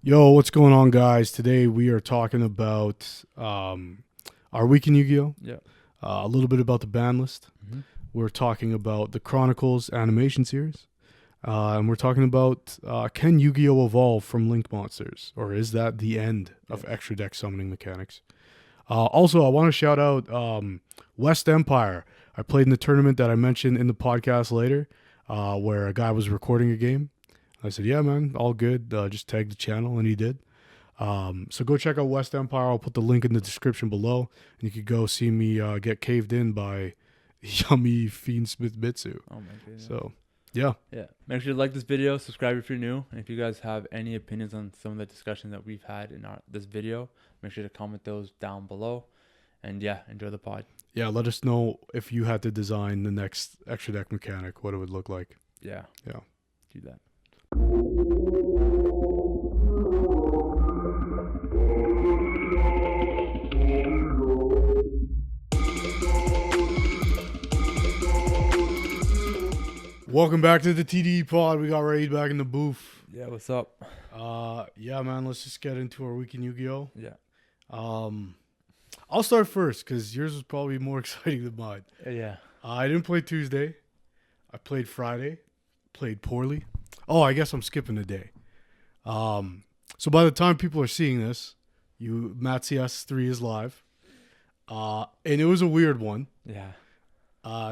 Yo, what's going on, guys? Today we are talking about our week in Yu-Gi-Oh! Yeah. A little bit about the Banlist. Mm-hmm. We're talking about the Chronicles animation series. And we're talking about can Yu-Gi-Oh! Evolve from Link Monsters? Or is that the end of Yes. extra deck summoning mechanics? Also, I want to shout out WestEmpire. I played in the tournament that I mentioned in the podcast later, where a guy was recording a game. I said, yeah, man, all good. Just tag the channel, and he did. So go check out WestEmpire. I'll put the link in the description below, and you could go see me get caved in by Yummy Fiend Smith Bitsu. Oh my goodness. So, yeah. Yeah. Make sure to like this video, subscribe if you're new, and if you guys have any opinions on some of the discussions that we've had in this video, make sure to comment those down below. And yeah, enjoy the pod. Yeah, let us know if you had to design the next extra deck mechanic, what it would look like. Yeah. Yeah. Do that. Welcome back to the TDE pod. We got Raaid back in the booth. Yeah, what's up? Yeah, man, let's just get into our week in Yu-Gi-Oh! Yeah. I'll start first because yours was probably more exciting than mine. Yeah. I didn't play Tuesday. I played Friday. Played poorly. Oh, I guess I'm skipping a day. So by the time people are seeing this, Matsias 3 is live. And it was a weird one. Yeah.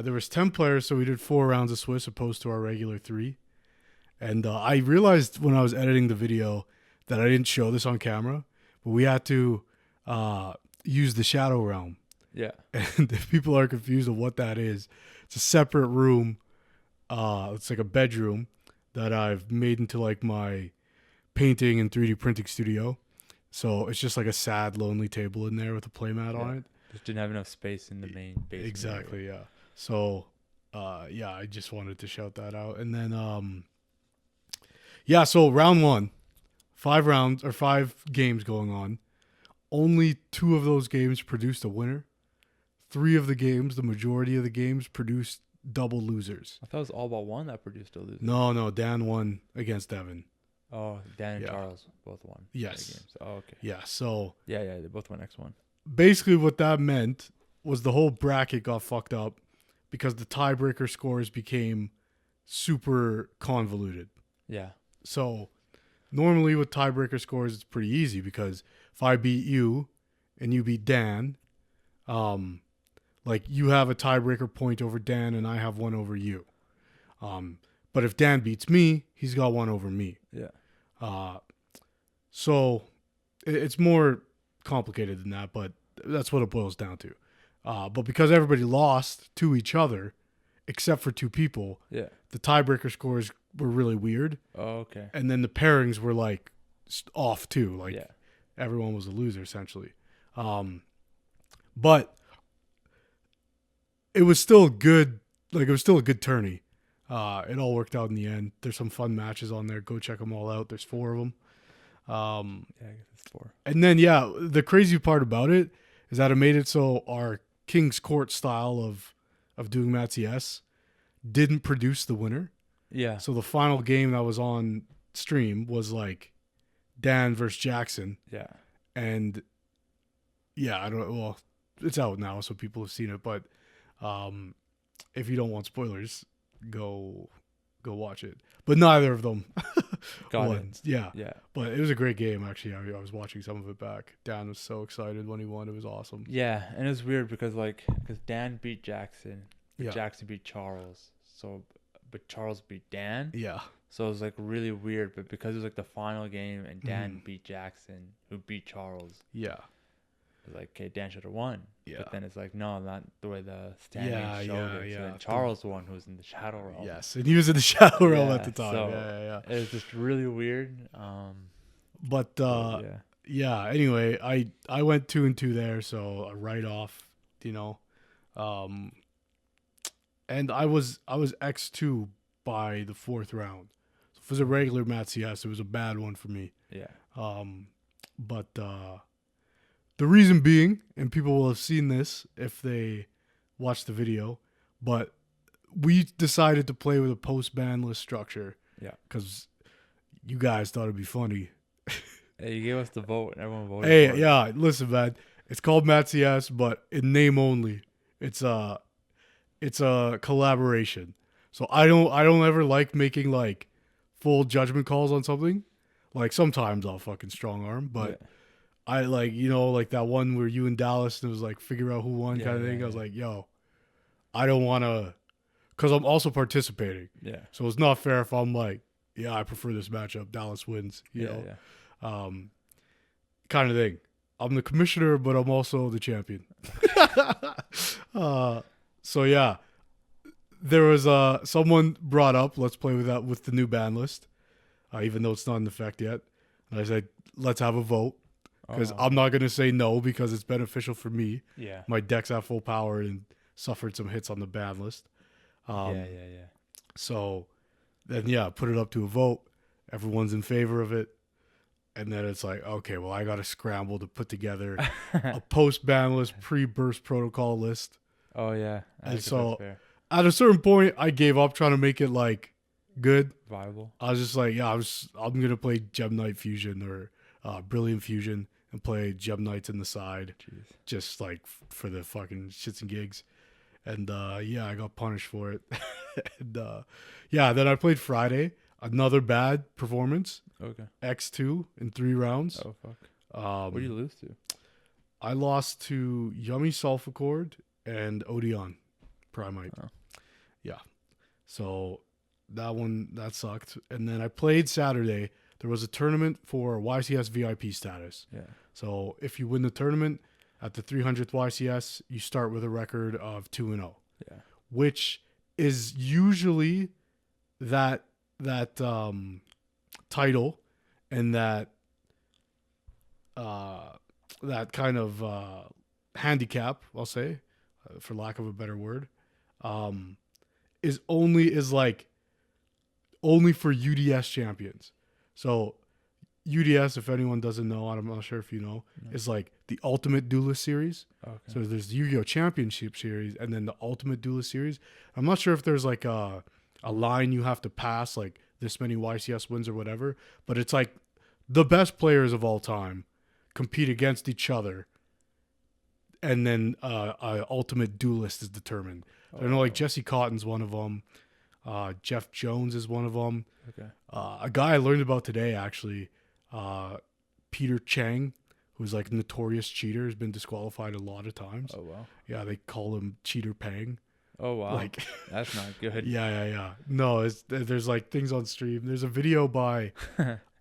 There was 10 players, so we did 4 rounds of Swiss opposed to our regular 3. And I realized when I was editing the video that I didn't show this on camera, but we had to use the Shadow Realm. Yeah. And if people are confused of what that is, it's a separate room. It's like a bedroom that I've made into like my painting and 3D printing studio. So it's just like a sad, lonely table in there with a playmat on it. Just didn't have enough space in the main basement. Exactly, yeah. So, yeah, I just wanted to shout that out. And then, yeah, so round 1, 5 games going on. Only 2 of those games produced a winner. 3 of the games, the majority of the games, produced double losers. I thought it was all but one that produced a loser. No, Dan won against Devin. Oh, Dan and Yeah. Charles both won. Yes. Their games. Oh, okay. Yeah, so Yeah, they both won X1. basically what that meant was the whole bracket got fucked up because the tiebreaker scores became super convoluted. Yeah. So normally with tiebreaker scores, it's pretty easy because if I beat you and you beat Dan, like you have a tiebreaker point over Dan and I have one over you. But if Dan beats me, he's got one over me. Yeah. So it's more complicated than that, but that's what it boils down to. But because everybody lost to each other, except for 2 people, Yeah. the tiebreaker scores were really weird. Oh, okay. And then the pairings were like off too. Like Yeah. everyone was a loser essentially. But it was still good. Like it was still a good tourney. It all worked out in the end. There's some fun matches on there. Go check them all out. There's 4 of them. Yeah, I guess it's 4. And then, yeah, the crazy part about it is that it made it so our King's Court style of doing Matsias didn't produce the winner. Yeah. So the final game that was on stream was like Dan versus Jackson. Yeah. And yeah, well, it's out now, so people have seen it. But if you don't want spoilers, go watch it. But neither of them Got won. it. Yeah. Yeah. But it was a great game, actually. I was watching some of it back. Dan was so excited when he won. It was awesome. Yeah, and it was weird because Dan beat Jackson, Yeah. Jackson beat Charles, but Charles beat Dan, Yeah. so it was like really weird. But because it was like the final game and Dan Mhm. beat Jackson, who beat Charles, Yeah. it was like, okay, Dan should have won. Yeah. But then it's like, no, not the way the standings Yeah, showed yeah, it. yeah. So then Charles won, who was in the Shadow Realm. Yes. And he was in the Shadow Realm Yeah, at the time. so Yeah. It was just really weird. But Yeah. yeah, anyway, I went 2-2 there, so a write-off, and I was X2 by the 4th round. So if it was a regular Matsias, it was a bad one for me. Yeah. But the reason being, and people will have seen this if they watch the video, but we decided to play with a post-ban list structure. Yeah. Because you guys thought it'd be funny Hey, you gave us the vote, and everyone voted Hey, for it. yeah, listen, man. It's called Matt's Yes, but in name only. It's a collaboration. So I don't ever like making like full judgment calls on something. Like sometimes I'll fucking strong arm, Yeah, but I like like that one where you and Dallas and it was like figure out who won yeah, kind of yeah, thing. I was yeah, like, yo, I don't want to, because I'm also participating. yeah, So it's not fair if I'm like, yeah, I prefer this matchup. Dallas wins. yeah, yeah. Um, kind of thing. I'm the commissioner, but I'm also the champion. uh, so yeah, there was someone brought up let's play with that with the new ban list, even though it's not in effect yet. And I said let's have a vote because Oh, I'm not gonna say no because it's beneficial for me. yeah, My deck's at full power and suffered some hits on the ban list. yeah, Um, yeah, yeah. so then yeah, put it up to a vote. Everyone's in favor of it. And then it's like, okay, well, I got to scramble to put together a post ban list, pre burst protocol list. Oh yeah, I And guess that's so fair. at a certain point, I gave up trying to make it like good. Viable. I was just like, yeah, I'm gonna play Gem Knight Fusion or Brilliant Fusion and play Gem Knights in the side, Jeez. just like for the fucking shits and gigs. And yeah, I got punished for it. And yeah, then I played Friday, another bad performance. Okay. X2 in 3 rounds. Oh fuck. What do you Um, lose to? I lost to Yummy Sulfacord and Odeon Primite. Oh. Yeah. So that sucked. And then I played Saturday. There was a tournament for YCS VIP status. Yeah. So if you win the tournament at the 300th YCS, you start with a record of 2-0, Yeah. which is usually that title and that kind of handicap, I'll say, for lack of a better word, um, is like only for UDS champions. So UDS, if anyone doesn't know, I'm not sure if you know, No. is like the Ultimate Duelist Series. Okay. So there's the Yu-Gi-Oh! Championship Series and then the Ultimate Duelist Series. I'm not sure if there's like a line you have to pass, like this many YCS wins or whatever, but it's like the best players of all time compete against each other, and then Ultimate Duelist is determined. I know like Jesse Cotton's one of them. Jeff Jones is one of them. Okay. A guy I learned about today actually, Peter Chang, who's like a notorious cheater, has been disqualified a lot of times. Oh wow. Yeah, they call him Cheater Pang. Oh wow. Like, That's not good. yeah. No, there's like things on stream. There's a video by,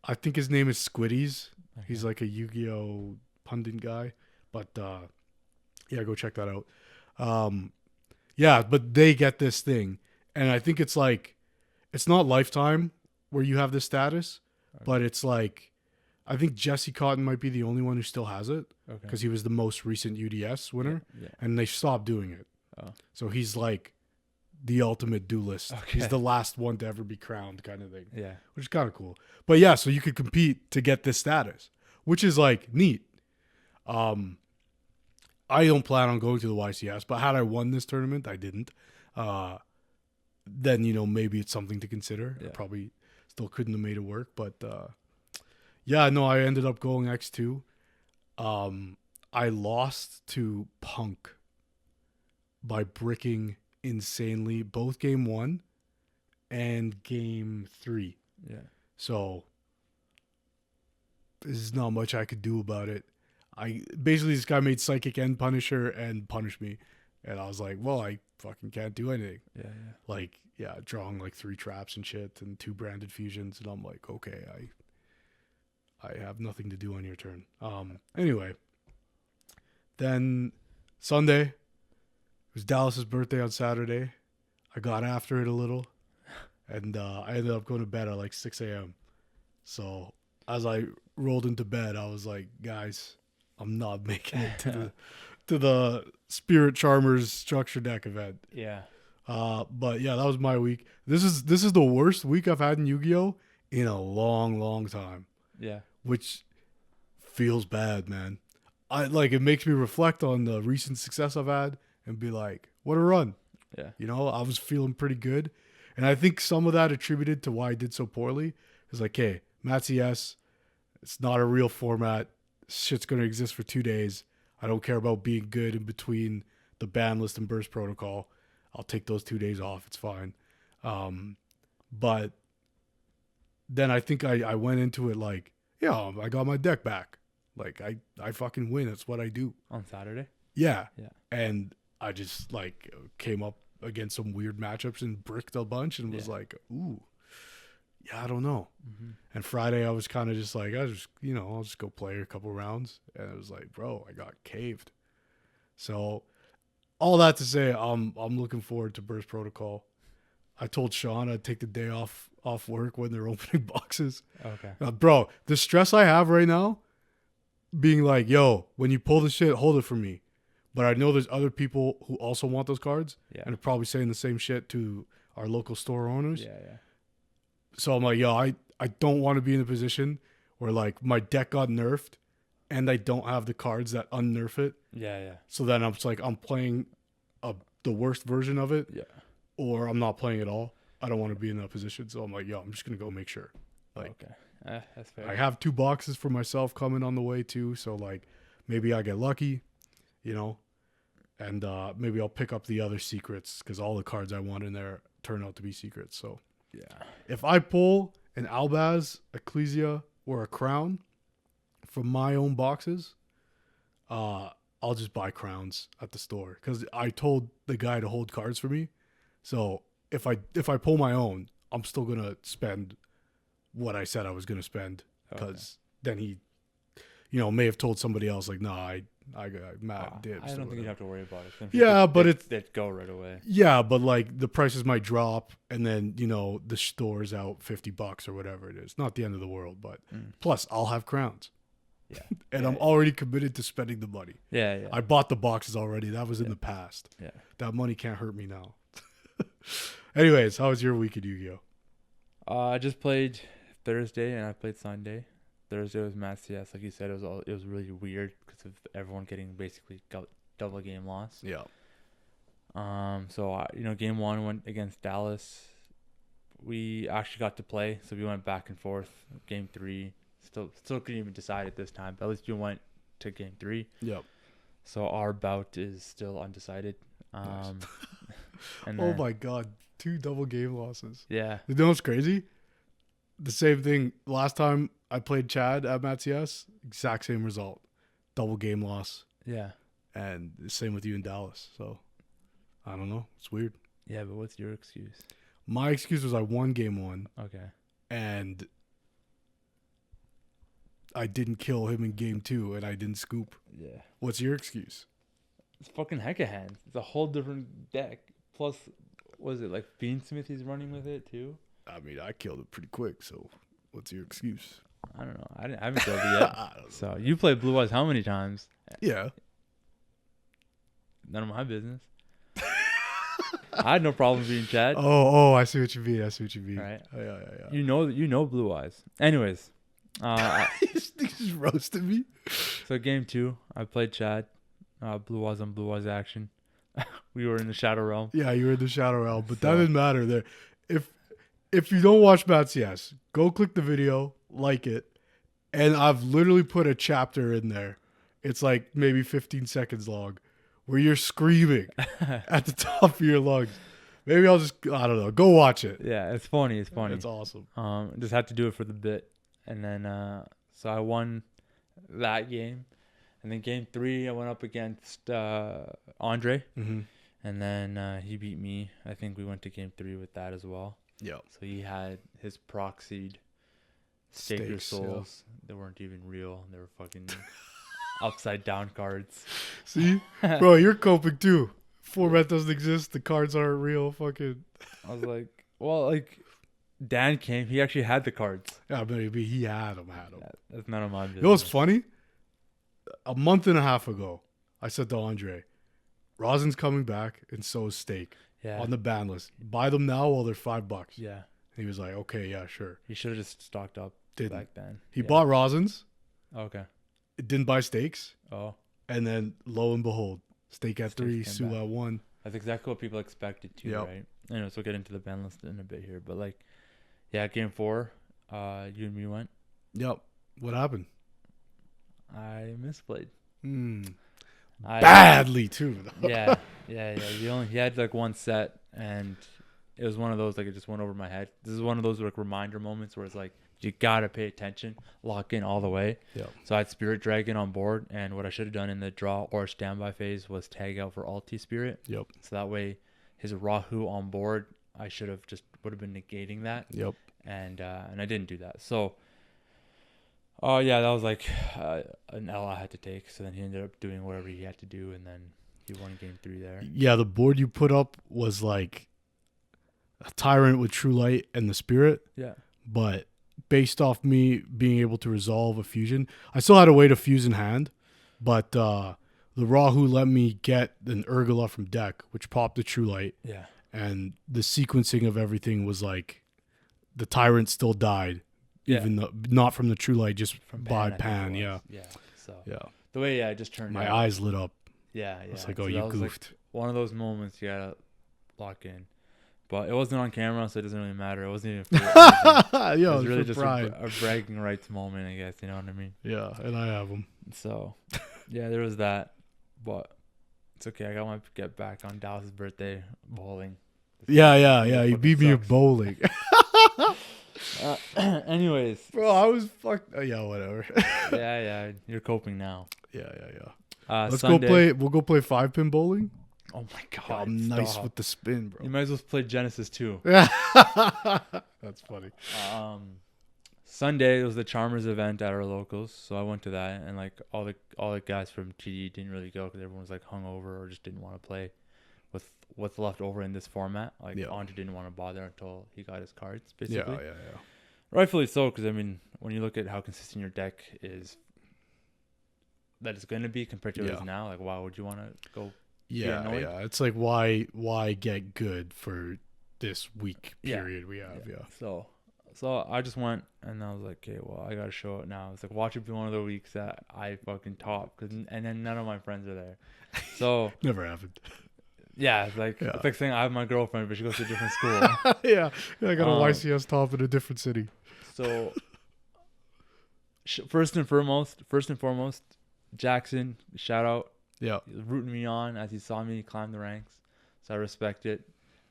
I think his name is Squiddies. He's like a Yu-Gi-Oh pundit guy, but yeah, go check that out. Yeah, but they get this thing, and I think it's like, it's not lifetime where you have this status, but it's like, I think Jesse Cotton might be the only one who still has it Okay. because he was the most recent UDS winner, Yeah. and they stopped doing it. Oh. So he's like the ultimate duelist. Okay. He's the last one to ever be crowned, kind of thing, Yeah. which is kind of cool. But yeah, so you could compete to get this status, which is like neat. I don't plan on going to the YCS, but had I won this tournament, I didn't. Then maybe it's something to consider. Yeah. I probably still couldn't have made it work, but yeah, no, I ended up going X2. I lost to Punk by bricking insanely both game 1 and game 3. Yeah. So there's not much I could do about it. Basically this guy made Psychic and Punisher and punished me, and I was like, well, I fucking can't do anything. Yeah. Like, yeah, drawing like 3 traps and shit and 2 branded fusions, and I'm like, okay, I have nothing to do on your turn. Anyway, then Sunday, it was Dallas's birthday on Saturday. I got after it a little, and I ended up going to bed at like 6 a.m. So as I rolled into bed, I was like, guys, I'm not making it to the Spirit Charmers structure deck event. Yeah. But yeah, that was my week. This is the worst week I've had in Yu-Gi-Oh! In a long, long time. Yeah. Which feels bad, man. It makes me reflect on the recent success I've had and be like, what a run. Yeah. I was feeling pretty good. And I think some of that attributed to why I did so poorly is like, hey, Matt's ES, It's not a real format. Shit's gonna exist for 2 days. I don't care about being good in between the ban list and burst protocol. I'll take those 2 days off. It's fine. But then I think I went into it like, yeah, I got my deck back. Like I fucking win. That's what I do. On Saturday. Yeah. Yeah. And I just like came up against some weird matchups and bricked a bunch and was like, ooh, yeah, I don't know. Mm-hmm. And Friday I was kind of just like, I'll just go play a couple rounds. And it was like, bro, I got caved. So all that to say, I'm looking forward to Burst Protocol. I told Sean I'd take the day off work when they're opening boxes. Okay. Bro, the stress I have right now, being like, yo, when you pull the shit, hold it for me. But I know there's other people who also want those cards. Yeah. And are probably saying the same shit to our local store owners. Yeah, yeah. So I'm like, yo, I don't want to be in a position where like my deck got nerfed and I don't have the cards that unnerf it. Yeah, yeah. So then I'm just like, I'm playing the worst version of it. Yeah. Or I'm not playing at all. I don't want to be in that position. So I'm like, yo, I'm just going to go make sure. Like, okay. That's fair. I have 2 boxes for myself coming on the way too. So like maybe I get lucky, you know, and maybe I'll pick up the other secrets because all the cards I want in there turn out to be secrets. So yeah. if I pull an Albaz, Ecclesia, or a Crown from my own boxes, I'll just buy crowns at the store because I told the guy to hold cards for me. So if I pull my own, I'm still gonna spend what I said I was gonna spend because then he, may have told somebody else like, nah, I got mad dibs. I don't think you'd have to worry about it. Yeah, but they'd go right away. Yeah, but like the prices might drop, and then the store's out $50 or whatever it is. Not the end of the world, but plus I'll have crowns. Yeah, and I'm already committed to spending the money. Yeah, yeah. I bought the boxes already. That was in the past. Yeah, that money can't hurt me now. Anyways, how was your week at Yu-Gi-Oh? I just played Thursday and I played Sunday. Thursday was Matt CS, like you said. It was really weird because of everyone getting basically double game loss. Yeah. So game 1 went against Dallas. We actually got to play, so we went back and forth. Game 3, still couldn't even decide at this time, but at least we went to game 3. Yep. So our bout is still undecided. Nice. And oh my god, 2 double game losses. Yeah. You know what's crazy? The same thing last time I played Chad at Matt CS, exact same result. Double game loss. Yeah. And the same with you in Dallas. So I don't know. It's weird. Yeah, but what's your excuse? My excuse was I won game 1. Okay. And I didn't kill him in game 2 and I didn't scoop. Yeah. What's your excuse? It's fucking Hecka Hands. It's a whole different deck. Plus, was it like Fiendsmith he's running with it too? I mean, I killed it pretty quick, so what's your excuse? I don't know. I haven't killed it yet. So you played Blue Eyes how many times? Yeah. None of my business. I had no problem being Chad. Oh, I see what you mean. Right. Oh, yeah. You know Blue Eyes. Anyways. You just roasted me. So game 2, I played Chad. Blue Eyes on Blue Eyes action. We were in the Shadow Realm. Yeah, you were in the Shadow Realm, but that didn't matter there. If you don't watch Matt CS, go click the video, like it, and I've literally put a chapter in there. It's like maybe 15 seconds long, where you're screaming at the top of your lungs. Maybe I don't know. Go watch it. Yeah, it's funny. It's awesome. Just had to do it for the bit. And then, so I won that game. And then game 3, I went up against Andre. Mm-hmm. And then he beat me. I think we went to game 3 with that as well. Yeah. So he had his proxied Stake Your Souls. Yeah. They weren't even real. They were fucking upside down cards. See? Bro, you're coping too. Format doesn't exist. The cards aren't real. Fucking. I was like, well, like, Dan came. He actually had the cards. Yeah, maybe he had them. Yeah, that's none of my business. You know what's funny? A month and a half ago, I said to Andre, Rosin's coming back, and so is Stake. Yeah. On the ban list. Buy them now while they're $5. Yeah. And he was like, okay, yeah, sure. He should have just stocked up back then. He bought Rosin's. Okay. It didn't buy Stakes. Oh. And then, lo and behold, Stake at 3, Sue at 1. That's exactly what people expected too, right? Anyways, we'll get into the ban list in a bit here. But, like, yeah, game 4, you and me went. Yep. What happened? I misplayed. I Badly too. yeah. He had like one set, and it was one of those like it just went over my head. This is one of those like reminder moments where it's like you gotta pay attention, lock in all the way. Yeah. So I had Spirit Dragon on board, and what I should have done in the draw or standby phase was tag out for Ulti Spirit. Yep. So that way, his Rahu on board, I should have just would have been negating that. Yep. And I didn't do that. So, oh yeah, that was like an L I had to take. So then he ended up doing whatever he had to do, and then he won game 3 there. Yeah, the board you put up was like a Tyrant with True Light and the Spirit. Yeah. But based off me being able to resolve a fusion, I still had a way to fuse in hand, but the Rahu let me get an Urgula from deck, which popped the True Light. Yeah. And the sequencing of everything was like the Tyrant still died, even though not from the True Light, just From by Pan, Pan. Yeah. Yeah. So Yeah. the way I just turned My out, eyes lit up. Yeah. It's like, So oh, that you was, like, goofed. one of those moments you gotta lock in. But it wasn't on camera, so it doesn't really matter. It wasn't even. Yeah, it was really for just pride. a bragging rights moment, I guess. You know what I mean? Yeah, and I have them. So, yeah, there was that. But it's okay. I got my get back on Dallas's birthday bowling. Yeah. You fucking beat me at sucks. bowling. Anyways, Bro, I was fucked. Yeah, whatever. yeah, you're coping now. Yeah. Let's Sunday, go play. We'll go play 5-pin bowling. Oh my Oh, god, I'm nice stop. with the spin, You bro. might as well play Genesis too. Yeah, that's funny. Sunday was the Charmers event at our locals, so I went to that, and like all the guys from TDE didn't really go because everyone was like hungover or just didn't want to play with what's left over in this format. Like Andre didn't want to bother until he got his cards, basically. Yeah. Rightfully so, because I mean, when you look at how consistent your deck is, that it's going to be compared to what it is now, like why would you want to go? Yeah. It's like why get good for this week period we have? Yeah. So I just went and I was like, okay, well, I got to show it now. It's like, watch it be one of the weeks that I fucking top, and then none of my friends are there. So Never happened. yeah, it's like saying I have my girlfriend, but she goes to a different school. Yeah, I got a YCS top in a different city. So first and foremost, Jackson, shout out. Yeah. He was rooting me on as he saw me climb the ranks. So I respect it.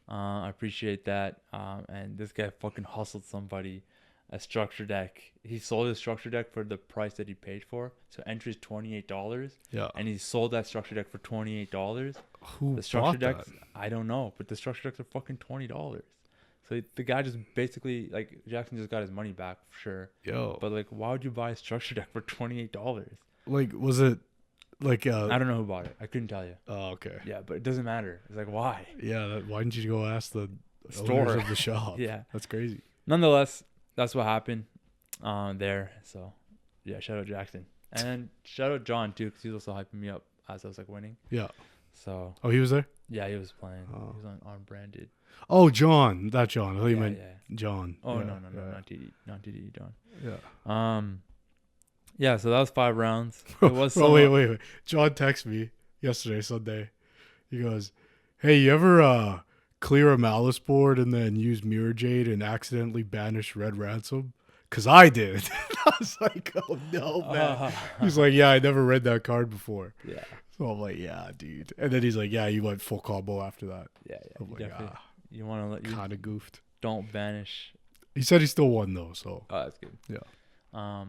I appreciate that. And this guy fucking hustled somebody a structure deck. He sold his structure deck for the price that he paid for. So entry's $28. Yeah. And he sold that structure deck for $28. Who The structure bought decks, that? I don't know, but the structure decks are fucking $20. So the guy just basically, like, Jackson just got his money back for sure. Yo. But like, why would you buy a structure deck for $28? Like, was it like I don't know who bought it. I couldn't tell you. Oh, okay. Yeah, but it doesn't matter. It's like, why? Yeah, why didn't you go ask the Store owners of the shop? Yeah. That's crazy. Nonetheless, that's what happened there. So, yeah, shout out Jackson. And then shout out John, too, because he was also hyping me up as I was, like, winning. Yeah. So, Oh, he was there? yeah, he was playing. Oh. He was on Branded. Oh, John. That John. I thought you meant Yeah. John. Oh, Yeah, no, yeah. not TDE, John. Yeah. Yeah, so that was 5 rounds. It was wait. John texted me yesterday, Sunday. He goes, "Hey, you ever clear a malice board and then use Mirror Jade and accidentally banish Red Ransom? Cause I did." I was like, "Oh no, man." He's like, "Yeah, I never read that card before." Yeah. So I'm like, "Yeah, dude." And then he's like, "Yeah, you went full combo after that." Yeah. I'm You like, definitely, you want to let you kind of goofed. don't banish. He said he still won though, so Oh, that's good. yeah.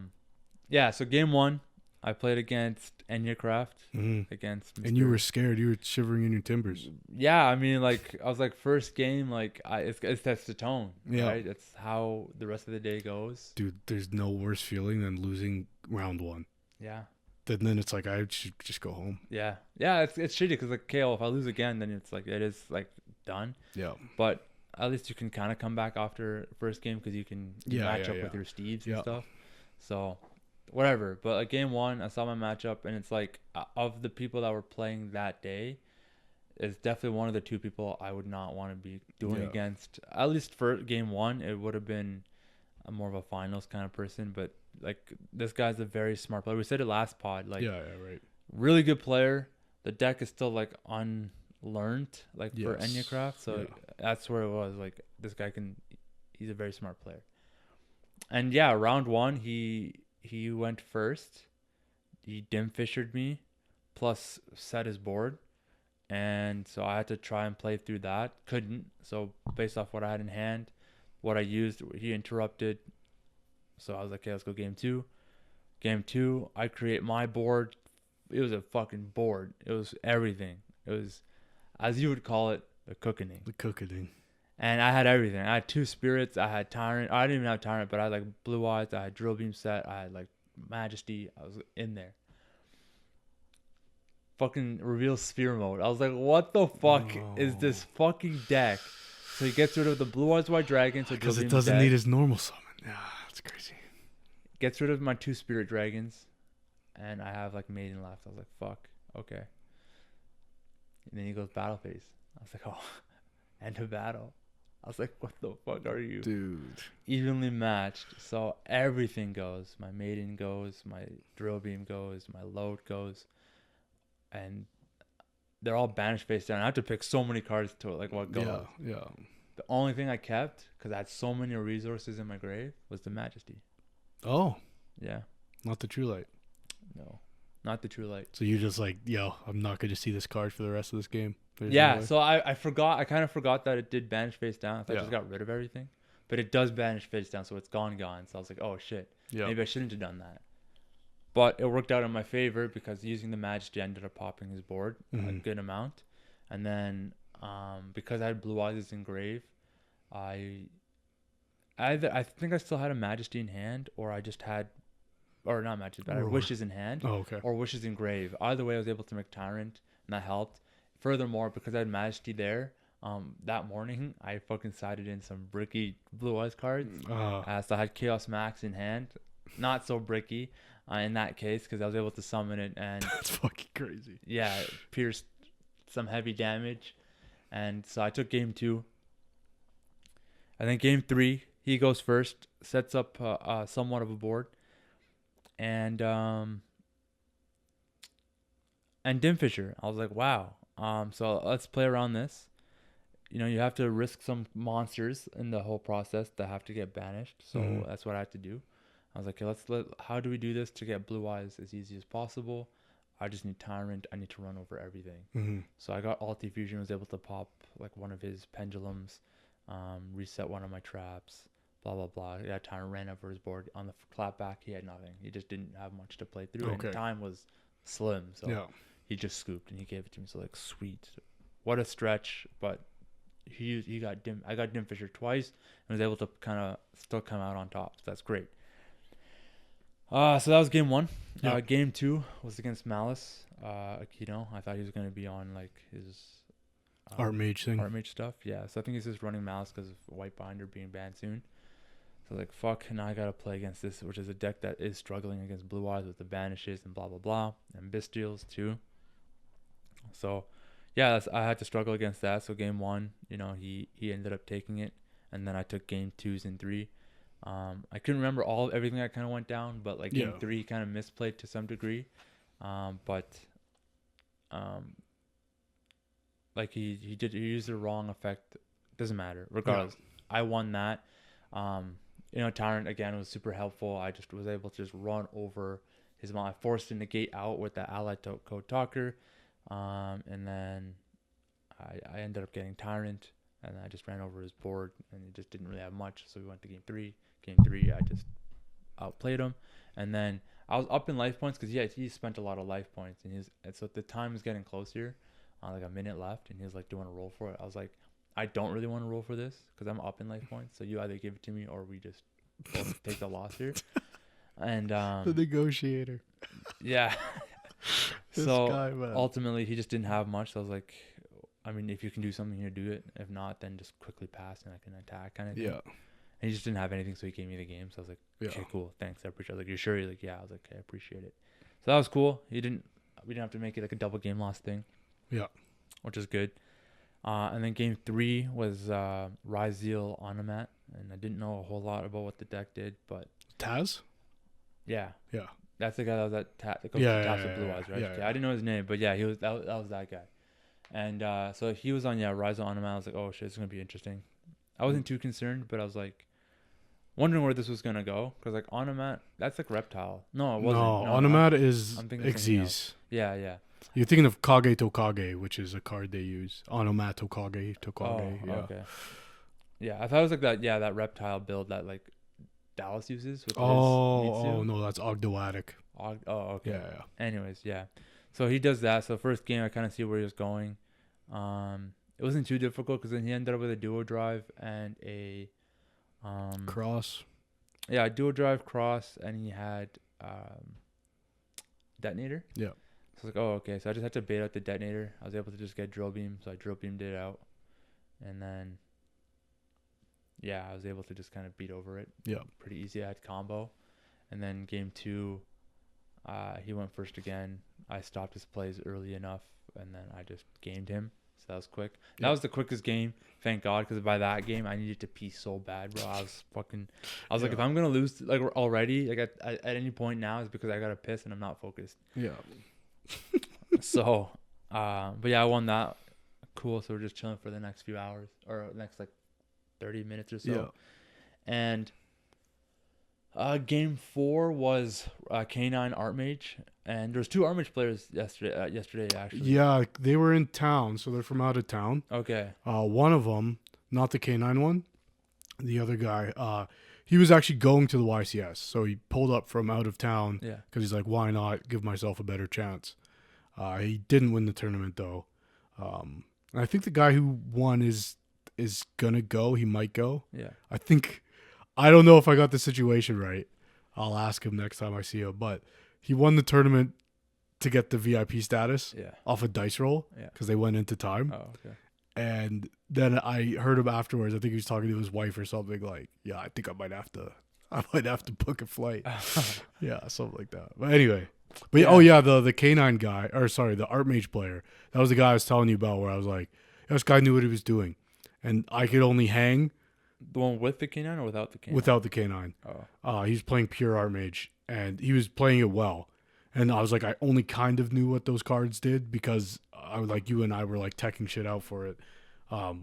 Yeah, so game 1, I played against Enya Craft. Mhm. Against Mr. And you were scared. You were shivering in your timbers. Yeah, I mean, like, I was like, first game, like, it's that's the tone, Yeah. right? It's how the rest of the day goes. Dude, there's no worse feeling than losing round 1. Yeah. Then it's like I should just go home. Yeah. Yeah, it's shitty because, like, KO, if I lose again, then it's like, it is, like, done. Yeah. But at least you can kind of come back after first game because you can match up with your Steves and stuff. So, whatever. But, like, game 1, I saw my matchup, and it's like, of the people that were playing that day, it's definitely one of the 2 people I would not want to be doing against. At least for game 1, it would have been more of a finals kind of person. But, like, this guy's a very smart player. We said it last pod. Like, right. really good player. The deck is still, like, unlearned, like, for Enya Craft. So that's where it was. Like, this guy he's a very smart player. And, yeah, round 1, he he went first. He dim fissured me, plus set his board, and so I had to try and play through that. Couldn't. So based off what I had in hand, what I used, he interrupted. So I was like, okay, let's go game two. Game two, I create my board. It was a fucking board. It was everything. It was, as you would call it, the cooking. The cooking. And I had everything. I had 2 spirits. I had Tyrant. I didn't even have Tyrant, but I had like Blue Eyes. I had Drill Beam set. I had like Majesty. I was in there. Fucking reveal Sphere mode. I was like, what the fuck is this fucking deck? So he gets rid of the Blue Eyes White Dragon. So because it doesn't need his normal summon. Yeah, that's crazy. Gets rid of my 2 Spirit Dragons. And I have like Maiden left. I was like, fuck. Okay. And then he goes Battle Phase. I was like, oh, end of battle. I was like, what the fuck are you? Dude. Evenly matched. So everything goes. My Maiden goes. My Drill Beam goes. My Load goes. And they're all banished face down. I have to pick so many cards to like what goes. Yeah. The only thing I kept, because I had so many resources in my grave, was the Majesty. Oh. Yeah. Not the True Light. No. Not the True Light. So you're just like, yo, I'm not going to see this card for the rest of this game. Yeah, so I forgot. I kind of forgot that it did banish face down. I thought I just got rid of everything. But it does banish face down, so it's gone. So I was like, oh, shit. Yeah. Maybe I shouldn't have done that. But it worked out in my favor because using the Majesty, I ended up popping his board a good amount. And then because I had Blue Eyes in grave, I think I still had a Majesty in hand, or I just had... Or not Majesty, but I had Wishes in hand. Oh, okay. Or Wishes in grave. Either way, I was able to make Tyrant, and that helped. Furthermore, because I had Majesty there, that morning, I fucking sided in some bricky Blue Eyes cards. So I had Chaos Max in hand. Not so bricky in that case, because I was able to summon it. And that's fucking crazy. Yeah, it pierced some heavy damage. And so I took game 2. And then game 3, he goes first, sets up somewhat of a board. And Dim Fisher. I was like, wow. So let's play around this. You know, you have to risk some monsters in the whole process that have to get banished. So that's what I had to do. I was like, okay, how do we do this to get Blue Eyes as easy as possible? I just need Tyrant. I need to run over everything. So I got Ulti Fusion, was able to pop like one of his pendulums, reset one of my traps, blah, blah, blah. Yeah, Tyrant ran over his board. On the clapback, he had nothing. He just didn't have much to play through. Okay. And time was slim. So he just scooped and he gave it to me. So like, sweet. What a stretch. But he got Dim. I got Dim Fisher twice and was able to kind of still come out on top. So that's great. So that was game 1. Game 2 was against Malice. Akito. I thought he was going to be on like his Archmage thing. Archmage stuff. Yeah. So I think he's just running Malice because of White Binder being banned soon. So like, fuck, now I got to play against this, which is a deck that is struggling against Blue Eyes with the banishes and blah, blah, blah. And Bystials too. So yeah, I had to struggle against that. So game 1, you know, he ended up taking it. And then I took game 2s and 3. I couldn't remember everything that kind of went down, but like game 3 kind of misplayed to some degree. Like he used the wrong effect. Doesn't matter. Regardless, I won that. You know, Tyrant again was super helpful. I just was able to just run over his mom. I forced a negate out with the allied code talker. And then I ended up getting Tyrant, and I just ran over his board, and he just didn't really have much. So we went to game 3. Game 3, I just outplayed him, and then I was up in life points because he spent a lot of life points, and so the time was getting closer, like a minute left, and he was like, "Do you want to roll for it?" I was like, "I don't really want to roll for this because I'm up in life points. So you either give it to me or we just both take the loss here." And the negotiator. Yeah. So ultimately, he just didn't have much. So I was like, I mean, if you can do something here, do it. If not, then just quickly pass and I can attack, kind of thing. Yeah. And he just didn't have anything, so he gave me the game. So I was like, okay, cool, thanks, I appreciate it. I was like, you're sure? He's like, yeah. I was like, okay, I appreciate it. So that was cool. We didn't have to make it like a double game loss thing. Yeah. Which is good. And then game 3 was Raaid Onomat, and I didn't know a whole lot about what the deck did, but Taz? Yeah. Yeah. That's the guy that was at Taps with Blue Eyes, right? Yeah, I didn't know his name, but yeah, he was that was that guy. And so he was on Raaid Onomat. I was like, oh shit, it's gonna be interesting. I wasn't too concerned, but I was like, wondering where this was gonna go because like Onomat, that's like reptile. No, it wasn't. No, No, Onomat is I'm thinking of something else. Xyz. Yeah, yeah. You're thinking of Kage Tokage, which is a card they use. Onomat Tokage. Oh, Yeah. okay. Yeah, I thought it was like that. Yeah, that reptile build that like Dallas uses with his Oh Mitsu. no, that's Ogdoadic. Oh, okay. Yeah. Anyways, yeah. So he does that. So first game, I kind of see where he was going. It wasn't too difficult because then he ended up with a duo drive and a Cross. Yeah, dual drive cross, and he had detonator. Yeah. So I was like, oh, okay. So I just had to bait out the detonator. I was able to just get drill beam, so I drill beamed it out, and then yeah, I was able to just kind of beat over it. Yeah. Pretty easy. I had combo, and then game 2, he went first again. I stopped his plays early enough, and then I just gamed him. So that was quick. That was the quickest game, thank God, because by that game I needed to pee so bad, bro. I was like, if I'm gonna lose like already, like at any point now, is because I gotta piss and I'm not focused. Yeah. So, but yeah, I won that. Cool. So we're just chilling for the next few hours or next like 30 minutes or so. Yeah. And game 4 was K9 Art Mage, and there was 2 Art Mage players yesterday actually. Yeah, they were in town, so they're from out of town. Okay. One of them, not the K9 one, the other guy, he was actually going to the YCS, so he pulled up from out of town. Yeah. Because he's like, why not give myself a better chance? He didn't win the tournament though. And I think the guy who won is gonna go. He might go. Yeah. I don't know if I got the situation right. I'll ask him next time I see him. But he won the tournament to get the VIP status off a dice roll because they went into time. Oh, okay. And then I heard him afterwards. I think he was talking to his wife or something like, yeah, I think I might have to book a flight. Yeah, something like that. But anyway. But the K9 guy, or sorry, the Art Mage player. That was the guy I was telling you about where I was like, this guy knew what he was doing. And I could only hang. The one with the K9 or without the K9? Without the K9. Oh. He was playing pure Art Mage, and he was playing it well. And I was like, I only kind of knew what those cards did because I was like, you and I were like teching shit out for it,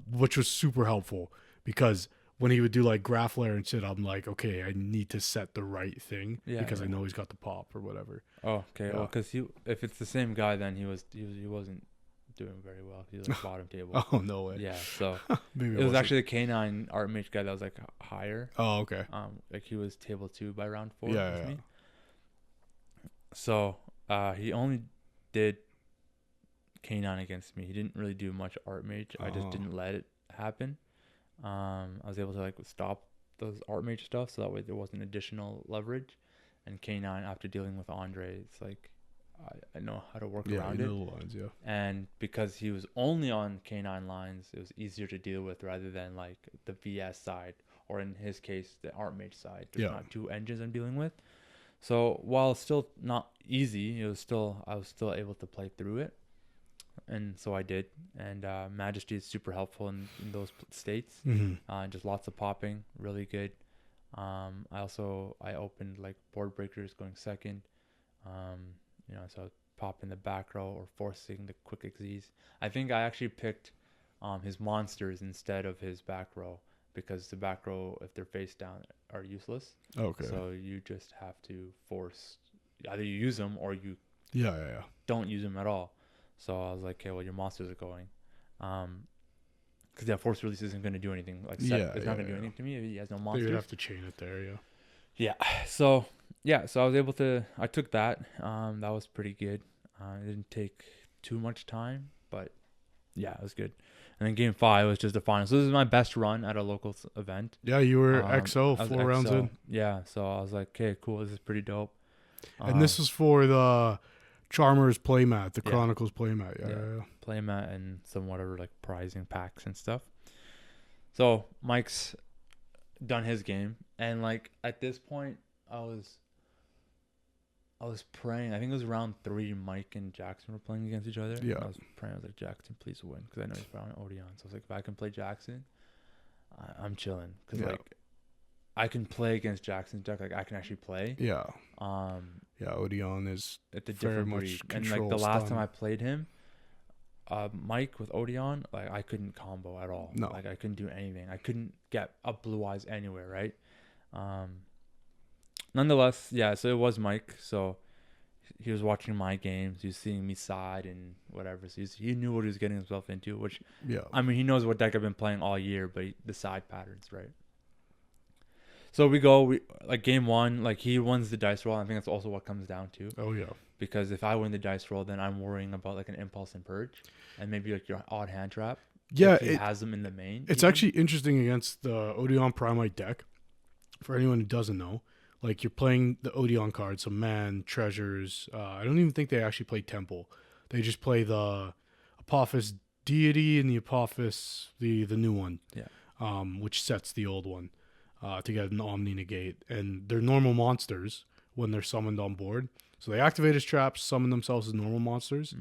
which was super helpful because when he would do like graph layer and shit, I'm like, okay, I need to set the right thing because I know he's got the pop or whatever. Oh, okay. Yeah. Well, because if it's the same guy, then he wasn't doing very well. He was like bottom table. Oh, no way. Yeah, so Maybe it was actually the K9 Art Mage guy that was like higher. Oh, okay. Like he was table 2 by round 4 with me. So he only did K9 against me. He didn't really do much Art Mage. I just didn't let it happen. I was able to like stop those Art Mage stuff so that way there wasn't additional leverage. And K9 after dealing with Andre, it's like I know how to work around it. Lines, and because he was only on K9 lines, it was easier to deal with rather than like the VS side, or in his case, the Art Mage side. There's not 2 engines I'm dealing with. So while still not easy, I was still able to play through it. And so I did. And Majesty is super helpful in those states. Mm-hmm. Just lots of popping, really good. I opened like board breakers going second. So popping the back row or forcing the quick XZs. I think I actually picked his monsters instead of his back row because the back row, if they're face down, are useless. Okay. So you just have to force, either you use them or you don't use them at all. So I was like, okay, well, your monsters are going. Because that force release isn't going to do anything. Like, it's not going to do anything to me if he has no monsters. You'd have to chain it there, Yeah. So I was able to, I took that. That was pretty good. It didn't take too much time, but yeah, it was good. And then game 5 was just the final. So this is my best run at a local event. Yeah, you were XO 4 rounds in. Yeah, so I was like, okay, cool. This is pretty dope. And this was for the Charmers playmat, the Chronicles playmat. Yeah. Playmat and some whatever like prizing packs and stuff. So Mike's done his game, and like at this point, I was praying. I think it was round 3. Mike and Jackson were playing against each other. Yeah. I was praying. I was like, Jackson, please win, because I know he's playing Odeon. So I was like, if I can play Jackson, I'm chilling, because like I can play against Jackson's deck. Like I can actually play. Yeah. Odeon is at the very different much breed. control. And like the last time I played him, Mike with Odeon, like I couldn't combo at all. No. Like I couldn't do anything. I couldn't get a blue eyes anywhere, right? Nonetheless, yeah. So it was Mike. So he was watching my games. He was seeing me side and whatever. So he knew what he was getting himself into. Which, Yeah. I mean, he knows what deck I've been playing all year, but the side patterns, right? So we like game one. Like he wins the dice roll. I think that's also what comes down to. Oh yeah. Because if I win the dice roll, then I'm worrying about like an impulse and purge, and maybe like your odd hand trap. Yeah, he has them in the main. It's actually interesting against the Odeon Primite deck. For anyone who doesn't know, like you're playing the Odeon cards, so man, treasures. I don't even think they actually play Temple. They just play the Apophis Deity and the Apophis, the new one, which sets the old one to get an Omni Negate. And they're normal monsters when they're summoned on board. So they activate as traps, summon themselves as normal monsters,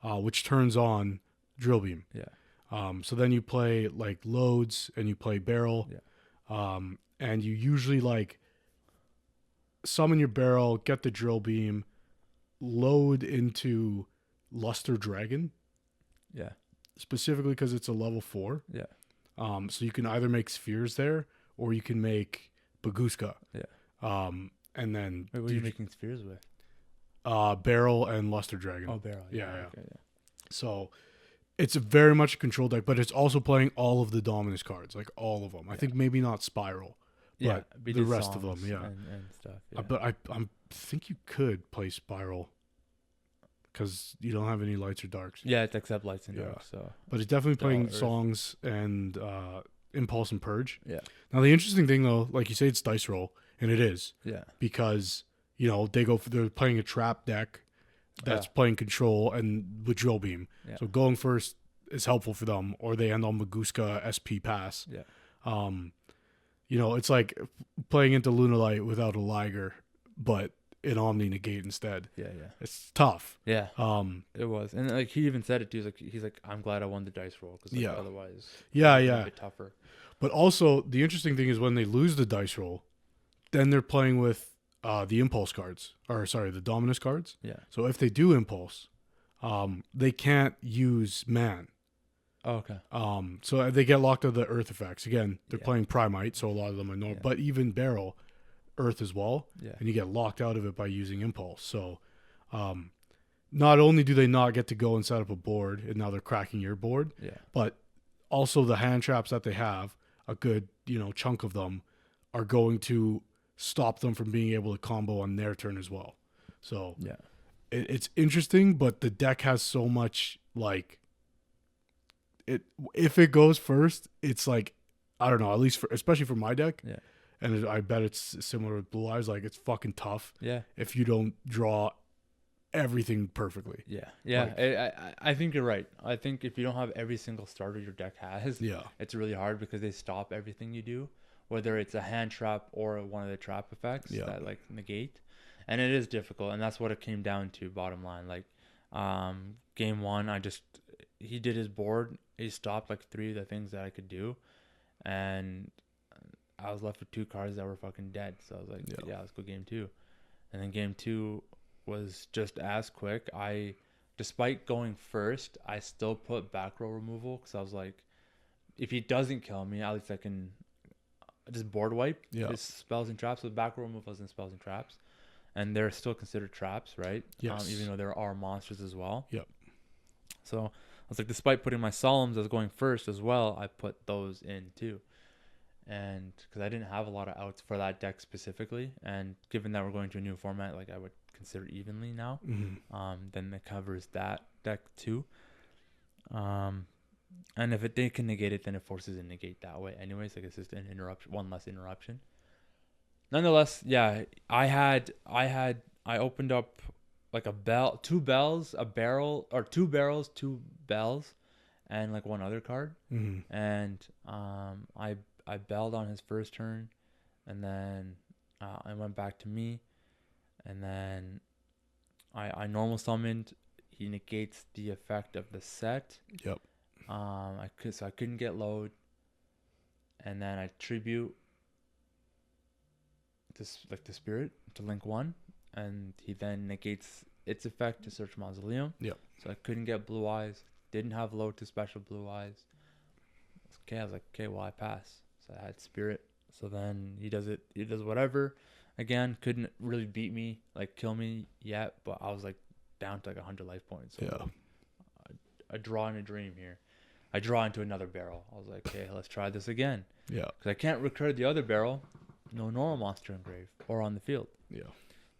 which turns on Drill Beam. Yeah. So then you play like loads and you play barrel. Yeah. And you usually like summon your barrel, get the drill beam, load into Luster Dragon. Yeah. Specifically because it's a level 4. Yeah. So you can either make spheres there or you can make Baguska. Yeah. And then wait, what are you making spheres with? Barrel and Luster Dragon. Oh, barrel. Yeah. Okay, yeah. So it's a very much a control deck, but it's also playing all of the Dominus cards, like all of them. I think maybe not Spiral. But the rest of them, and stuff. Yeah. But I think you could play Spiral because you don't have any lights or darks. Yeah, it's except lights and darks. So, but it's definitely playing songs and Impulse and Purge. Yeah. Now the interesting thing though, like you say, it's dice roll, and it is. Yeah. Because they're playing a trap deck that's playing control and with drill beam. Yeah. So going first is helpful for them, or they end on Maguska SP pass. Yeah. It's like playing into Lunalight without a Liger, but an Omni Negate instead. Yeah. It's tough. Yeah. It was, and like he even said it too. He's like, I'm glad I won the dice roll because otherwise, a bit tougher. But also the interesting thing is when they lose the dice roll, then they're playing with the impulse cards, the Dominus cards. Yeah. So if they do impulse, they can't use man. Oh, okay. So they get locked out of the earth effects. Again, they're playing Primite, so a lot of them are normal. But even Barrel, earth as well. Yeah. And you get locked out of it by using impulse. So not only do they not get to go and set up a board, and now they're cracking your board, but also the hand traps that they have, a good chunk of them, are going to stop them from being able to combo on their turn as well. So it's interesting, but the deck has so much like if it goes first, it's like I don't know, at least especially for my deck. Yeah. And I bet it's similar with Blue Eyes. Like it's fucking tough. Yeah. If you don't draw everything perfectly. Yeah. Yeah. I think you're right. I think if you don't have every single starter your deck has, it's really hard because they stop everything you do, whether it's a hand trap or one of the trap effects that like negate. And it is difficult, and that's what it came down to, bottom line. Like game one, he did his board, he stopped like 3 of the things that I could do, and I was left with 2 cards that were fucking dead. So I was like, let's go game 2. And then game 2 was just as quick. Despite going first, I still put back row removal because I was like, if he doesn't kill me, at least I can just board wipe his spells and traps. So back row removal isn't spells and traps, and they're still considered traps, right? Yes. Even though there are monsters as well. Yep. So I was like, despite putting my Solemns as going first as well, I put those in too. And because I didn't have a lot of outs for that deck specifically, and given that we're going to a new format, like I would consider evenly now, then it covers that deck too. And if they can negate it, then it forces a negate that way anyways. Like it's just an interruption, one less interruption. Nonetheless, I opened up like a bell, 2 bells, a barrel, or 2 barrels, 2 bells, and like one other card. And I belled on his first turn, and then I went back to me, and then I normal summoned. He negates the effect of the set. Yep. I couldn't get load, and then I tribute this like the spirit to link 1, and he then negates its effect to search mausoleum. Yep. So I couldn't get Blue Eyes. Didn't have load to special Blue Eyes. Okay, I was like, okay, well I pass. So I had spirit. So then he does whatever. Again, couldn't really beat me, like kill me yet, but I was like down to like 100 life points. So a draw and a dream here. I draw into another barrel. I was like, okay, let's try this again. Yeah. Because I can't recur the other barrel. No normal monster engraved or on the field. Yeah.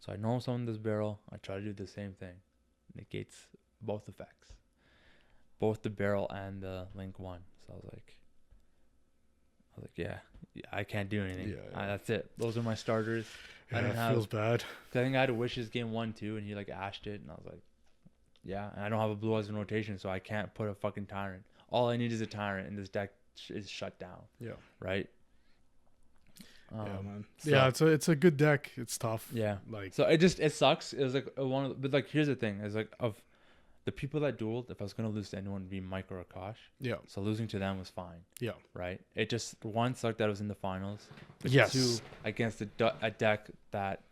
So I normal summon this barrel. I try to do the same thing. Negates both effects. Both the barrel and the link one. So I was like, yeah, I can't do anything. Yeah. That's it. Those are my starters. Yeah, I didn't it feels bad. I think I had a Wishes game 1-2, and he like ashed it, and I was like, yeah. And I don't have a Blue Eyes in rotation, so I can't put a fucking Tyrant. All I need is a Tyrant, and this deck is shut down. Yeah. Right. Yeah, man. So, yeah, it's a good deck. It's tough. Yeah. Like, so it sucks. It was like but like here's the thing: is like of the people that dueled, if I was gonna lose to anyone, it'd be Mike or Akash. Yeah. So losing to them was fine. Yeah. Right. It just one sucked that it was in the finals. But yes. Two, against a deck that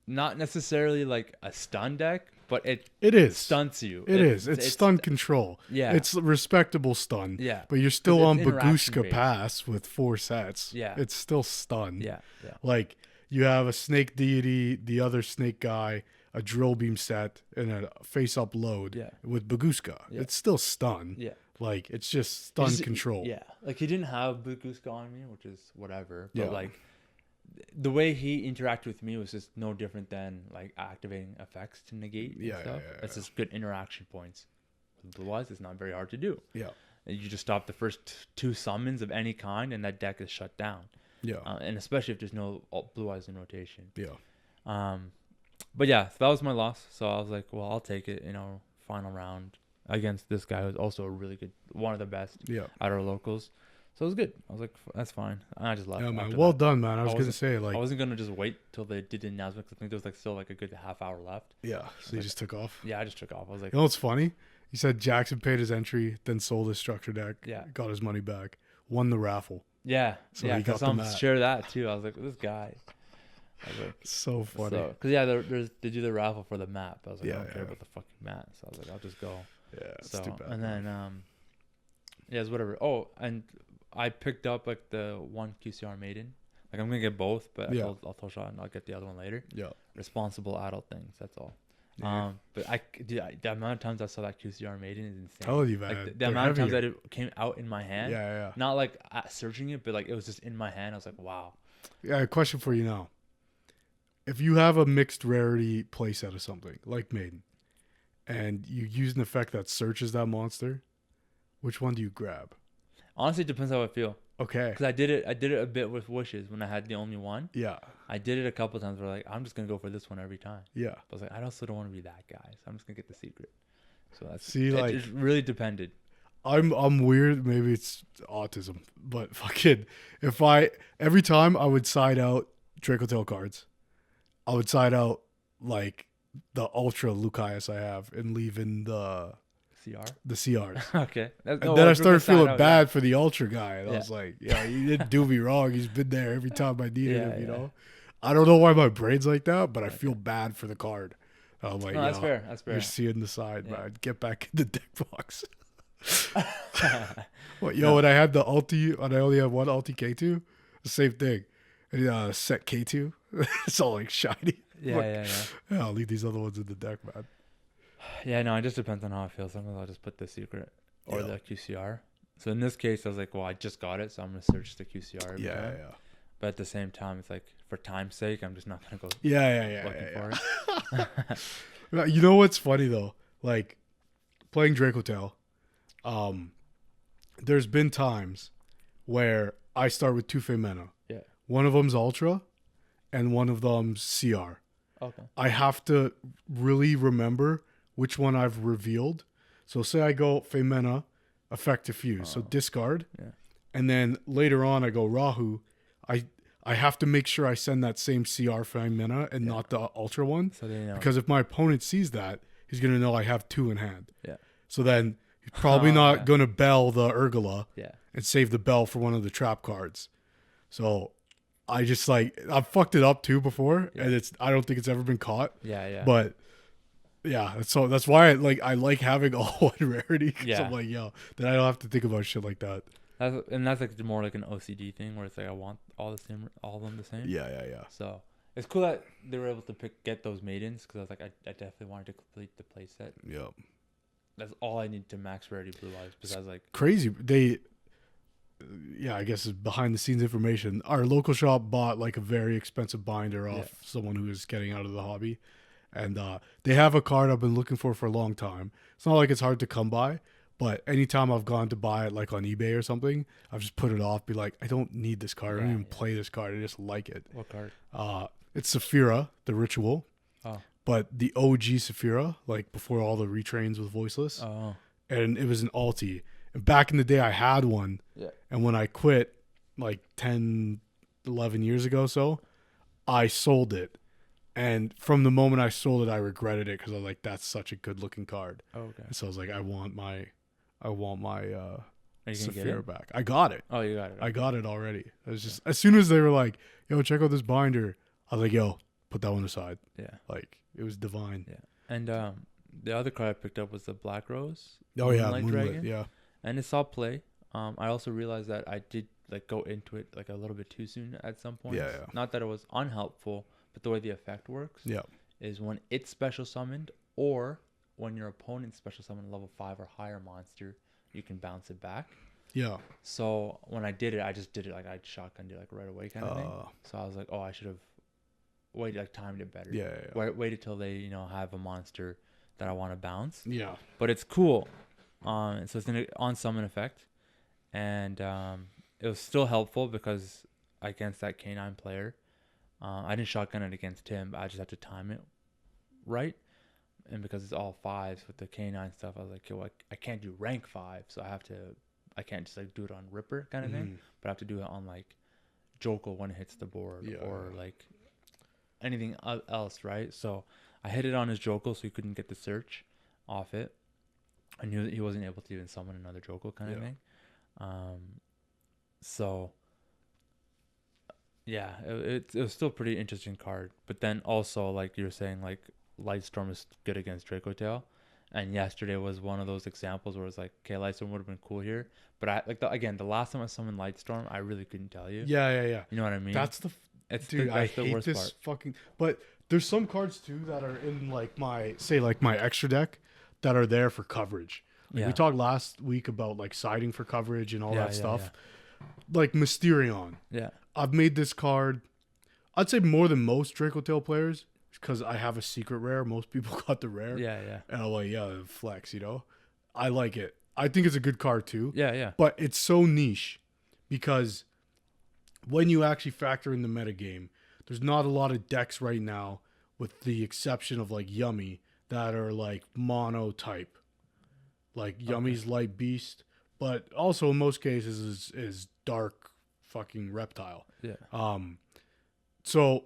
not necessarily like a stun deck, but it is stunts you. It's stun control. Yeah. It's respectable stun. Yeah. But you're still on Baguska Baguska Pass with 4 sets. Yeah. It's still stun. Yeah. Yeah. Like you have a Snake Deity, the other Snake guy, a Drill Beam set, and a face up load with Baguska. Yeah. It's still stun. Yeah. Like it's just stun control. Yeah. Like he didn't have Baguska on me, which is whatever. But like the way he interacted with me was just no different than like activating effects to negate stuff. It's just good interaction points. With Blue Eyes, it's not very hard to do. Yeah. And you just stop the first 2 summons of any kind, and that deck is shut down. Yeah. And especially if there's no Blue Eyes in rotation. Yeah. But yeah, so that was my loss. So I was like, well, I'll take it. Final round against this guy who's also a really good, one of the best at our locals. So it was good. I was like, that's fine. And I just left. Yeah, man. Well done, man. I was gonna say like I wasn't gonna just wait till they did the announcement because I think there was like still like a good half hour left. Yeah. So you just took off. Yeah, I just took off. I was like, you know what's funny? He said Jackson paid his entry, then sold his structure deck. Yeah. Got his money back. Won the raffle. Yeah. So yeah. he got Some share that too. I was like, this guy. I was like, so funny. Because they do the raffle for the map. I was like, I don't care about the fucking map. So I was like, I'll just go. Yeah. It's so too bad. and then it's whatever. Oh, and I picked up like the one QCR Maiden. Like I'm gonna get both, but I'll throw shot and I'll get the other one later. Yeah. Responsible adult things. That's all. Yeah. But the amount of times I saw that QCR Maiden is insane. Oh, you man. Like the amount of times that it came out in my hand. Yeah. Not like searching it, but like it was just in my hand. I was like, wow. Yeah. A question for you now. If you have a mixed rarity playset of something like Maiden, and you use an effect that searches that monster, which one do you grab? Honestly, it depends how I feel. Okay. Because I did it a bit with Wishes when I had the only one. Yeah. I did it a couple times where like I'm just gonna go for this one every time. Yeah. But I was like, I also don't want to be that guy, so I'm just gonna get the secret. So that's it really depended. I'm weird. Maybe it's autism, but fucking every time I would side out Dracotail cards, I would side out like the Ultra Lucaeus I have and leave in the CRs. Okay. And then I started feeling bad for the Ultra guy. And I was like, yeah, he didn't do me wrong. He's been there every time I needed him, you know? I don't know why my brain's like that, but I feel bad for the card. I'm like, that's fair. That's fair. You're seeing the side, man. Get back in the deck box. When I had the ulti, and I only have one ulti K2, the same thing. And set K2, it's all like shiny. Yeah. I'll leave these other ones in the deck, man. Yeah, no, it just depends on how I feel. Sometimes I'll just put the secret or the QCR. So in this case, I was like, well, I just got it, so I'm gonna search the QCR. Every time. But at the same time, it's like for time's sake, I'm just not gonna go. For it. You know what's funny though? Like playing Dracotail, there's been times where I start with 2 Femena. Yeah. One of them's Ultra, and one of them's CR. Okay. I have to really remember which one I've revealed. So say I go Femena, effect diffuse, so discard. Yeah. And then later on I go Rahu. I have to make sure I send that same CR Femena and not the Ultra one. So they know. Because if my opponent sees that, he's going to know I have 2 in hand. Yeah. So then he's probably not going to bell the Urgula and save the bell for one of the trap cards. So I just I've fucked it up too before, and I don't think it's ever been caught. Yeah. But yeah, that's why I like having all one rarity. Because I'm like, then I don't have to think about shit like that. That's like more like an OCD thing where it's like I want all of them the same. Yeah. So it's cool that they were able to get those maidens because I was like I definitely wanted to complete the playset. Yep. That's all I need to max rarity blue eyes besides like crazy. I guess it's behind the scenes information. Our local shop bought like a very expensive binder off someone who is getting out of the hobby, and they have a card I've been looking for a long time. It's not like it's hard to come by, but anytime I've gone to buy it like on eBay or something, I've just put it off. Be like, I don't need this card. I don't even play this card. I just like it. What card? It's Saphira, the Ritual. Oh. But the OG Saphira, like before all the retrains with voiceless. Oh. And it was an alti. And back in the day, I had one. Yeah. And when I quit, like 10, 11 years ago, I sold it. And from the moment I sold it, I regretted it because I was like, "That's such a good looking card." Oh, okay. And so I was like, "I want my Saphira back." I got it. Oh, you got it. I got it already. I was just as soon as they were like, "Yo, check out this binder," I was like, "Yo, put that one aside." Yeah. Like it was divine. Yeah. And the other card I picked up was the Black Rose. Oh yeah, Moonlight Dragon. Yeah. And it saw play. I also realized that I did like go into it like a little bit too soon at some point. Yeah. Not that it was unhelpful, but the way the effect works is when it's special summoned or when your opponent's special summoned level 5 or higher monster, you can bounce it back. Yeah. So when I did it, I just did it like I shotgunned it like right away kind of thing. So I was like, oh, I should have timed it better. Yeah. Waited till they have a monster that I want to bounce. Yeah. But it's cool. So it's an on summon effect, and it was still helpful because against that canine player, I didn't shotgun it against him, but I just had to time it right. And because it's all 5s with the canine stuff, I was like, yo, I can't do rank 5, so I can't just like do it on Ripper kind of thing, but I have to do it on like Jokel when it hits the board or like anything else, right? So I hit it on his Jokel so he couldn't get the search off it. I knew that he wasn't able to even summon another Jokel kind of thing. So yeah, it was still a pretty interesting card. But then also, like you were saying, like Lightstorm is good against Draco Tail. And yesterday was one of those examples where it was like, okay, Lightstorm would have been cool here. But the last time I summoned Lightstorm, I really couldn't tell you. Yeah. You know what I mean? That's that's I the hate worst this part. fucking. But there's some cards too that are in like my extra deck that are there for coverage. Like we talked last week about like siding for coverage and all that stuff. Yeah. Like Mysterion. Yeah. I've made this card, I'd say more than most Draco Tail players because I have a secret rare. Most people got the rare. Yeah. And I'm like, flex, I like it. I think it's a good card too. Yeah. But it's so niche because when you actually factor in the metagame, there's not a lot of decks right now, with the exception of like Yummy, that are like mono type. Like Yummy's Light Beast, but also in most cases is dark fucking reptile. Yeah. So,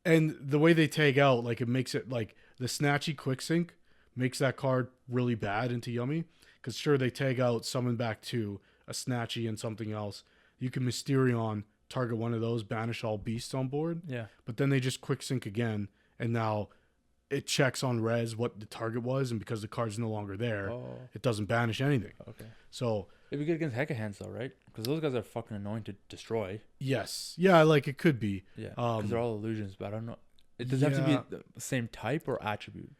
and the way they tag out, like it makes it like the Snatchy Quick Sync makes that card really bad into Yummy. Because sure, they tag out summon back 2, a Snatchy and something else. You can Mysterion, target one of those, banish all beasts on board. Yeah. But then they just Quick Sync again, and now it checks on res what the target was, and because the card's no longer there, it doesn't banish anything. Okay. So it'd be good against Hecka Hands though, right? Because those guys are fucking annoying to destroy. Yes. Yeah, like it could be. Yeah. Because they're all illusions, but I don't know. It does have to be the same type or attribute.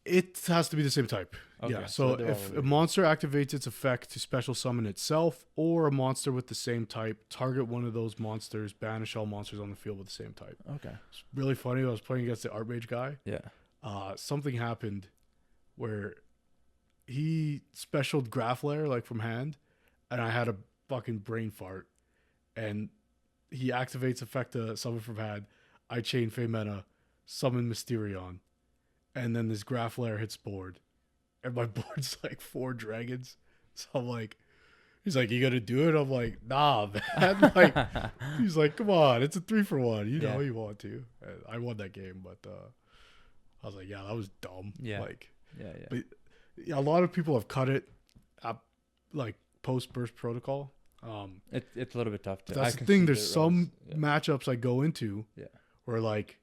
It has to be the same type. Okay, yeah. So if a monster activates its effect to special summon itself, or a monster with the same type, target one of those monsters, banish all monsters on the field with the same type. Okay. It's really funny. I was playing against the Archmage guy. Yeah. Something happened where he specialed Grafflair like from hand, and I had a fucking brain fart, and he activates effect to summon from hand. I chain Femena, summon Mysterion, and then this Grafflair hits board, and my board's like 4 dragons. So I'm like, he's like, you gonna do it? I'm like, nah, man. Like, he's like, come on, it's a 3-for-1. You know you want to. And I won that game, but I was like, yeah, that was dumb. Yeah. Like, yeah. But a lot of people have cut it at like post burst protocol. It's a little bit tough to. That's the thing. There's some matchups I go into Yeah. where like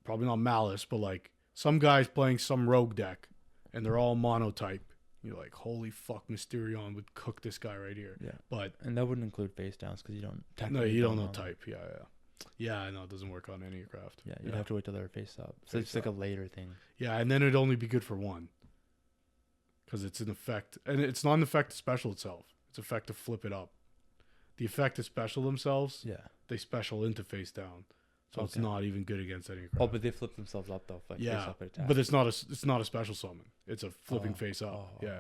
probably not Malice, but like some guys playing some rogue deck, and they're all monotype. You're like, holy fuck, Mysterion would cook this guy right here. Yeah. But and that wouldn't include face downs because you don't. No, you don't know type. Yeah. Yeah, I know it doesn't work on any craft. Yeah, you'd have to wait till they're face up. So it's like a later thing. Yeah, and then it'd only be good for one. Because it's an effect. And it's not an effect to special itself. It's effect to flip it up. The effect to special themselves, they special into face down. So it's not even good against any craft. Oh, but they flip themselves up though. Like face up attack. But it's not a special summon. It's a flipping face up. Okay.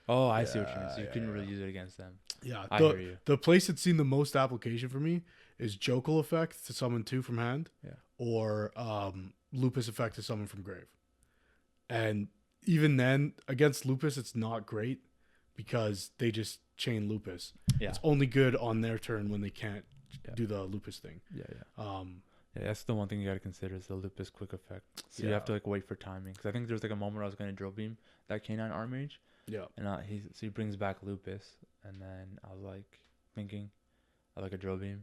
Oh, I see what you mean. So you couldn't really use it against them. Yeah, I hear you. The place that's seen the most application for me is Jokel effect to summon 2 from hand, or Lupus effect to summon from grave. And even then, against Lupus, it's not great because they just chain Lupus. Yeah. It's only good on their turn when they can't do the Lupus thing. Yeah. That's the one thing you got to consider is the Lupus quick effect. So you have to like wait for timing. Because I think there's like a moment I was going to drill beam that K9 Armage. Yeah. And he brings back Lupus, and then I was like thinking, I like a drill beam.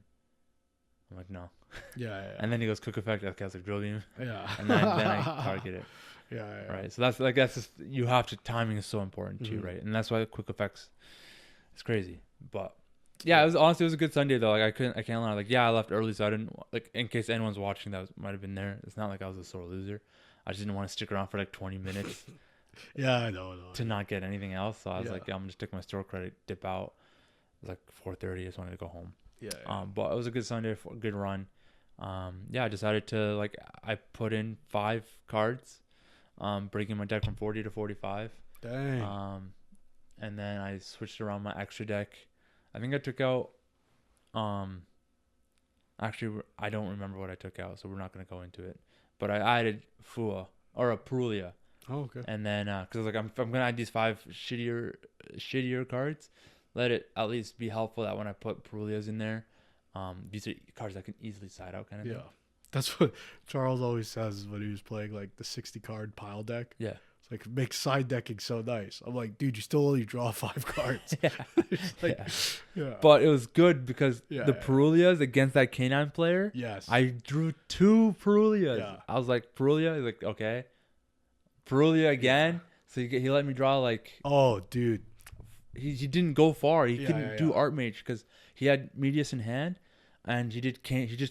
I'm like, no. Yeah. And then he goes quick effect. Okay, I was like drill beam. Yeah. And then I target it. Yeah. Right. So that's just, you have to, timing is so important too, right? And that's why the quick effects is crazy. But yeah, it was a good Sunday though. Like I can't lie. Like I left early, so I didn't, like, in case anyone's watching that might have been there. It's not like I was a sore loser. I just didn't want to stick around for like 20 minutes. Yeah, I know. To not get anything else. So I was like, I'm gonna just take my store credit, dip out. It was like 4:30. I just wanted to go home. Yeah. But it was a good Sunday, a good run. I decided to, like, I put in 5 cards, breaking my deck from 40 to 45. Dang. And then I switched around my extra deck. I think I took out, actually, I don't remember what I took out, so we're not going to go into it. But I added Fua, or a Perulia. Oh, okay. And then, because like I'm going to add these 5 shittier cards, let it at least be helpful that when I put Perulias in there, these are cards that can easily side out kind of thing. That's what Charles always says when he was playing like the 60 card pile deck. Yeah. It's like, it makes side decking so nice. I'm like, dude, you still only draw 5 cards. But it was good because the Perulias against that K9 player. Yes. I drew 2 Perulias. Yeah. I was like, Perulia? He's like, okay. Perulia again. So he let me draw like. Oh, dude. He didn't go far. He couldn't do Archmage because he had Medius in hand, and he just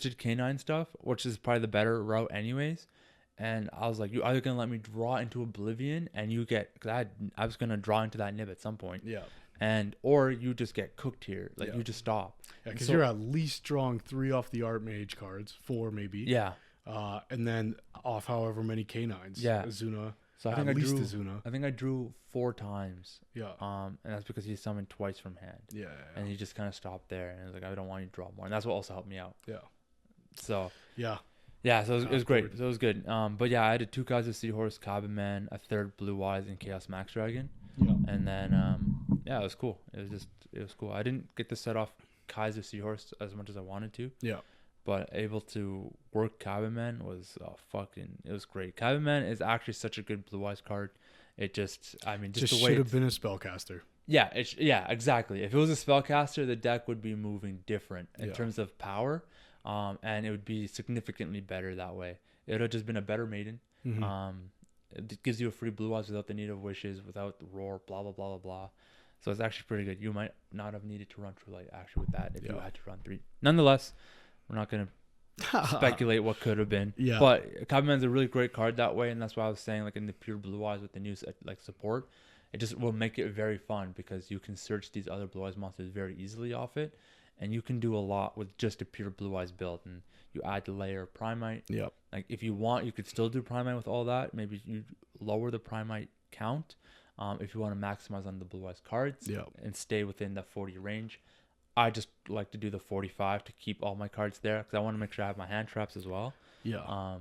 did K9 stuff, which is probably the better route anyways. And I was like, you either gonna let me draw into Oblivion, and you get, because I was gonna draw into that Nib at some point. Yeah. Or you just get cooked here, like you just stop. Yeah, because you're at least drawing 3 off the Archmage cards, 4 maybe. Yeah. And then off however many K9s. Yeah. Azuna. So I think I drew 4 times. Yeah. And that's because he summoned twice from hand. Yeah. And he just kind of stopped there, and I was like, I don't want you to draw more, and that's what also helped me out. Yeah. So. Yeah. Yeah. So it was great. So it was good. But yeah, I had 2 cards of Seahorse, Cabinman, a 3rd Blue Eyes, and Chaos Max Dragon. Yeah. And then it was cool. It was cool. I didn't get to set off Kai's of Seahorse as much as I wanted to. Yeah. But able to work Cabinman was it was great. Cabinman is actually such a good Blue Eyes card. It just the way should have been a spellcaster. Yeah, exactly. If it was a spellcaster, the deck would be moving different in terms of power, and it would be significantly better that way. It would have just been a better maiden. Mm-hmm. It gives you a free Blue Eyes without the need of wishes, without the roar, blah blah blah blah blah. So it's actually pretty good. You might not have needed to run True Light actually with that if you had to run 3. Nonetheless, we're not gonna speculate what could have been. Yeah. But Cabinman's a really great card that way, and that's why I was saying, like, in the pure Blue Eyes with the new like support, it just will make it very fun because you can search these other Blue Eyes monsters very easily off it, and you can do a lot with just a pure Blue Eyes build. And you add the layer of Primite. Yep. Like, if you want, you could still do Primite with all that. Maybe you lower the Primite count if you want to maximize on the Blue Eyes cards. Yep. And stay within the 40 range. I just like to do the 45 to keep all my cards there because I want to make sure I have my hand traps as well. Yeah.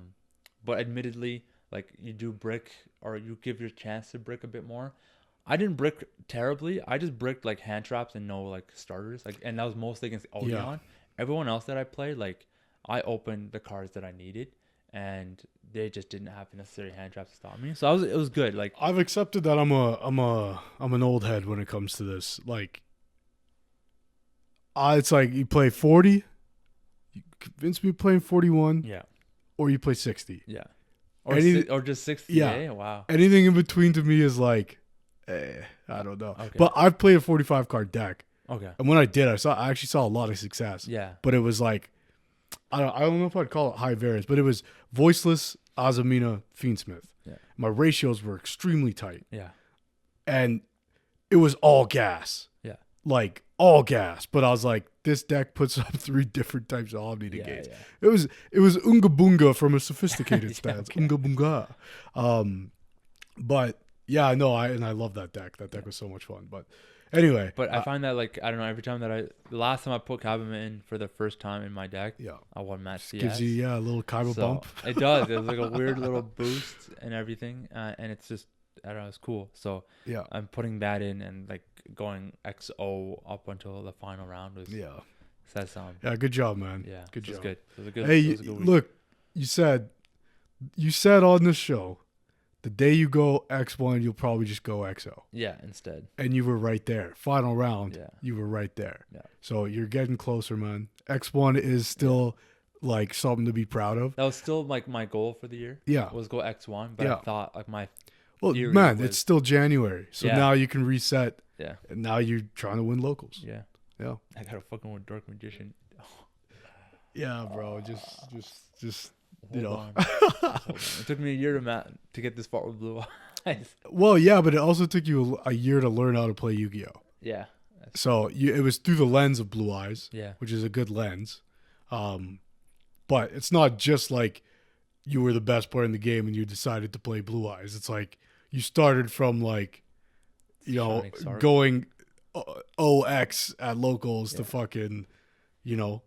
But admittedly, like, you do brick, or you give your chance to brick a bit more. I didn't brick terribly. I just bricked like hand traps and no like starters. Like, and that was mostly against Odeon. Yeah. Everyone else that I played, like, I opened the cards that I needed, and they just didn't have the necessary hand traps to stop me. So it was good. Like, I've accepted that I'm an old head when it comes to this. Like, it's like you play 40, you convince me playing 41, or you play 60, or just 60. Yeah, Wow. Anything in between to me is like I don't know. Okay. But I've played a 45 card deck. Okay. And when I did, I actually saw a lot of success. Yeah. But it was like, I don't know if I'd call it high variance, but it was Voiceless, Azamina, Fiendsmith. Yeah. My ratios were extremely tight. Yeah. And it was all gas. Yeah. Like, all gas. But I was like, this deck puts up 3 different types of Omni negates. Yeah. It was Unga Bunga from a sophisticated stance. Okay. Unga Bunga. But yeah, no, I love that deck. That deck was so much fun. But anyway. But I find that, like, I don't know, every time that the last time I put Kaiba in for the first time in my deck, I won match CS. Gives you, a little Kaiba bump. It does. It was like a weird little boost and everything. And it's just, I don't know, it's cool. So Yeah. I'm putting that in, and like going XO up until the final round was says something. Yeah, good job, man. Yeah, good job. It was good. It was a good. Hey, it was a good week. look, you said on this show, the day you go X1, you'll probably just go XO. Yeah, instead. And you were right there. Final round, Yeah. you were right there. Yeah. So you're getting closer, man. X1 is still like something to be proud of. That was still like my goal for the year. Yeah. Was go X1, but I thought like my man, it's still January. So now you can reset. Yeah. And now you're trying to win locals. Yeah. Yeah. I got to fucking win Dark Magician. Yeah, bro. Just Hold on. It took me a year to get this far with Blue Eyes. Well, yeah, but it also took you a year to learn how to play Yu-Gi-Oh. Yeah. So it was through the lens of Blue Eyes, which is a good lens. But it's not just like you were the best player in the game and you decided to play Blue Eyes. It's like you started from like, going OX at locals to fucking, you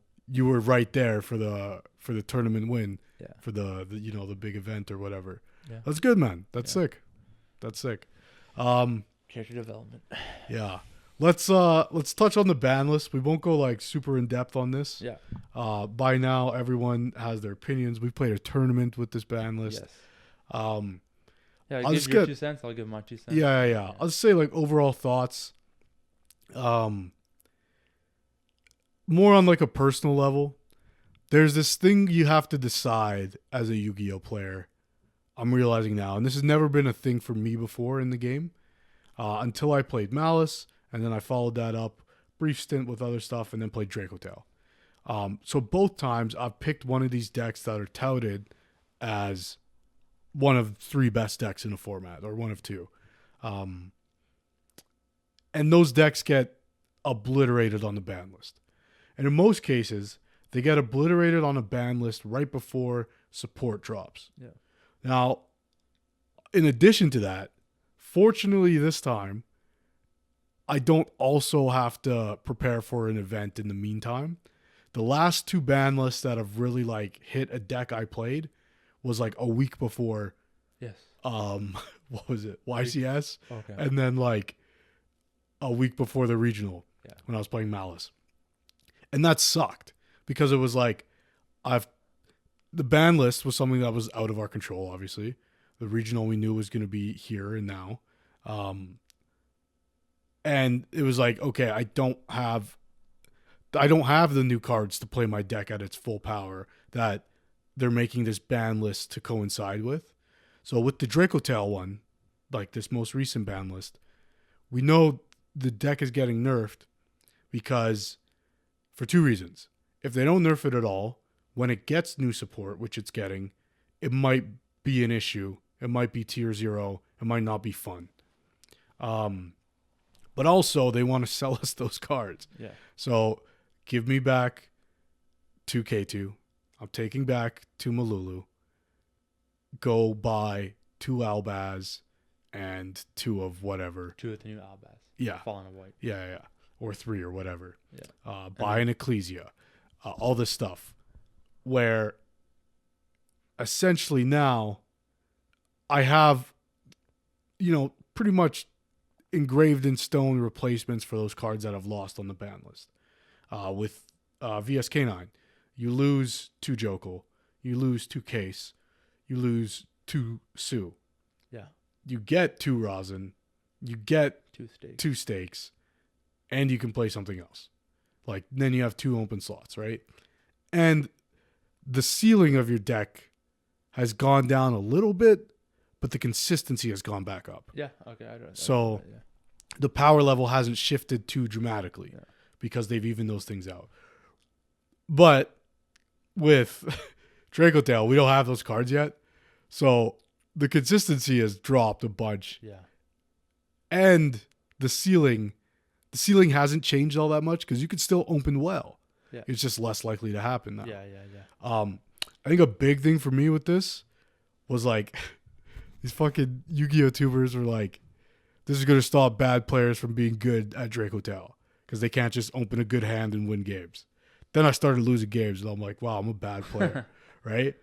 were right there for the tournament win. Yeah. For the the big event or whatever. Yeah. That's good, man. That's sick. That's sick. Character development. Yeah. Let's touch on the ban list. We won't go like super in depth on this. Yeah. By now everyone has their opinions. We played a tournament with this ban list. Yes. Yeah, I'll give your 2 cents. I'll give my 2 cents. Yeah. I'll just say like overall thoughts. More on like a personal level. There's this thing you have to decide as a Yu-Gi-Oh player. I'm realizing now, and this has never been a thing for me before in the game, until I played Malice, and then I followed that up, brief stint with other stuff, and then played Dracotail. So both times I've picked one of these decks that are touted as one of 3 best decks in a format, or one of 2. And those decks get obliterated on the ban list. And in most cases, they get obliterated on a ban list right before support drops. Yeah. Now, in addition to that, fortunately this time, I don't also have to prepare for an event in the meantime. The last 2 ban lists that have really like hit a deck I played was like a week before. Yes. What was it? YCS. Okay. And then like a week before the regional when I was playing Malice. And that sucked because it was like the ban list was something that was out of our control, obviously. The regional we knew was going to be here and now. And it was like, okay, I don't have the new cards to play my deck at its full power that they're making this ban list to coincide with. So with the Dracotail one, like this most recent ban list, we know the deck is getting nerfed because for 2 reasons. If they don't nerf it at all, when it gets new support, which it's getting, it might be an issue. It might be tier 0. It might not be fun. But also, they want to sell us those cards. Yeah. So, give me back 2K2. I'm taking back 2 Malulu. Go buy 2 Albaz and 2 of whatever. 2 of the new Albaz. Yeah. Fallen of White. Yeah. Or 3 or whatever. Yeah. Buy an Ecclesia. All this stuff. Where essentially now I have, pretty much engraved in stone replacements for those cards that I've lost on the ban list. With VSK9, you lose 2 Jokel, you lose 2 Case, you lose 2 Sue. Yeah. You get 2 Rosin, you get 2 stakes. 2 stakes, and you can play something else. Like, then you have 2 open slots, right? And the ceiling of your deck has gone down a little bit, but the consistency has gone back up. Yeah. Okay. I don't. So Yeah. the power level hasn't shifted too dramatically Yeah. because they've evened those things out. But with Draco Tail, we don't have those cards yet. So the consistency has dropped a bunch. Yeah. And the ceiling hasn't changed all that much because you could still open well. Yeah. It's just less likely to happen now. Yeah. I think a big thing for me with this was like these fucking Yu-Gi-Oh tubers were like, this is going to stop bad players from being good at Draco Tail because they can't just open a good hand and win games. Then I started losing games and I'm like, wow, I'm a bad player, right?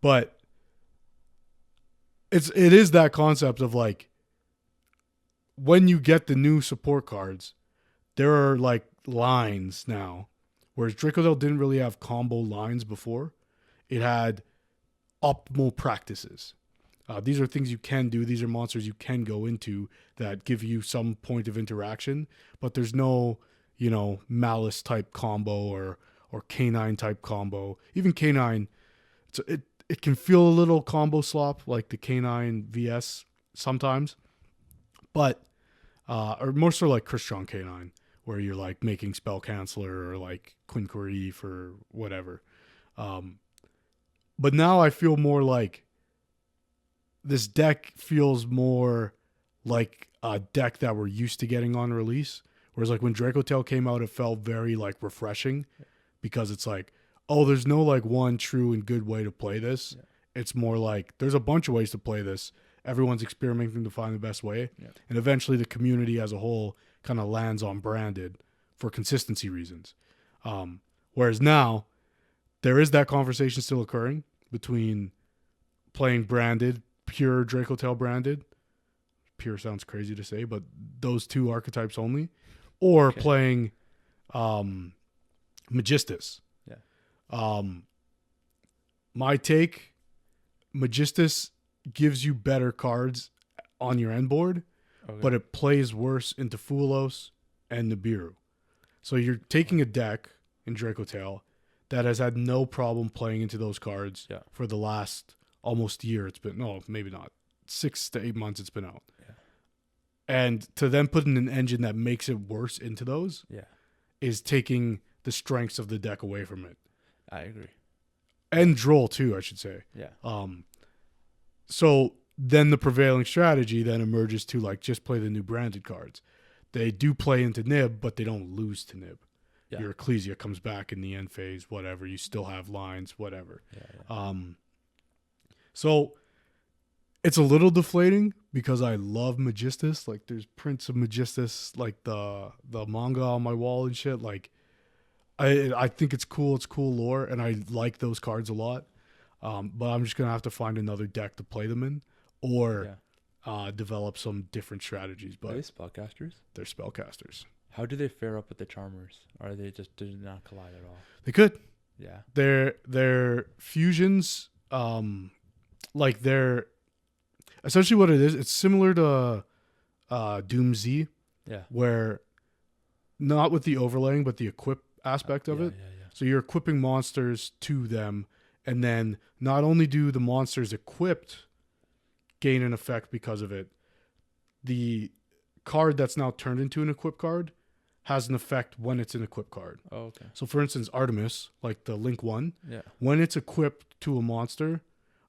But it is that concept of like, when you get the new support cards, there are like lines now, whereas Draco Tail didn't really have combo lines before. It had optimal practices. These are things you can do. These are monsters you can go into that give you some point of interaction, but there's no, Malice type combo or Canine type combo. Even Canine, it can feel a little combo slop like the Canine VS sometimes, but or more so like Christian Canine, where you're like making Spell Canceller or like Quinquerif or whatever. But now I feel more like this deck feels more like a deck that we're used to getting on release. Whereas like when Draco Tail came out, it felt very like refreshing because it's like, oh, there's no like one true and good way to play this. Yeah. It's more like there's a bunch of ways to play this. Everyone's experimenting to find the best way. Yeah. And eventually the community as a whole kind of lands on branded for consistency reasons. Whereas now there is that conversation still occurring between playing branded, pure Draco Tail branded. Pure sounds crazy to say, but those two archetypes only. Or playing Magistus. Yeah. My take, Magistus gives you better cards on your end board, but it plays worse into Fulos and Nibiru. So you're taking a deck in Draco Tail that has had no problem playing into those cards for the last almost year. It's been, no, maybe not, 6 to 8 months it's been out. Yeah. And to then put in an engine that makes it worse into those is taking the strengths of the deck away from it. I agree. And Droll too, I should say. Yeah. So then the prevailing strategy then emerges to like just play the new branded cards. They do play into Nib, but they don't lose to Nib. Yeah. Your Ecclesia comes back in the end phase, whatever. You still have lines, whatever. Yeah. So it's a little deflating because I love Magistus. Like there's prints of Magistus, like the manga on my wall and shit. Like I think it's cool. It's cool lore, and I like those cards a lot. But I'm just gonna have to find another deck to play them in, or develop some different strategies. But are they spellcasters? They're spellcasters. How do they fare up with the charmers? Or are they just did not collide at all? They could. Yeah. They're fusions. Like they're essentially what it is. It's similar to Doom Z. Yeah. Where not with the overlaying, but the equip aspect of it. Yeah. So you're equipping monsters to them, and then not only do the monsters equipped gain an effect because of it, the card that's now turned into an equip card has an effect when it's an equip card. Oh, okay. So for instance, Artemis, like the Link one, when it's equipped to a monster,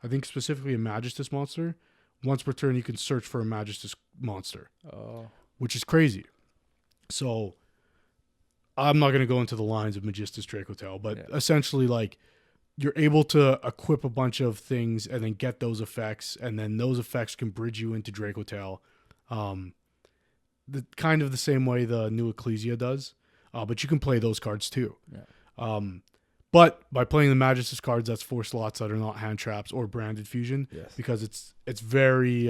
I think specifically a Magistus monster, once per turn you can search for a Magistus monster. Oh. Which is crazy. So I'm not going to go into the lines of Magistus Draco Tail, but essentially like you're able to equip a bunch of things and then get those effects, and then those effects can bridge you into Draco Tail. The kind of the same way the new Ecclesia does, but you can play those cards too. Yeah. But by playing the Magistus cards, that's 4 slots that are not hand traps or branded fusion, because it's very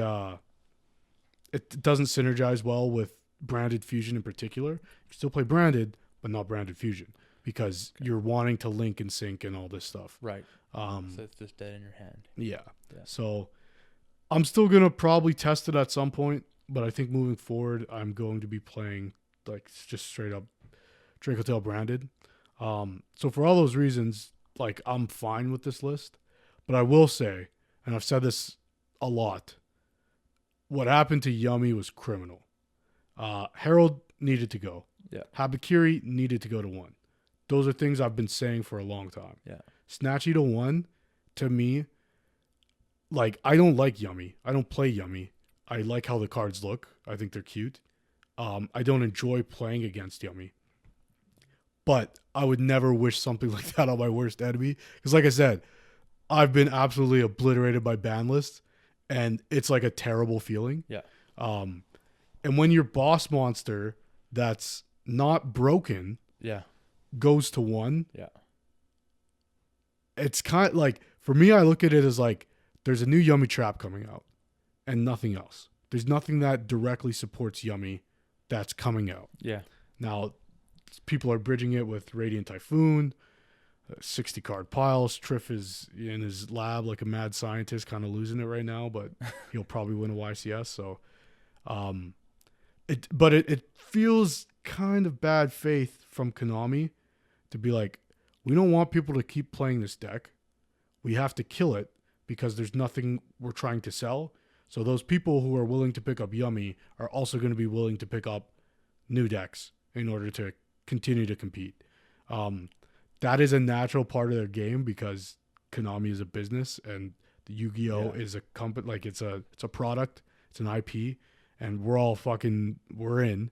it doesn't synergize well with branded fusion in particular. You can still play branded, but not branded fusion, because you're wanting to link and sync and all this stuff. Right. So it's just dead in your hand. Yeah. So I'm still gonna probably test it at some point. But I think moving forward, I'm going to be playing like just straight up Draco Tail branded. So for all those reasons, like I'm fine with this list. But I will say, and I've said this a lot, what happened to Yummy was criminal. Herald needed to go. Yeah. Habakiri needed to go to 1. Those are things I've been saying for a long time. Yeah. Snatchy to 1, to me, like, I don't like Yummy. I don't play Yummy. I like how the cards look. I think they're cute. I don't enjoy playing against Yummy. But I would never wish something like that on my worst enemy. Because like I said, I've been absolutely obliterated by Banlist. And it's like a terrible feeling. Yeah. And when your boss monster that's not broken goes to 1, it's kind of like, for me, I look at it as like, there's a new Yummy trap coming out and nothing else. There's nothing that directly supports Yummy that's coming out. Yeah. Now, people are bridging it with Radiant Typhoon, 60 card piles. Triff is in his lab like a mad scientist, kind of losing it right now, but he'll probably win a YCS. So, it feels kind of bad faith from Konami to be like, we don't want people to keep playing this deck. We have to kill it because there's nothing we're trying to sell. So those people who are willing to pick up Yummy are also going to be willing to pick up new decks in order to continue to compete. That is a natural part of their game because Konami is a business and the Yu-Gi-Oh is a company, like it's a product, it's an IP, and we're in.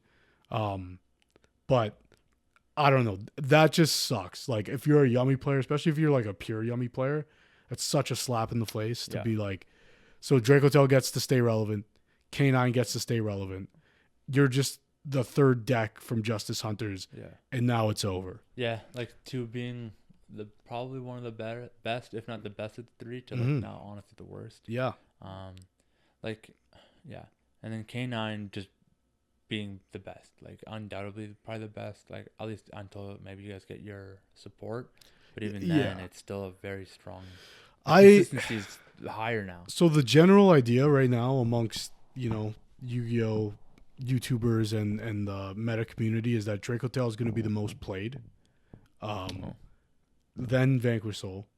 But I don't know. That just sucks. Like if you're a Yummy player, especially if you're like a pure Yummy player, it's such a slap in the face to be like, so Dracotel gets to stay relevant, K9 gets to stay relevant. You're just the third deck from Justice Hunters, and now it's over. Yeah, like to being probably one of the best, if not the best of the 3, to like now honestly the worst. Yeah. And then K9 just being the best, like undoubtedly probably the best, like at least until maybe you guys get your support, but even then it's still a very strong. Consistency is higher now. So the general idea right now amongst Yu-Gi-Oh YouTubers and the meta community is that Dracotel is going to be the most played, then Vanquish Soul,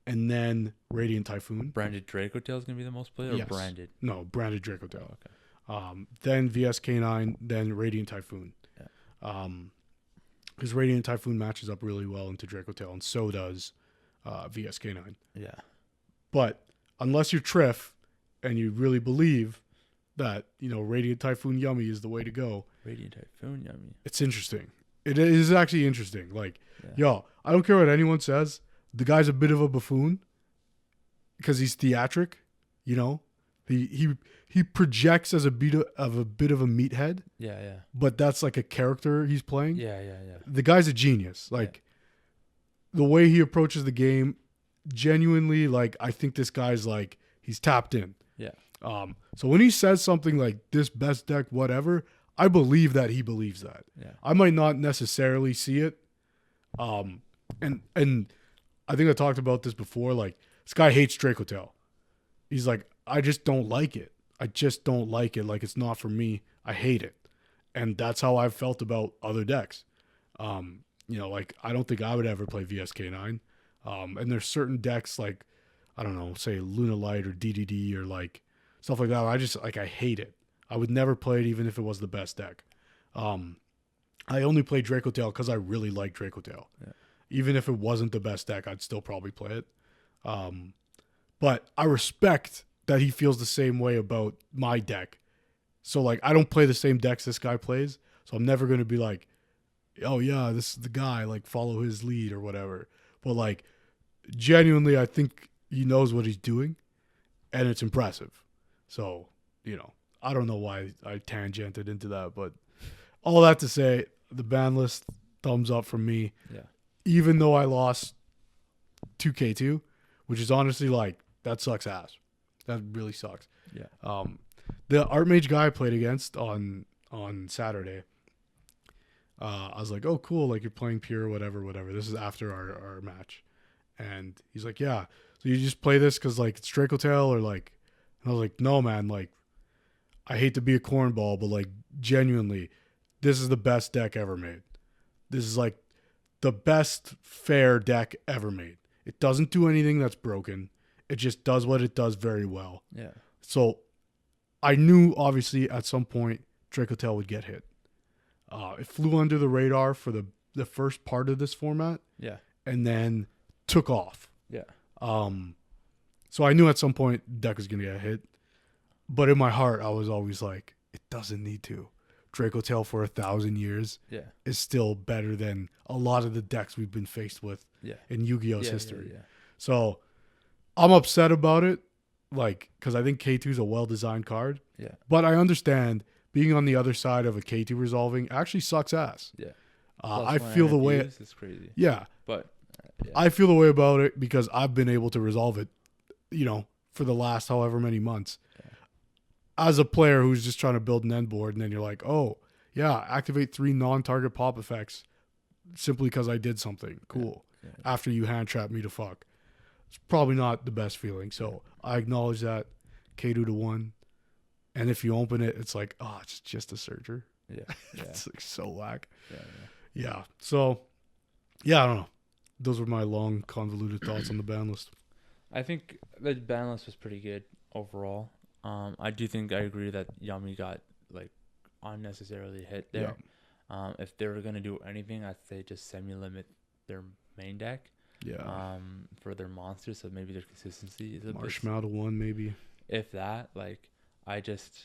and then Radiant Typhoon. Branded Dracotel is going to be the most played, or branded? No, branded Dracotel. Okay. Then VSK9, then Radiant Typhoon. Yeah. Because Radiant Typhoon matches up really well into Dracotel, and so does VSK9. Yeah. But unless you're Triff and you really believe that, Radiant Typhoon Yummy is the way to go. Radiant Typhoon Yummy. It's interesting. It is actually interesting. Like, I don't care what anyone says. The guy's a bit of a buffoon because he's theatric, He projects as a bit of a meathead. Yeah, yeah. But that's like a character he's playing. Yeah. The guy's a genius. Like, the way he approaches the game, genuinely, like, I think this guy's like, he's tapped in. Yeah. So when he says something like this best deck, whatever, I believe that he believes that. Yeah. I might not necessarily see it. And I think I talked about this before. Like, this guy hates Dracotel. He's like, I just don't like it. Like, it's not for me. I hate it. And that's how I've felt about other decks. Like, I don't think I would ever play VSK9. And there's certain decks like, I don't know, say Luna Light or DDD or like stuff like that. I just, like, I hate it. I would never play it even if it was the best deck. I only play Dracotel because I really like Dracotel. Yeah. Even if it wasn't the best deck, I'd still probably play it. But I respect that he feels the same way about my deck. So, like, I don't play the same decks this guy plays. So I'm never going to be like, oh, yeah, this is the guy, like, follow his lead or whatever. But, like, genuinely, I think he knows what he's doing, and it's impressive. So, I don't know why I tangented into that, but all that to say, the ban list, thumbs up from me. Yeah. Even though I lost 2K2, which is honestly, like, that sucks ass. That really sucks. Yeah. The Art Mage guy I played against on Saturday, I was like, oh, cool, like, you're playing pure, whatever. This is after our match. And he's like, yeah, so you just play this because, like, it's Dracotel or, like, and I was like, no, man, like, I hate to be a cornball, but, like, genuinely, this is the best deck ever made. This is, like, the best fair deck ever made. It doesn't do anything that's broken. It just does what it does very well. Yeah. So I knew obviously at some point Dracotel would get hit. It flew under the radar for the first part of this format. Yeah. And then took off. Yeah. So I knew at some point deck was gonna get hit. But in my heart, I was always like, it doesn't need to. Dracotel for 1,000 years is still better than a lot of the decks we've been faced with in Yu-Gi-Oh's history. So I'm upset about it, like, because I think K2 is a well-designed card. Yeah. But I understand being on the other side of a K2 resolving actually sucks ass. Yeah. I feel the way. It's crazy. Yeah. But I feel the way about it because I've been able to resolve it, for the last however many months. As a player who's just trying to build an end board, and then you're like, oh, yeah, activate 3 non-target pop effects simply because I did something. Cool. After you hand trap me to fuck. It's probably not the best feeling. So I acknowledge that. K2 to 1. And if you open it, it's like, oh, it's just a Surger. Yeah. It's like so whack. Yeah. So, yeah, I don't know. Those were my long, convoluted thoughts on the ban list. I think the ban list was pretty good overall. I do think I agree that Yummy got like unnecessarily hit there. If they were gonna do anything, I'd say just semi-limit their main deck. For their monsters, so maybe their consistency is a Marshmallow to 1 maybe. If that, like, I think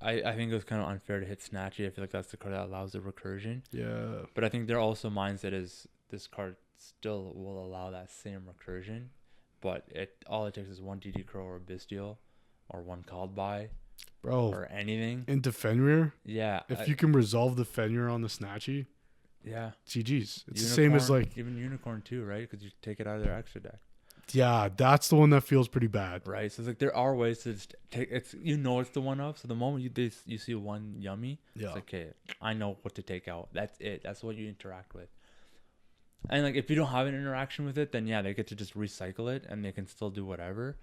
it was kind of unfair to hit Snatchy. I feel like that's the card that allows the recursion. Yeah. But I think their also mindset is this card still will allow that same recursion. But all it takes is 1 DD Crow or a Bestial or 1 Called By. Bro. Or anything. Into Fenrir? Yeah. If you can resolve the Fenrir on the Snatchy. Yeah. GG's. It's Unicorn, the same as like. Even Unicorn too, right? Because you take it out of their extra deck. Yeah, that's the one that feels pretty bad. Right. So it's like there are ways to just take it's it's the one of. So the moment you see 1 Yummy, it's like, okay, I know what to take out. That's it. That's what you interact with. And like if you don't have an interaction with it, then they get to just recycle it and they can still do whatever.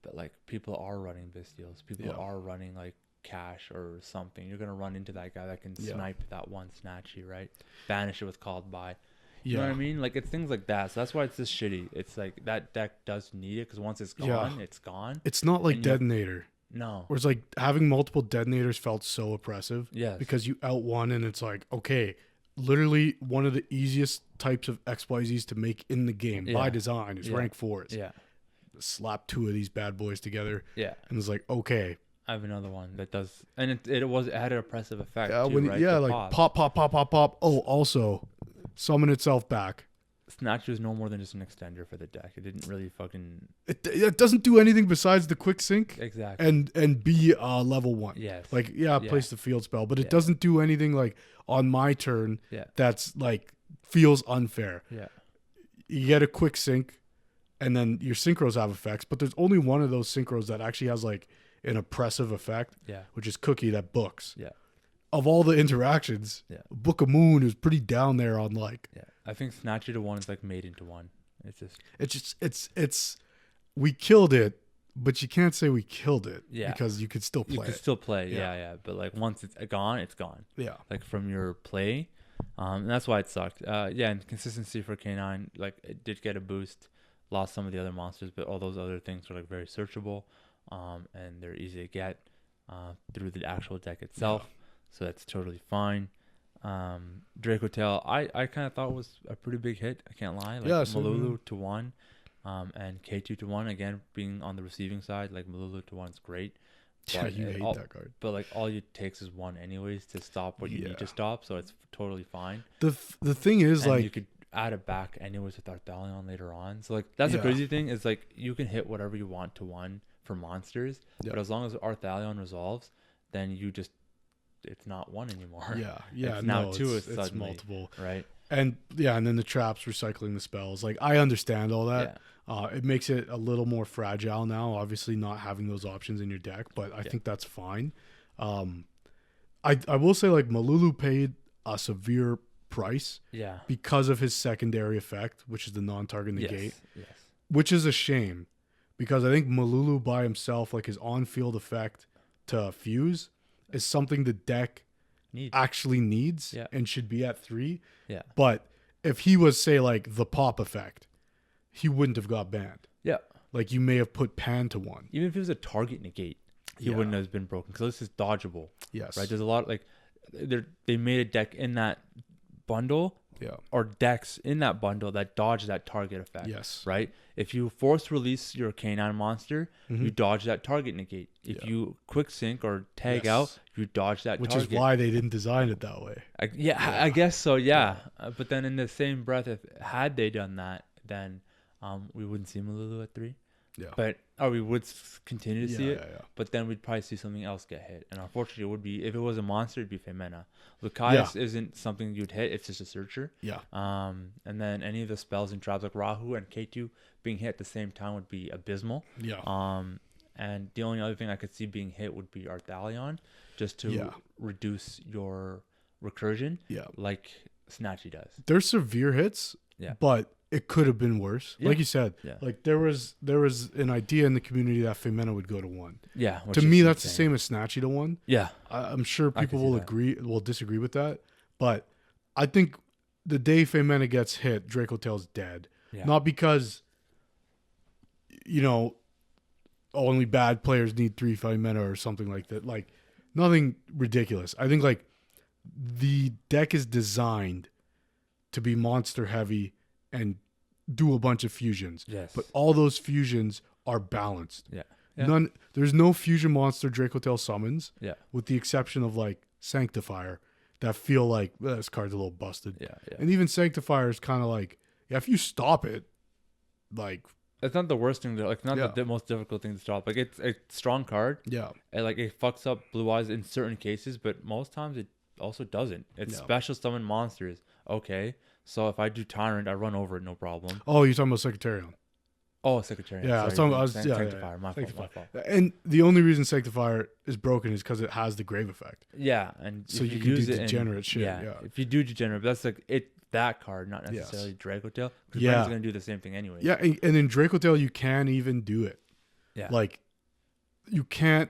But like people are running Bestials. People are running like Cash or something. You're gonna run into that guy that can snipe that 1 Snatchy, right? Banish it with Called By. You know what I mean? Like it's things like that. So that's why it's just shitty. It's like that deck does need it because once it's gone, it's gone. It's not like Detonator. No. Where it's like having multiple detonators felt so oppressive. Yes. Because you out one and it's like, okay, literally one of the easiest types of XYZs to make in the game by design is rank 4s. Yeah. Slap 2 of these bad boys together. Yeah. And it's like, okay. I have another one that does, and it had an oppressive effect. Yeah, too, right? like pop. Oh, also, summon itself back. Snatch was no more than just an extender for the deck. It didn't really fucking. It doesn't do anything besides the quick sync. Exactly. And be level 1. Yes. Like place the field spell, but it doesn't do anything like on my turn. Yeah. That's like feels unfair. Yeah. You get a quick sync, and then your synchros have effects, but there's only one of those synchros that actually has like an oppressive effect. Yeah. Which is Cookie that books. Yeah. Of all the interactions, Book of Moon is pretty down there on like. Yeah. I think Snatchy to 1 is like made into 1. It's we killed it, but you can't say we killed it because you could still play. You could still play, yeah. But like once it's gone, it's gone. Yeah. Like from your play, and that's why it sucked. And consistency for K9, like it did get a boost. Lost some of the other monsters, but all those other things were like very searchable, and they're easy to get through the actual deck itself. Yeah. So that's totally fine. Dracotel, I kind of thought was a pretty big hit. I can't lie. Like Malulu to 1, and K2 to 1. Again, being on the receiving side, like Malulu to 1 is great. Yeah, you hate that card. But like all it takes is 1 anyways to stop what you need to stop, so it's totally fine. The thing is, and like you could add it back anyways with Arthalion later on. So like that's the crazy thing is like you can hit whatever you want to 1 for monsters, but as long as Arthalion resolves, then you just it's not 1 anymore. It's now 2 is suddenly, it's multiple, right? And then the traps, recycling the spells. Like I understand all that. It makes it a little more fragile now. Obviously, not having those options in your deck, but I think that's fine. I will say like Malulu paid a severe price. Because of his secondary effect, which is the non-target negate. Which is a shame, because I think Malulu by himself, like his on-field effect to fuse, is something the deck actually needs and should be at 3. But if he was, say, like the pop effect, he wouldn't have got banned. like you may have put Pan to 1. Even if it was a target negate, he wouldn't have been broken because this is dodgeable. Yes. Right. There's a lot like they made a deck in that bundle. Yeah. Or decks in that bundle that dodge that target effect. Yes. Right? If you force release your canine monster, you dodge that target negate. If you quick sync or tag out, you dodge that Which target. is why they didn't design it that way. I guess so, yeah. But then in the same breath, if had they done that, then we wouldn't see Malulu at 3. Yeah. Or we would continue to see it. Yeah. But then we'd probably see something else get hit. And unfortunately, it would be, if it was a monster, it'd be Femena. Lucaeus isn't something you'd hit. It's just a searcher. Yeah. And then any of the spells and traps like Rahu and K2 being hit at the same time would be abysmal. Yeah. And the only other thing I could see being hit would be Arthalion, just to reduce your recursion. Yeah. Like Snatchy does. They're severe hits. Yeah. But it could have been worse. Yeah. Like you said, like there was an idea in the community that Femena would go to 1. Yeah. To me, that's the same as Snatchy to 1. Yeah. I'm sure people will disagree with that. But I think the day Femena gets hit, Draco Tail's dead. Yeah. Not because, only bad players need 3 Femena or something like that. Like, nothing ridiculous. I think, like, the deck is designed to be monster heavy and do a bunch of fusions. Yes. But all those fusions are balanced. Yeah. There's no fusion monster Draco Tail summons. Yeah. With the exception of like Sanctifier that feel like this card's a little busted. Yeah. And even Sanctifier is kind of like, if you stop it, like it's not the worst thing not the most difficult thing to stop. Like it's a strong card. Yeah. And like it fucks up Blue Eyes in certain cases, but most times it also doesn't. It's special summon monsters. Okay. So if I do Tyrant, I run over it, no problem. Oh, you're talking about Secretarian. Oh, Secretarian. Yeah, Sanctifier. My fault. And the only reason Sanctifier is broken is because it has the grave effect. Yeah, and so you can do degenerate shit. Yeah, if you do degenerate, but that's like that card, not necessarily Draco Tail. Because Brandon's gonna do the same thing anyway. Yeah, and in Draco Tail you can even do it. Yeah, like you can't.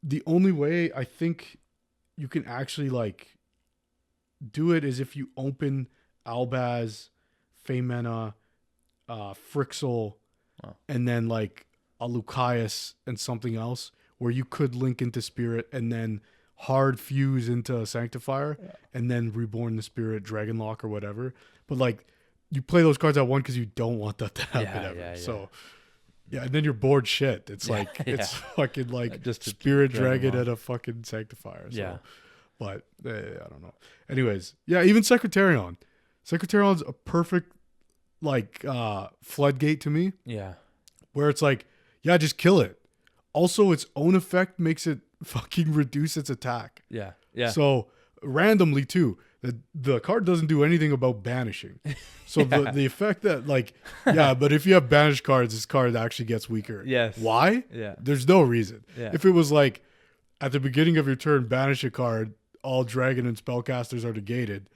The only way I think you can actually like do it is if you open Albaz, Femena, Frixel, and then like a Lucaeus and something else where you could link into Spirit and then hard fuse into Sanctifier and then reborn the Spirit, Dragonlock or whatever. But like you play those cards at 1 because you don't want that to happen ever. So and then you're bored shit. It's like it's fucking like just Spirit Dragon and a fucking Sanctifier. So. But I don't know. Anyways, even Secretarion. Secretarion's a perfect like floodgate to me. Yeah. Where it's like, just kill it. Also, its own effect makes it fucking reduce its attack. Yeah. Yeah. So randomly too, the card doesn't do anything about banishing. So the effect that like, but if you have banished cards, this card actually gets weaker. Yes. Why? Yeah. There's no reason. Yeah. If it was like at the beginning of your turn, banish a card, all dragon and spellcasters are negated,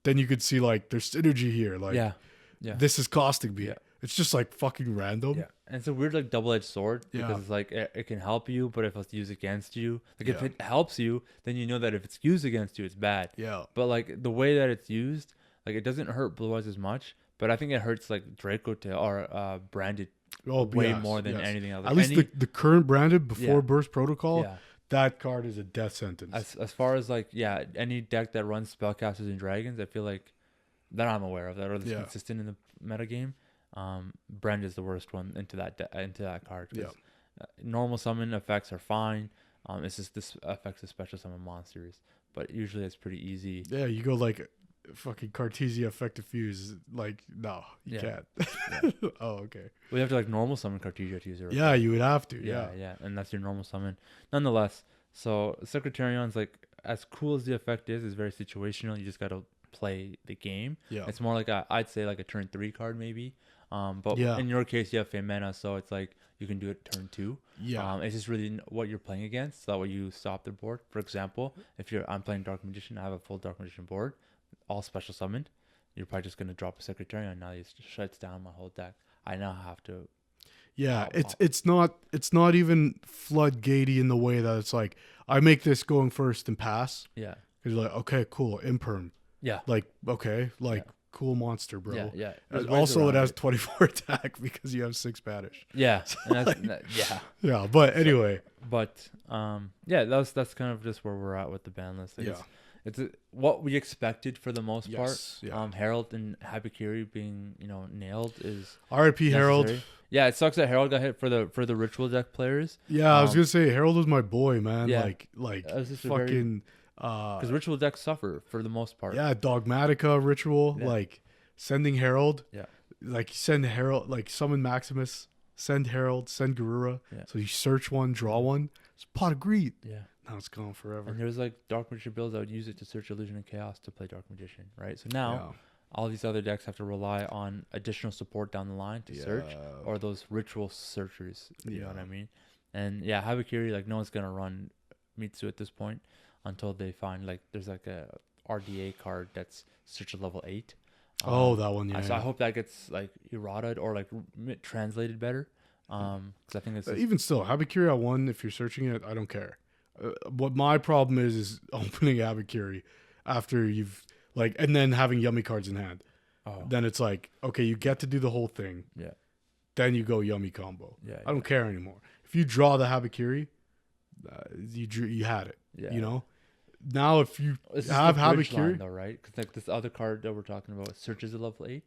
then you could see like there's synergy here. Like, this is costing me. Yeah. It's just like fucking random. Yeah. And it's a weird like double-edged sword because it's like it can help you, but if it's used against you, like if it helps you, then you know that if it's used against you, it's bad. Yeah. But like the way that it's used, like it doesn't hurt Blue Eyes as much, but I think it hurts like Draco Tail or Branded way more than anything else. At least the current Branded before Burst Protocol. Yeah. That card is a death sentence. As far as like any deck that runs spellcasters and dragons, I feel like that I'm aware of that are consistent in the metagame. Brand is the worst one into that card. Normal summon effects are fine. It's just this affects the special summon monsters, but usually it's pretty easy. Yeah, you go like fucking Cartesia effective fuse. Like no, you can't. Oh, okay. We have to like normal summon Cartesia to use it. Yeah, you would have to. Yeah, and that's your normal summon. Nonetheless, so Secretarion's like as cool as the effect is very situational. You just gotta play the game. Yeah, it's more like I'd say like a turn 3 card maybe. But in your case you have Femena, so it's like you can do it turn 2. Yeah, it's just really what you're playing against. So that way you stop their board. For example, if I'm playing Dark Magician, I have a full Dark Magician board, all special summoned. You're probably just gonna drop a Secretarian. Now it shuts down my whole deck. I now have to. Yeah, it's not even floodgatey in the way that it's like I make this going first and pass. Yeah, because you're like okay, cool, imperm. Yeah, like okay, like cool monster, bro. Yeah. Also, it has 24 attack because you have 6 Spanish. Yeah. So, And that's, like, yeah. Yeah, but anyway. But yeah, that's kind of just where we're at with the ban list. Like Yeah. It's what we expected for the most Yes, part. yeah. Harold and Habakiri being nailed is R.I.P. Harold. Yeah, it sucks that Harold got hit for the ritual deck players. Yeah, I was gonna say Harold was my boy, man. Yeah, like fucking because ritual decks suffer for the most part. Yeah, Dogmatica ritual, like sending Harold. Yeah, like send Harold, like summon Maximus, send Harold, send Garura. Yeah. So you search one, draw one. It's pot of greed. Yeah. Now it's gone forever. And there's like Dark Magician builds that would use it to search Illusion and Chaos to play Dark Magician, right? So now all these other decks have to rely on additional support down the line to search, or those ritual searchers. You know what I mean? And yeah, Habakiri, like no one's gonna run Mitsu at this point until they find like there's like a RDA card that's search at level 8. That one, yeah. So I hope that gets like errata or like translated better. Because I think it's even still, Habakiri at 1. If you're searching it, I don't care. What my problem is opening Habakiri after you've like, and then having yummy cards in hand. Then it's like, okay, you get to do the whole thing. Yeah. Then you go yummy combo. Yeah. I don't care anymore. If you draw the Habakiri, you had it. Yeah. You know. Now if you have Habakiri, though, right? Because like this other card that we're talking about searches at level 8.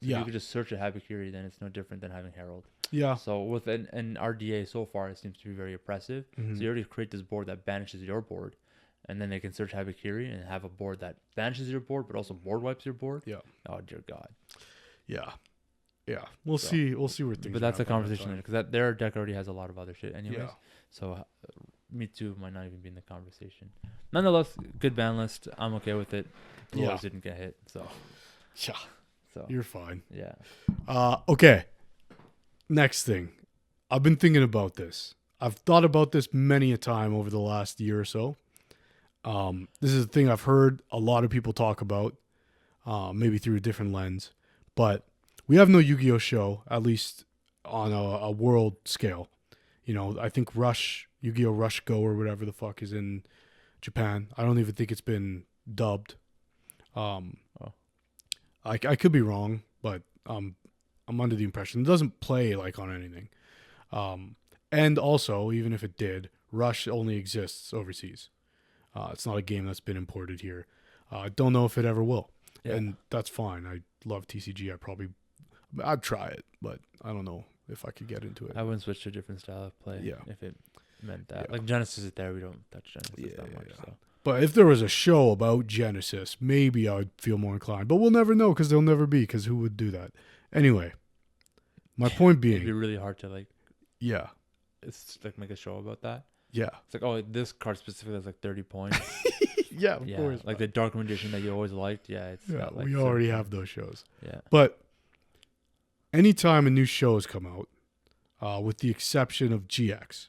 So if you could just search a Habakiri, then it's no different than having Herald. Yeah. So with an RDA so far, it seems to be very oppressive. Mm-hmm. So you already create this board that banishes your board, and then they can search Habakiri and have a board that banishes your board, but also board wipes your board. Yeah. Oh dear God. Yeah. Yeah. We'll see. We'll see where things. But that's a conversation because that their deck already has a lot of other shit, anyways. Yeah. So me too might not even be in the conversation. Nonetheless, good ban list. I'm okay with it. Blue didn't get hit, so yeah. So you're fine. Yeah. Okay. Next thing. I've been thinking about this. I've thought about this many a time over the last year or so. This is a thing I've heard a lot of people talk about, maybe through a different lens. But we have no Yu-Gi-Oh show, at least on a world scale. You know, I think Yu-Gi-Oh! Rush Go or whatever the fuck is in Japan. I don't even think it's been dubbed. I could be wrong, but I'm under the impression it doesn't play like on anything. And also, even if it did, Rush only exists overseas. It's not a game that's been imported here. I don't know if it ever will. Yeah. And that's fine. I love TCG. I'd try it, but I don't know if I could get into it. I wouldn't switch to a different style of play if it meant that. Yeah. Like Genesis is there. We don't touch Genesis that much. So. But if there was a show about Genesis, maybe I would feel more inclined. But we'll never know because there'll never be, because who would do that? Anyway, my point being... It'd be really hard to like... Yeah. It's like make a show about that. Yeah. It's like, oh, this card specifically has like 30 points. Yeah, of course. Like the Dark Magician that you always liked. Yeah, it's got like... We already have those shows. Yeah. But anytime a new show has come out, with the exception of GX,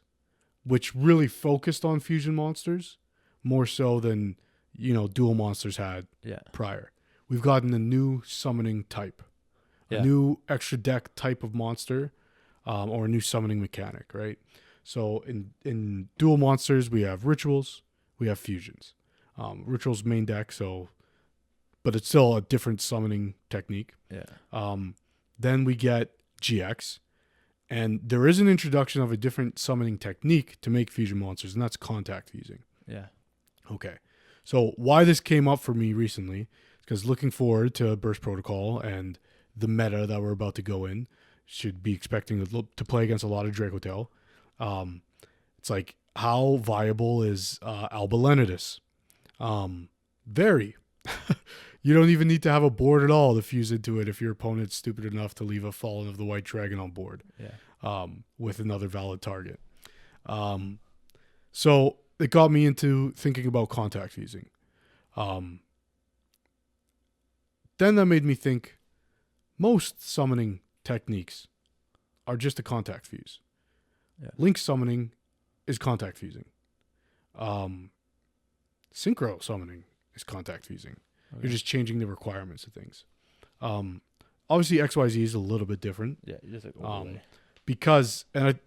which really focused on fusion monsters more so than, dual monsters had prior. We've gotten a new summoning type, a new extra deck type of monster, or a new summoning mechanic, right? So in dual monsters, we have rituals, we have fusions. Rituals main deck, but it's still a different summoning technique. Yeah. Then we get GX, and there is an introduction of a different summoning technique to make fusion monsters, and that's contact fusing. Yeah. Okay. So why this came up for me recently is because looking forward to Burst Protocol and the meta that we're about to go in, should be expecting to play against a lot of Dracotail. It's like, how viable is Alba Leonidas? Very. You don't even need to have a board at all to fuse into it if your opponent's stupid enough to leave a Fallen of the White Dragon on board. Yeah. With another valid target. So it got me into thinking about contact fusing. Then that made me think most summoning techniques are just a contact fuse. Yeah. Link summoning is contact fusing. Synchro summoning is contact fusing. Okay. You're just changing the requirements of things. Obviously, XYZ is a little bit different. Yeah, just like because, at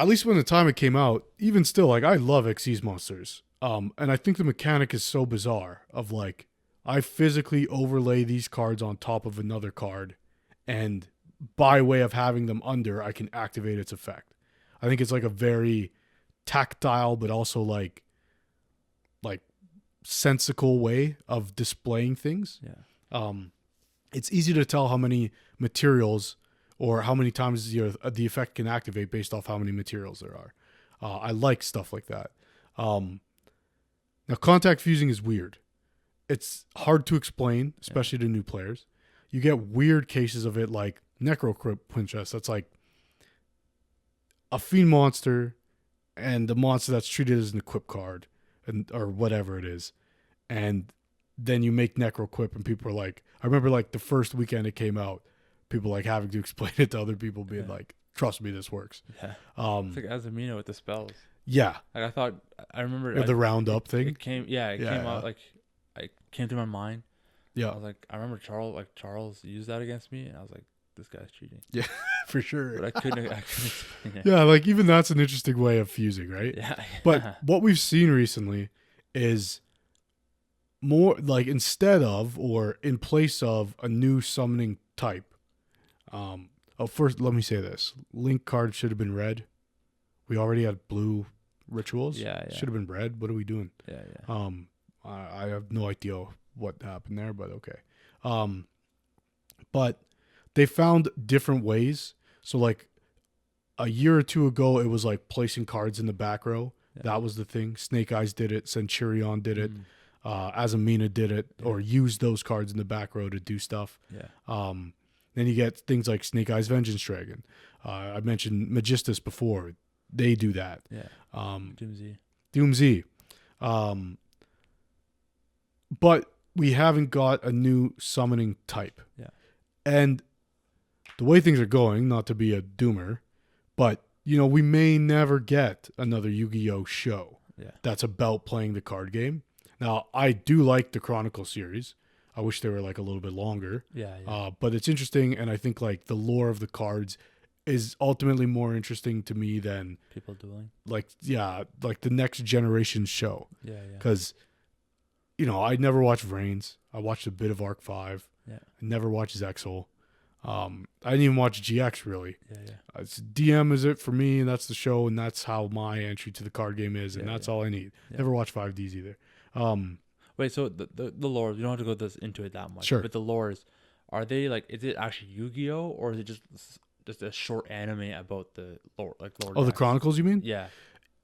least when the time it came out, even still, like, I love Xyz monsters. And I think the mechanic is so bizarre of like, I physically overlay these cards on top of another card, and by way of having them under, I can activate its effect. I think it's like a very tactile, but also like sensical way of displaying things. Yeah. It's easy to tell how many materials or how many times the effect can activate based off how many materials there are. I like stuff like that. Now, contact fusing is weird. It's hard to explain, especially to new players. You get weird cases of it, like Necro Princess. That's like a fiend monster and the monster that's treated as an equip card, or whatever it is, and then you make Necroquip, and people are like, I remember like the first weekend it came out, people like having to explain it to other people, being like, "Trust me, this works." Yeah. It's like Azamino with the spells. Yeah. Like I remember the roundup thing. It came out like it came to my mind. Yeah. I was like, I remember Charles used that against me, and I was like, this guy's cheating. Yeah, for sure. But I couldn't explain it. Yeah, like even that's an interesting way of fusing, right? Yeah. But what we've seen recently is more like instead of or in place of a new summoning type. First, let me say this: Link card should have been red. We already had blue rituals. Yeah. Should have been red. What are we doing? Yeah. I have no idea what happened there, but okay. But they found different ways. So like a year or two ago, it was like placing cards in the back row. Yeah. That was the thing. Snake Eyes did it. Centurion did it. Azamina did it, or used those cards in the back row to do stuff. Yeah. Then you get things like Snake Eyes Vengeance Dragon. I mentioned Magistus before. They do that. Yeah. Doomsy. But we haven't got a new summoning type. Yeah. And the way things are going, not to be a doomer, but we may never get another Yu-Gi-Oh show that's about playing the card game. Now, I do like the Chronicle series. I wish they were like a little bit longer. Yeah. But it's interesting, and I think like the lore of the cards is ultimately more interesting to me than people dueling. Like the next generation show. Yeah. Because I never watched Vrains. I watched a bit of Arc 5. Yeah. I never watched Zexal. I didn't even watch GX really. Yeah. It's DM is it for me, and that's the show, and that's how my entry to the card game is, and that's all I need. Yeah. Never watched 5Ds either. Wait, so the lore, you don't have to go into it that much. Sure. But the lores, are they like, is it actually Yu-Gi-Oh, or is it just a short anime about the lore, like lore? Oh, the Chronicles, you mean? Yeah.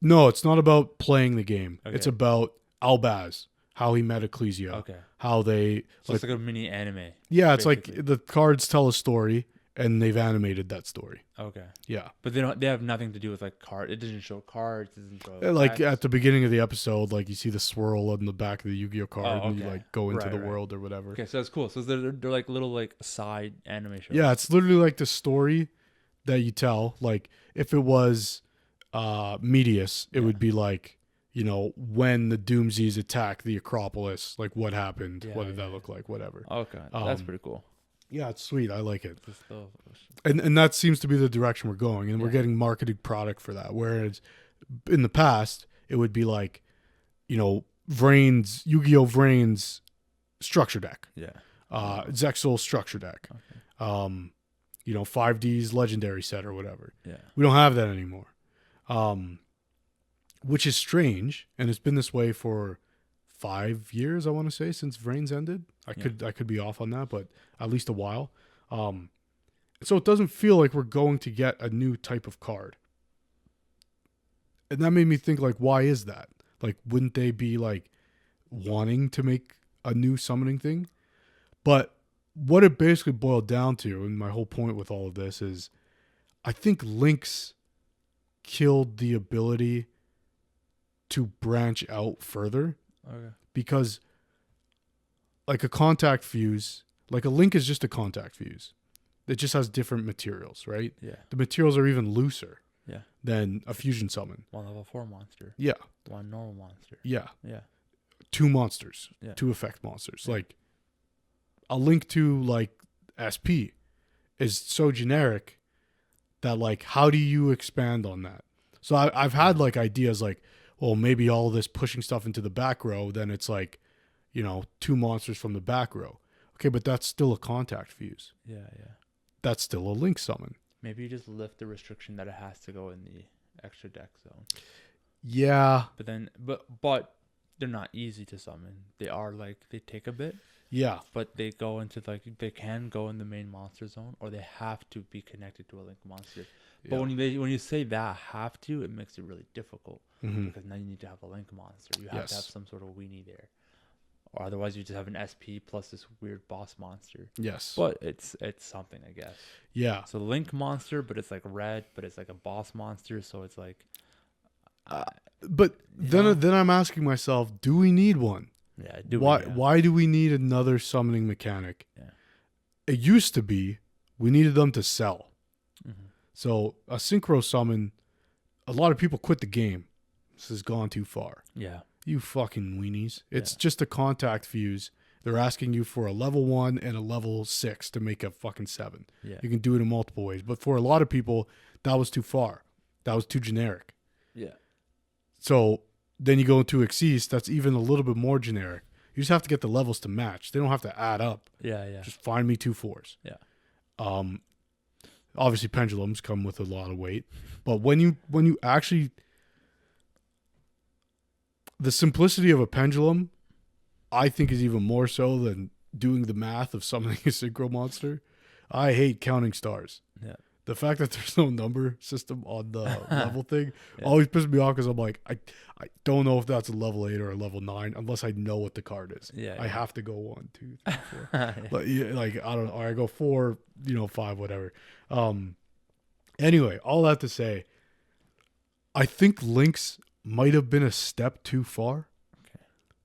No, it's not about playing the game. Okay. It's about Albaz, how he met Ecclesia. Okay. How they... So it's like a mini anime. Yeah, it's basically. Like the cards tell a story, and they've animated that story. Okay. Yeah. But they have nothing to do with like card. It doesn't show cards. It doesn't show like facts. At the beginning of the episode, like you see the swirl on the back of the Yu-Gi-Oh card, and you like go into the world or whatever. Okay, so that's cool. So they're like little like side anime shows. Yeah, it's literally like the story that you tell. Like if it was Medius, it would be like, when the Doomsies attack the Acropolis, like what happened, what did that look like, whatever. Okay, that's pretty cool. Yeah, it's sweet. I like it. And that seems to be the direction we're going, and we're getting marketed product for that. Whereas in the past, it would be like, Yu-Gi-Oh! Vrains structure deck. Yeah. Zexal structure deck. Okay. 5D's legendary set or whatever. Yeah. We don't have that anymore. Which is strange, and it's been this way for 5 years, I want to say, since Vrains ended. I could be off on that, but at least a while. So it doesn't feel like we're going to get a new type of card. And that made me think, like, why is that? Like, wouldn't they be, like, wanting to make a new summoning thing? But what it basically boiled down to, and my whole point with all of this is, I think Link's killed the ability to branch out further. Okay. Because like a contact fuse, like a Link is just a contact fuse. It just has different materials, right? Yeah. The materials are even looser than a fusion summon. One level 4 monster. Yeah. One normal monster. Yeah. Yeah. 2 monsters. Yeah. 2 effect monsters. Yeah. Like a Link to like SP is so generic that like how do you expand on that? So I've had like ideas like, well, maybe all this pushing stuff into the back row, then it's like, two monsters from the back row. Okay, but that's still a contact fuse. Yeah, yeah. That's still a link summon. Maybe you just lift the restriction that it has to go in the extra deck zone. Yeah. But they're not easy to summon. They are they take a bit. Yeah. But they go into they can go in the main monster zone, or they have to be connected to a link monster. Yeah. But when you say that have to, it makes it really difficult because now you need to have a link monster. You have to have some sort of weenie there. Or otherwise you just have an SP plus this weird boss monster. Yes. But it's something, I guess. Yeah. So link monster, but it's like red, but it's like a boss monster, so it's like but then I'm asking myself, do we need one? Yeah, why do we need another summoning mechanic? Yeah. It used to be we needed them to sell. Mm-hmm. So a synchro summon, a lot of people quit the game. This has gone too far. Yeah. You fucking weenies. It's just a contact fuse. They're asking you for a level 1 and a level 6 to make a fucking 7. Yeah. You can do it in multiple ways. But for a lot of people, that was too far. That was too generic. Yeah. So then you go into Xyz, that's even a little bit more generic. You just have to get the levels to match. They don't have to add up. Yeah, yeah. Just find me 2 4s. Yeah. Obviously pendulums come with a lot of weight. But when you actually, the simplicity of a pendulum, I think, is even more so than doing the math of summoning a synchro monster. I hate counting stars. Yeah. The fact that there's no number system on the level thing always pisses me off because I'm like, I don't know if that's a level 8 or a level 9 unless I know what the card is. Yeah. I have to go 1, 2, 3, 4. But I don't know. Or I go 4, 5, whatever. Anyway, all that to say, I think links might have been a step too far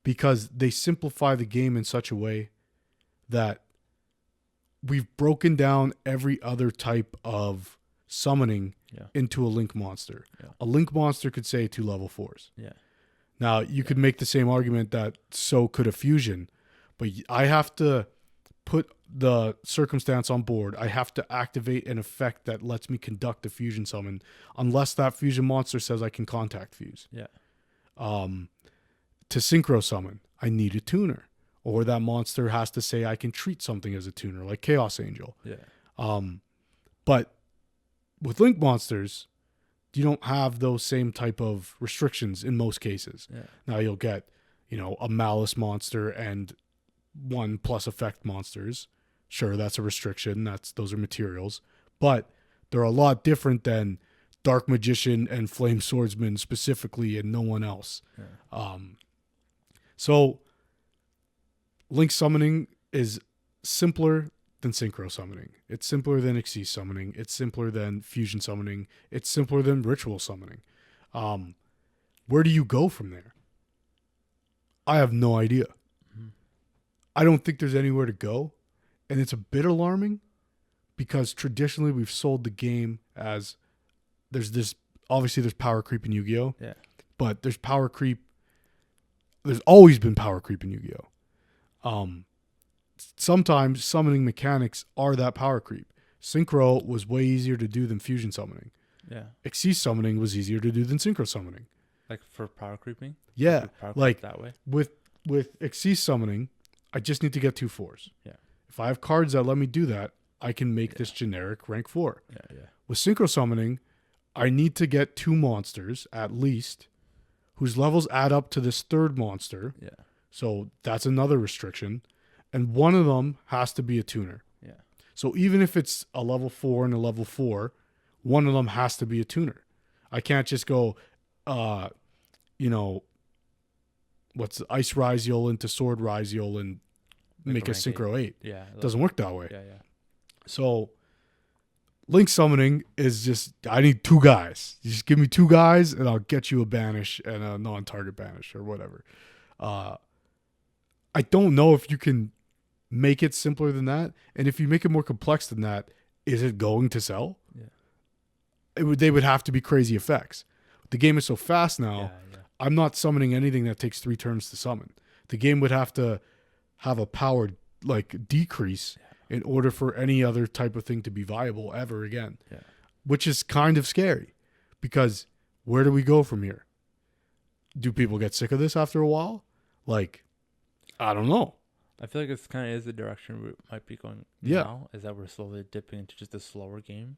because they simplify the game in such a way that we've broken down every other type of summoning into a link monster. Yeah. A link monster could say 2 level 4s. Yeah. Now, you could make the same argument that so could a fusion, but I have to put the circumstance on board. I have to activate an effect that lets me conduct a fusion summon unless that fusion monster says I can contact fuse. Yeah. To synchro summon, I need a tuner. Or that monster has to say I can treat something as a tuner, like Chaos Angel. Yeah. But with link monsters, you don't have those same type of restrictions in most cases. Yeah. Now you'll get, a Malice monster and 1+ effect monsters. Sure, that's a restriction. Those are materials. But they're a lot different than Dark Magician and Flame Swordsman specifically and no one else. Yeah. So link summoning is simpler than synchro summoning. It's simpler than Xyz summoning. It's simpler than fusion summoning. It's simpler than ritual summoning. Where do you go from there? I have no idea. Mm-hmm. I don't think there's anywhere to go. And it's a bit alarming because traditionally we've sold the game as there's power creep in Yu-Gi-Oh! Yeah. But there's power creep. There's always been power creep in Yu-Gi-Oh! Sometimes summoning mechanics are that power creep. Synchro was way easier to do than fusion summoning. Yeah. Xyz summoning was easier to do than synchro summoning. Like for power creeping? Yeah. Power like that way? With Xyz summoning, I just need to get 2 4s. Yeah. If I have cards that let me do that, I can make this generic rank 4. Yeah, yeah. With synchro summoning, I need to get 2 monsters at least whose levels add up to this 3rd monster. Yeah. So that's another restriction. And one of them has to be a tuner. Yeah. So even if it's a level 4 and a level 4, one of them has to be a tuner. I can't just go, what's Ice Ryziel into Sword Ryziel and make a synchro 8. Yeah. It doesn't work that way. Yeah, yeah. So link summoning is just, I need 2 guys. You just give me 2 guys and I'll get you a banish and a non-target banish or whatever. I don't know if you can make it simpler than that. And if you make it more complex than that, is it going to sell? Yeah. They would have to be crazy effects. The game is so fast now, I'm not summoning anything that takes 3 turns to summon. The game would have to have a power decrease in order for any other type of thing to be viable ever again. Yeah. Which is kind of scary because where do we go from here? Do people get sick of this after a while? I don't know. I feel like it's kind of is the direction we might be going Yeah. now, is that we're slowly dipping into just a slower game.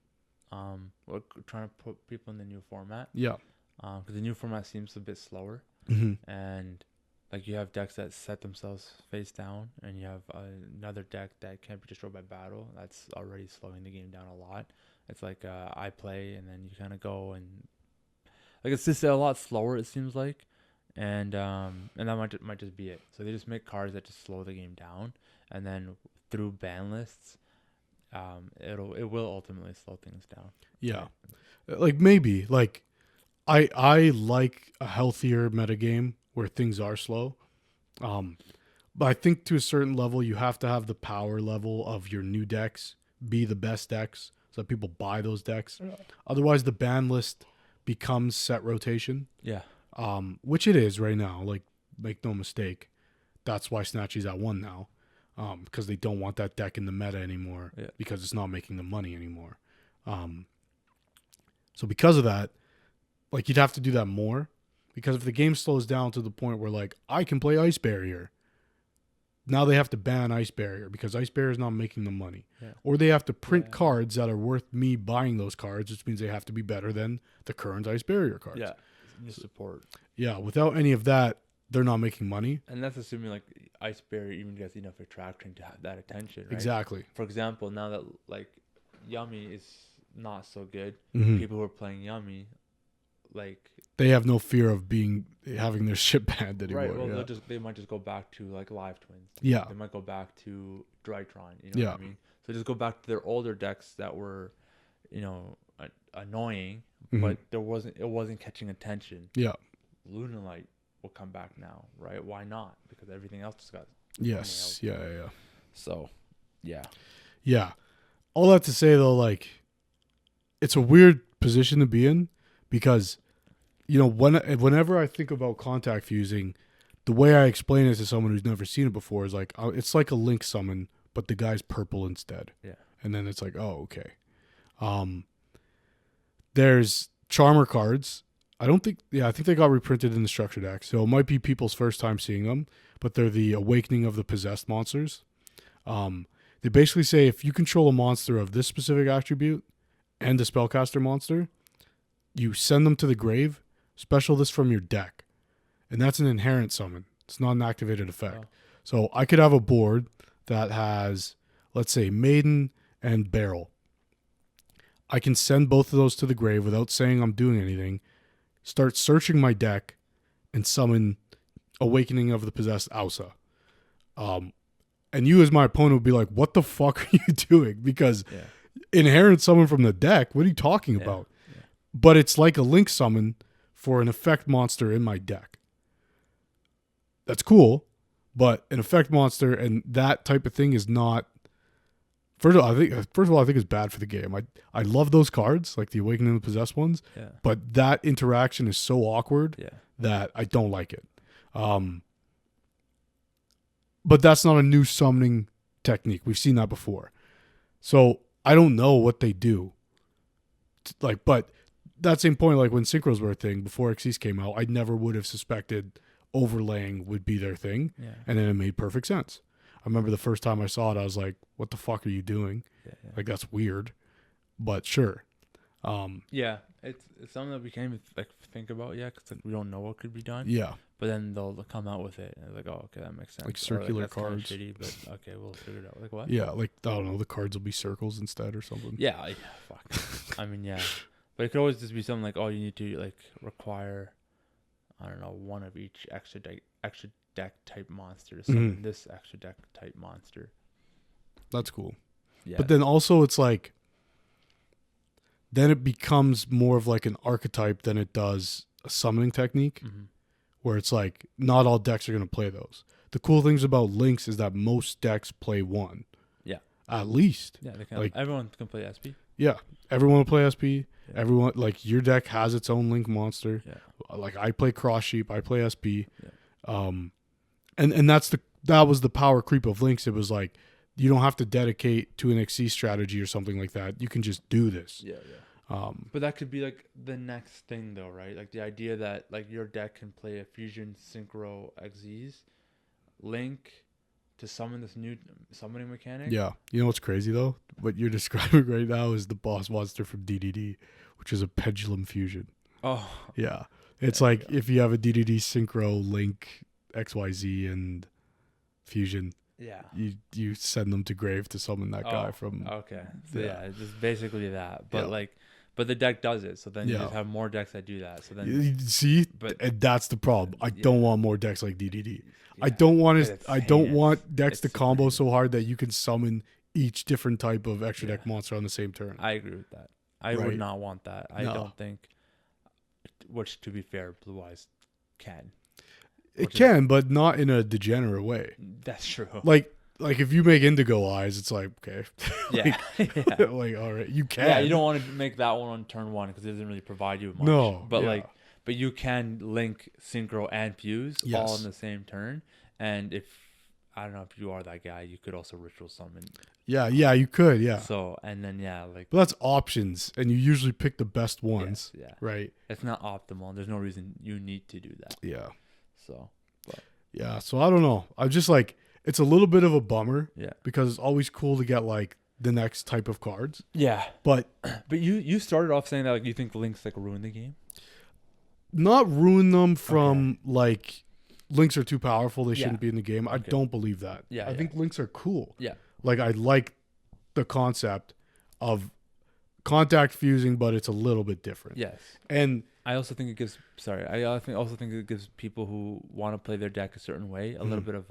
We're trying to put people in the new format. Yeah. Because the new format seems a bit slower. Mm-hmm. And like you have decks that set themselves face down, and you have another deck that can't be destroyed by battle. That's already slowing the game down a lot. It's like I play, and then you kind of go, and like it's just a lot slower. It seems like, and that might just be it. So they just make cards that just slow the game down, and then through ban lists, it will ultimately slow things down. Yeah. Like maybe like I like a healthier metagame where things are slow. But I think to a certain level you have to have the power level of your new decks be the best decks so that people buy those decks. Yeah. Otherwise the ban list becomes set rotation. Yeah. Which it is right now. Like, make no mistake. That's why Snatchy's at 1 now. Because they don't want that deck in the meta anymore. Yeah. Because it's not making them money anymore. So because of that, like, you'd have to do that more. Because if the game slows down to the point where, like, I can play Ice Barrier, now they have to ban Ice Barrier because Ice Barrier is not making them money. Yeah. Or they have to print cards that are worth me buying those cards, which means they have to be better than the current Ice Barrier cards. Yeah. The support. Yeah, without any of that, they're not making money. And that's assuming like Ice Barrier even gets enough attraction to have that attention, right? Exactly. For example, now that like Yummy is not so good, Mm-hmm. people who are playing Yummy, like they have no fear of having their shit banned anymore. Right. Well, yeah. they might just go back to like Live Twins. Yeah. They might go back to Drytron. You know what I mean? So just go back to their older decks that were, annoying, Mm-hmm. but it wasn't catching attention. Yeah. Lunalight will come back now, right? Why not? Because everything else just got. Yes. Yeah. So, yeah. Yeah. All that to say though, like, it's a weird position to be in because, whenever I think about contact fusing, the way I explain it to someone who's never seen it before is like, it's like a Link summon, but the guy's purple instead. Yeah. And then it's like, oh, okay. There's Charmer cards. I think they got reprinted in the structure deck, so it might be people's first time seeing them, but they're the Awakening of the Possessed monsters. They basically say if you control a monster of this specific attribute and a spellcaster monster, you send them to the grave, special this from your deck. And that's an inherent summon. It's not an activated effect. Oh. So I could have a board that has, let's say, Maiden and Barrel. I can send both of those to the grave without saying I'm doing anything, start searching my deck, and summon Awakening of the Possessed Ausa. And you as my opponent would be like, what the fuck are you doing? Because inherent summon from the deck, what are you talking about? Yeah. But it's like a Link summon for an effect monster in my deck. That's cool, but an effect monster and that type of thing is not... First of all, I think it's bad for the game. I love those cards, like the Awakening of the Possessed ones, but that interaction is so awkward that I don't like it. But that's not a new summoning technique. We've seen that before. So I don't know what they do. But that same point, like when Synchros were a thing, before Xyz came out, I never would have suspected overlaying would be their thing. Yeah. And then it made perfect sense. I remember the first time I saw it, I was like, what the fuck are you doing? Yeah. Like, that's weird. But sure. Yeah, it's something that we can't even like think about yet because like, we don't know what could be done. Yeah. But then they'll come out with it and it's like, oh, okay, that makes sense. Like circular like, cards. Kind of shitty, but okay, we'll figure it out. Like what? Yeah, like, I don't know, the cards will be circles instead or something. Yeah, fuck. I mean, yeah. But it could always just be something like, oh, you need to like require, I don't know, one of each extra deck type monster to summon this extra deck type monster. That's cool. Yeah. But then also it's like, then it becomes more of like an archetype than it does a summoning technique, where it's like not all decks are going to play those. The cool things about Links is that most decks play one. Yeah. At least. Yeah, they can. Like, everyone can play SP. Yeah. Everyone will play SP. Yeah. Everyone, like, your deck has its own Link monster. Yeah. Like, I play Cross Sheep. I play SP. Yeah. And that was the power creep of Links. It was like, you don't have to dedicate to an XC strategy or something like that. You can just do this. Yeah. But that could be like the next thing though, right? Like the idea that like your deck can play a fusion synchro XZs Link to summon this new summoning mechanic. Yeah. You know what's crazy though? What you're describing right now is the boss monster from DDD, which is a pendulum fusion. Oh. Yeah. It's like if you have a DDD Synchro, Link, XYZ, and Fusion. Yeah. You send them to grave to summon that guy from. Okay. So yeah, it's just basically that. But but the deck does it. So then you just have more decks that do that. So then you see, and that's the problem. I don't want more decks like DDD. I don't want decks to combo so hard that you can summon each different type of extra deck monster on the same turn. I agree with that. I would not want that. I don't think. Which, to be fair, Blue Eyes can. It can, but not in a degenerate way. That's true. Like if you make Indigo Eyes, it's like, okay. Like, all right, you can. Yeah, you don't want to make that one on turn 1 because it doesn't really provide you much. No. But you can link Synchro and Fuse all in the same turn. And if, I don't know if you are that guy, you could also Ritual Summon. Yeah, you could, yeah. So, and then, but that's options, and you usually pick the best ones, right? It's not optimal, and there's no reason you need to do that. Yeah. So, so I don't know. I'm just like, it's a little bit of a bummer. Yeah. Because it's always cool to get like the next type of cards. Yeah. But you started off saying that like you think Link's like ruined the game. Not ruin them from like Links are too powerful. They shouldn't be in the game. I don't believe that. Yeah. I think Links are cool. Yeah. Like I like the concept of contact fusing, but it's a little bit different. Yes. And I also think it gives. Sorry, I also think it gives people who want to play their deck a certain way a little bit of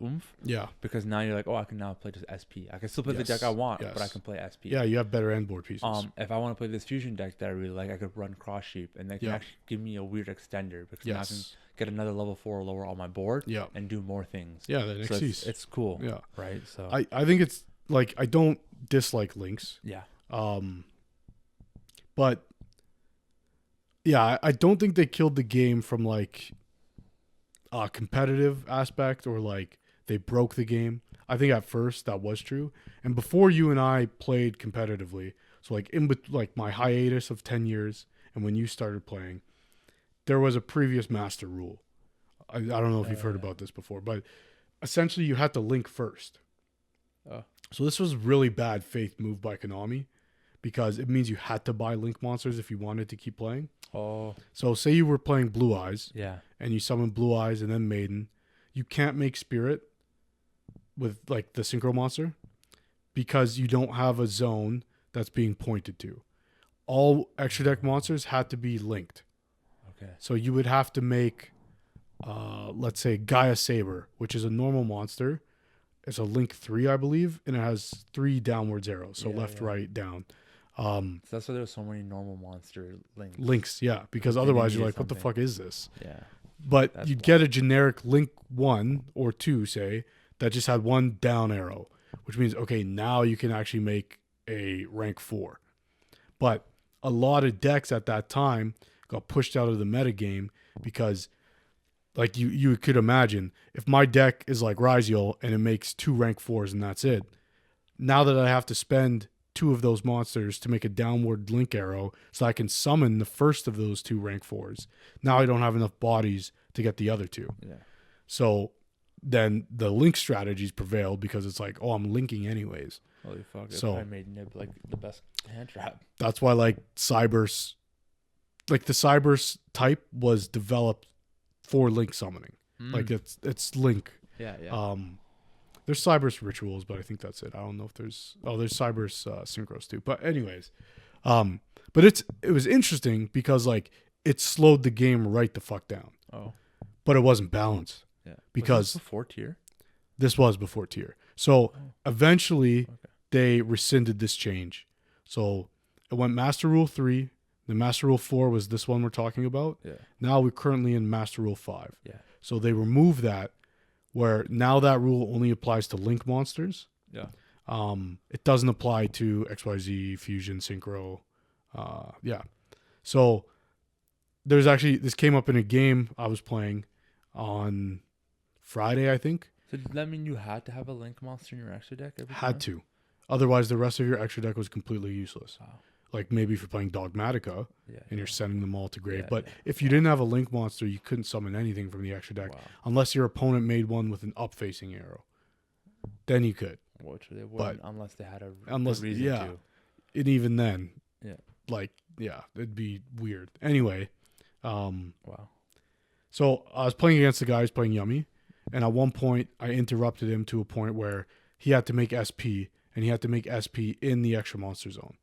oomph. Yeah. Because now you're like, oh, I can now play just SP. I can still play the deck I want, but I can play SP. Yeah, you have better end board pieces. If I want to play this fusion deck that I really like, I could run Cross Sheep, and they can actually give me a weird extender because now I can get another level 4 or lower on my board. And do more things. Yeah, the next it's cool. Yeah. Right. So I think it's like I don't dislike Links. Yeah. But yeah, I don't think they killed the game from like a competitive aspect or like they broke the game. I think at first that was true. And before you and I played competitively, so like like my hiatus of 10 years and when you started playing, there was a previous master rule. I don't know if you've heard about this before, but essentially you had to link first. So this was really bad faith move by Konami because it means you had to buy link monsters if you wanted to keep playing. Oh. So say you were playing Blue Eyes. Yeah. And you summon Blue Eyes and then Maiden. You can't make Spirit with like the Synchro monster because you don't have a zone that's being pointed to. All extra deck monsters had to be linked. Okay. So you would have to make, let's say, Gaia Saber, which is a normal monster. It's a link 3, I believe, and it has 3 downwards arrows. So left, right, down. So that's why there's so many normal monster links, yeah, because otherwise you're like, what the fuck is this? Yeah. But you'd get a generic link 1 or 2, say, that just had 1 down arrow, which means, okay, now you can actually make a rank 4. But a lot of decks at that time got pushed out of the metagame because, like you could imagine, if my deck is like Raaid and it makes 2 rank 4s and that's it, now that I have to spend 2 of those monsters to make a downward link arrow so I can summon the first of those 2 rank 4s. Now I don't have enough bodies to get the other 2. Yeah. So then the link strategies prevailed because it's like, oh, I'm linking anyways. Holy fuck. So I made Nib like the best hand trap. That's why like Cyberse, like the Cyberse type was developed for link summoning. Like it's link. Yeah. There's Cyberse rituals, but I think that's it. I don't know if there's Cyberse synchros too. But anyways, but it was interesting because like it slowed the game right the fuck down. Oh. But it wasn't balanced. Yeah. Because was this before tier? This was before tier. So eventually they rescinded this change. So it went Master Rule 3. The Master Rule 4 was this one we're talking about. Yeah. Now we're currently in Master Rule 5. Yeah. So they removed that, where now that rule only applies to link monsters. Yeah. It doesn't apply to XYZ, Fusion, Synchro. Yeah. So there's actually, this came up in a game I was playing on Friday, I think. So does that mean you had to have a link monster in your extra deck every time? Had to. Otherwise, the rest of your extra deck was completely useless. Wow. Like maybe if you're playing Dogmatica Yeah. and you're sending them all to grave. Yeah, But yeah. if you didn't have a link monster, you couldn't summon anything from the extra deck unless your opponent made one with an up-facing arrow. Then you could. Which they wouldn't unless they had a reason to. And even then, yeah, it'd be weird. Anyway, wow. So I was playing against the guy who's playing Yummy, and at one point I interrupted him to a point where he had to make SP, and he had to make SP in the extra monster zone.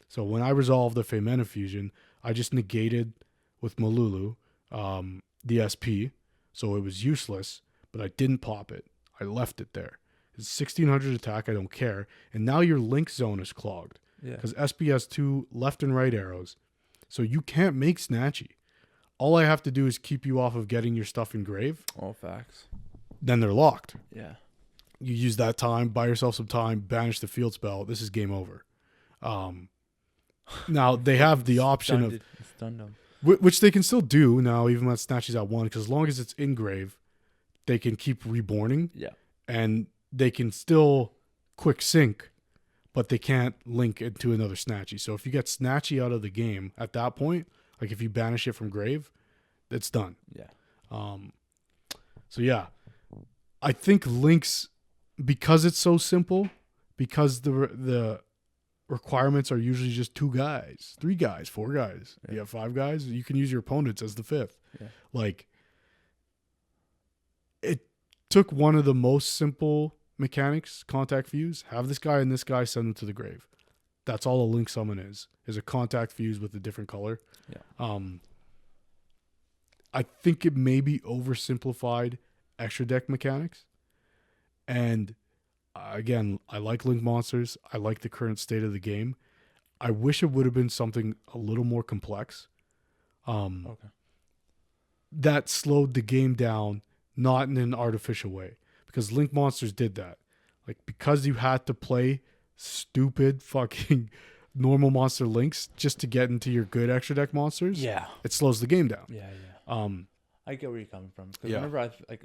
So when I resolved the Femena fusion, I just negated with Malulu the SP, so it was useless, but I didn't pop it. I left it there. It's 1600 attack, I don't care. And now your link zone is clogged. Yeah. Because SP has 2 left and right arrows. So you can't make Snatchy. All I have to do is keep you off of getting your stuff engraved. All facts. Then they're locked. Yeah. You use that time, buy yourself some time, banish the field spell. This is game over. Now, they have the option of... Stunned them. Which they can still do now, even when Snatchy's at 1. Because as long as it's engrave, they can keep reborning. Yeah. And they can still quick sync, but they can't link into another Snatchy. So if you get Snatchy out of the game at that point, like if you banish it from grave, it's done. Yeah. So yeah, I think links, because it's so simple, because the requirements are usually just 2 guys, 3 guys, 4 guys. Yeah. You have 5 guys, you can use your opponents as the 5th. Yeah. Like, it took one of the most simple mechanics, contact fuse, have this guy and this guy, send them to the grave. That's all a link summon is a contact fuse with a different color. Yeah. I think it may be oversimplified extra deck mechanics. And again, I like link monsters. I like the current state of the game. I wish it would have been something a little more complex. Okay. That slowed the game down, not in an artificial way. Because link monsters did that. Like, because you had to play stupid fucking normal monster links just to get into your good extra deck monsters. Yeah. It slows the game down. Yeah. I get where you're coming from. Because whenever I was like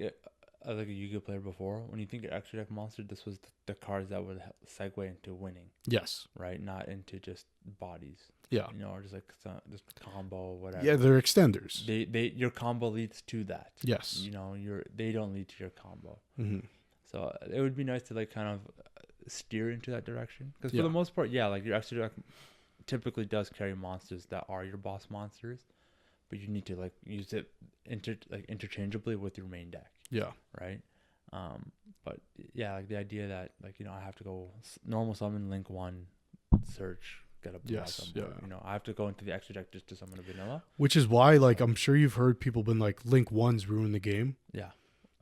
a Yu-Gi-Oh player before, when you think of extra deck monster, this was the cards that would segue into winning. Yes. Right? Not into just bodies. Yeah. Or just like just combo, whatever. Yeah, they're extenders. Your combo leads to that. Yes. They don't lead to your combo. Mm-hmm. So it would be nice to like kind of steer into that direction. Because for the most part, like your extra deck typically does carry monsters that are your boss monsters, but you need to like use it interchangeably with your main deck. Yeah. Right. But yeah, like the idea that like I have to go normal summon, link 1, search, get a I have to go into the extra deck just to summon a vanilla. Which is why, like, I'm sure you've heard people been like, link 1s ruin the game. Yeah,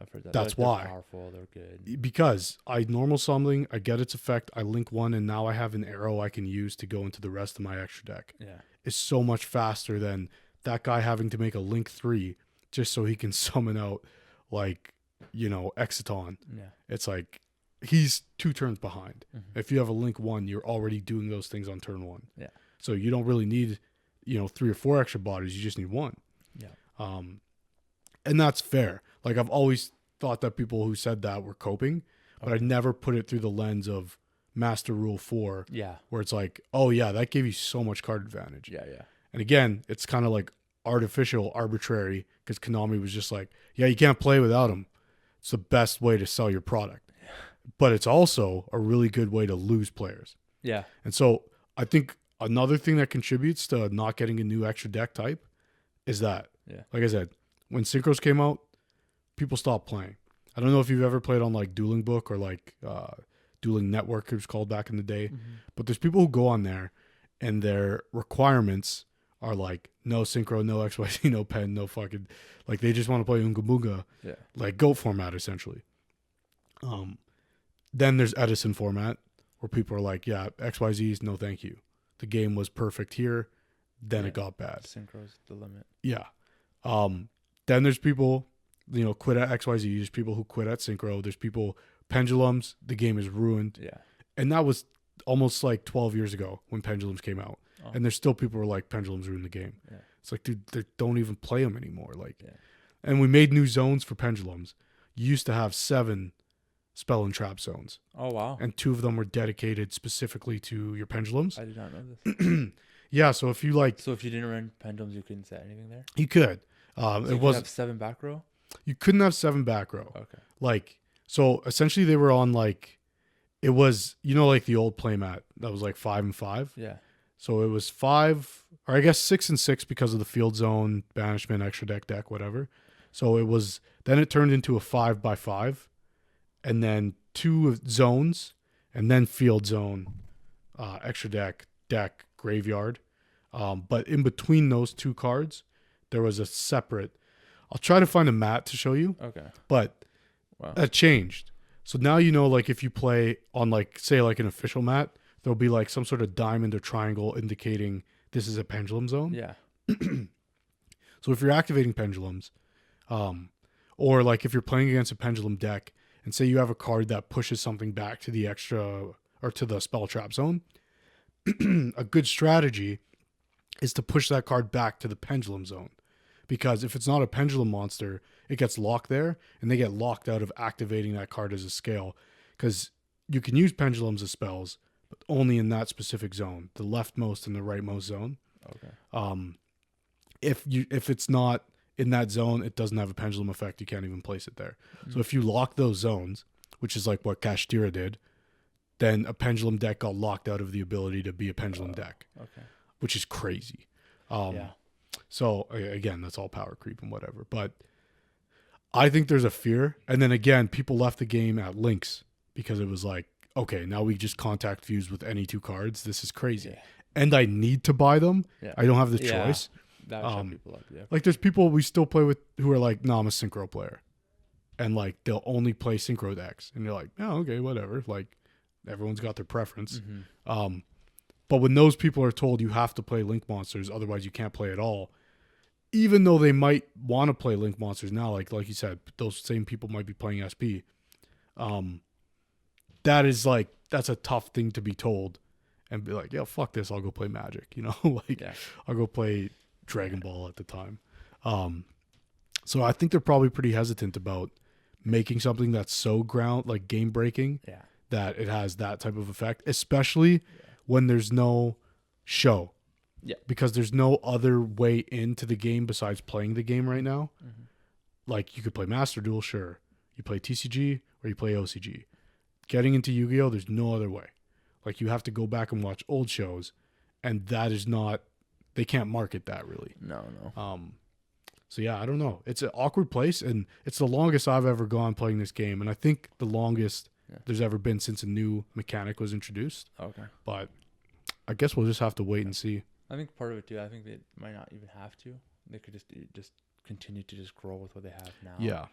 I've heard that. That's why. They're powerful. They're good. Because I normal summoning, I get its effect, I link 1, and now I have an arrow I can use to go into the rest of my extra deck. Yeah, it's so much faster than that guy having to make a link 3 just so he can summon out like Exiton. Yeah, it's like he's 2 turns behind. Mm-hmm. If you have a link 1, you're already doing those things on turn 1. Yeah, so you don't really need 3 or 4 extra bodies. You just need 1. Yeah, and that's fair. Like, I've always thought that people who said that were coping, but I never put it through the lens of Master Rule 4. Yeah, where it's like, oh yeah, that gave you so much card advantage. Yeah. And again, it's kind of like artificial, arbitrary, because Konami was just like, yeah, you can't play without them. It's the best way to sell your product. But it's also a really good way to lose players. Yeah. And so I think another thing that contributes to not getting a new extra deck type is that, like I said, when Synchros came out, people stopped playing. I don't know if you've ever played on like Dueling Book or like Dueling Network, it was called back in the day. Mm-hmm. But there's people who go on there and their requirements are like no synchro, no XYZ, no pen, no fucking, like they just want to play Unga Bunga, like GOAT format essentially. Then there's Edison format where people are like, yeah, XYZs, no thank you. The game was perfect here, then it got bad. Synchro's the limit. Yeah. Then there's people, quit at XYZ. There's people who quit at synchro. There's people, pendulums, the game is ruined. Yeah. And that was almost like 12 years ago when pendulums came out. Oh. And there's still people who are like, pendulums ruined the game. Yeah. It's like, dude, they don't even play them anymore. Like, and we made new zones for pendulums. You used to have 7 spell and trap zones. Oh wow! And 2 of them were dedicated specifically to your pendulums. I did not know this. Yeah, so if you like, so if you didn't run pendulums, you couldn't set anything there. You could. So you could have 7 back row. You couldn't have 7 back row. Okay. Like, so essentially they were on like, it was, like the old playmat that was like 5 and 5. Yeah. So it was 5, or I guess 6 and 6 because of the field zone, banishment, extra deck, whatever. So it was, then it turned into a 5x5, and then 2 zones, and then field zone, extra deck, graveyard. But in between those 2 cards, there was a separate. I'll try to find a mat to show you. Okay. But that changed. So now like if you play on like say like an official mat, there'll be like some sort of diamond or triangle indicating this is a pendulum zone. Yeah. So if you're activating pendulums, or like if you're playing against a pendulum deck, and say you have a card that pushes something back to the extra or to the spell trap zone, a good strategy is to push that card back to the pendulum zone. Because if it's not a pendulum monster, it gets locked there, and they get locked out of activating that card as a scale. Because you can use pendulums as spells, but only in that specific zone, the leftmost and the rightmost zone. Okay. If it's not in that zone, it doesn't have a pendulum effect. You can't even place it there. Mm-hmm. So if you lock those zones, which is like what Kashtira did, then a pendulum deck got locked out of the ability to be a pendulum deck. Okay. Which is crazy. Yeah. So again, that's all power creep and whatever. But I think there's a fear. And then again, people left the game at links because it was like, okay, now we just contact fuse with any 2 cards. This is crazy. Yeah. And I need to buy them. Yeah. I don't have the choice. That would shut people up, yeah. Like there's people we still play with who are like, no, I'm a synchro player. And like they'll only play synchro decks. And you're like, oh, okay, whatever. Like everyone's got their preference. Mm-hmm. But when those people are told you have to play Link Monsters, otherwise you can't play at all, even though they might want to play Link Monsters now, like you said, those same people might be playing SP. That's a tough thing to be told and be like, yeah, fuck this, I'll go play Magic, I'll go play Dragon Ball at the time. So I think they're probably pretty hesitant about making something that's so game breaking that it has that type of effect, especially when there's no show. Yeah. Because there's no other way into the game besides playing the game right now. Mm-hmm. Like you could play Master Duel, sure. You play TCG or you play OCG. Getting into Yu-Gi-Oh, there's no other way. Like you have to go back and watch old shows, and that is not, they can't market that really. No. So yeah, I don't know. It's an awkward place, and it's the longest I've ever gone playing this game, and I think the longest there's ever been since a new mechanic was introduced. Okay. But I guess we'll just have to wait and see. I think part of it too, I think they might not even have to. They could just continue to just grow with what they have now. Yeah.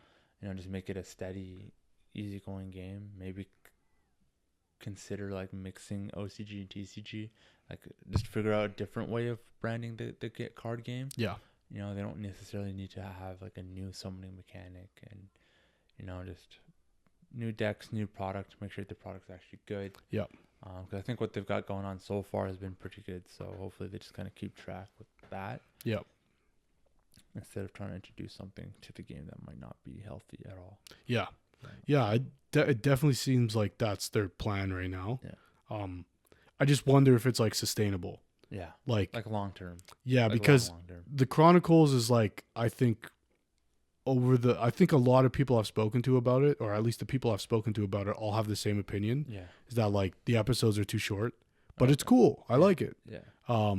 Just make it a steady, easygoing game. Maybe consider like mixing OCG and TCG. Like just figure out a different way of branding the card game. Yeah. They don't necessarily need to have like a new summoning mechanic and, just new decks, new product. Make sure the product's actually good. Yeah. Because I think what they've got going on so far has been pretty good. So hopefully they just kind of keep track with that. Yeah. Instead of trying to introduce something to the game that might not be healthy at all. Yeah. Yeah. It definitely seems like that's their plan right now. Yeah. I just wonder if it's like sustainable. Yeah. Like long term. Yeah, like because the Chronicles is like, I think a lot of people I've spoken to about it, or at least the people I've spoken to about it, all have the same opinion. Yeah. Is that like the episodes are too short, but it's cool. I like it. Yeah.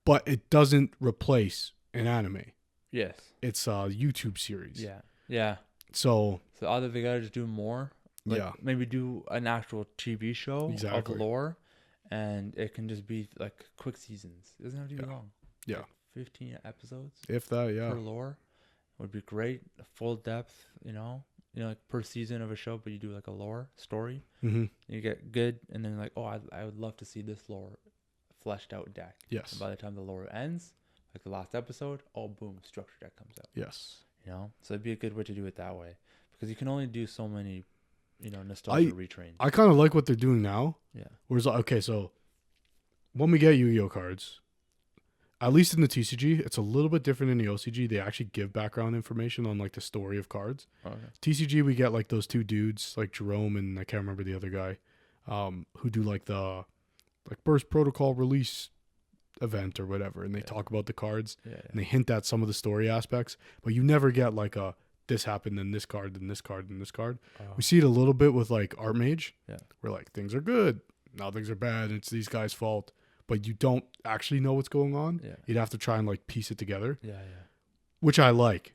But it doesn't replace an anime. Yes. It's a YouTube series. Yeah. Yeah. So either they gotta just do more. Maybe do an actual TV show of lore, and it can just be like quick seasons. It doesn't have to be long. Yeah. Like 15 episodes. If that, yeah. Per lore would be great. Full depth, like per season of a show, but you do like a lore story. Mm-hmm. You get good, and then like, I would love to see this lore fleshed out deck. Yes. And by the time the lore ends, like the last episode, boom, structure deck comes out. Yes. So it'd be a good way to do it that way, because you can only do so many, nostalgia retrains. I kind of like what they're doing now. Yeah. Whereas, okay, so when we get Yu-Gi-Oh cards, at least in the TCG, it's a little bit different in the OCG. They actually give background information on like the story of cards. Okay. TCG, we get like those two dudes, like Jerome and I can't remember the other guy, who do like the burst protocol release event or whatever, and they talk about the cards and they hint at some of the story aspects, but you never get like a this happened in this card and this card and this card. We see it a little bit with like Art Mage, where like things are good, now things are bad, and it's these guys' fault, but you don't actually know what's going on. You'd have to try and like piece it together, which I like.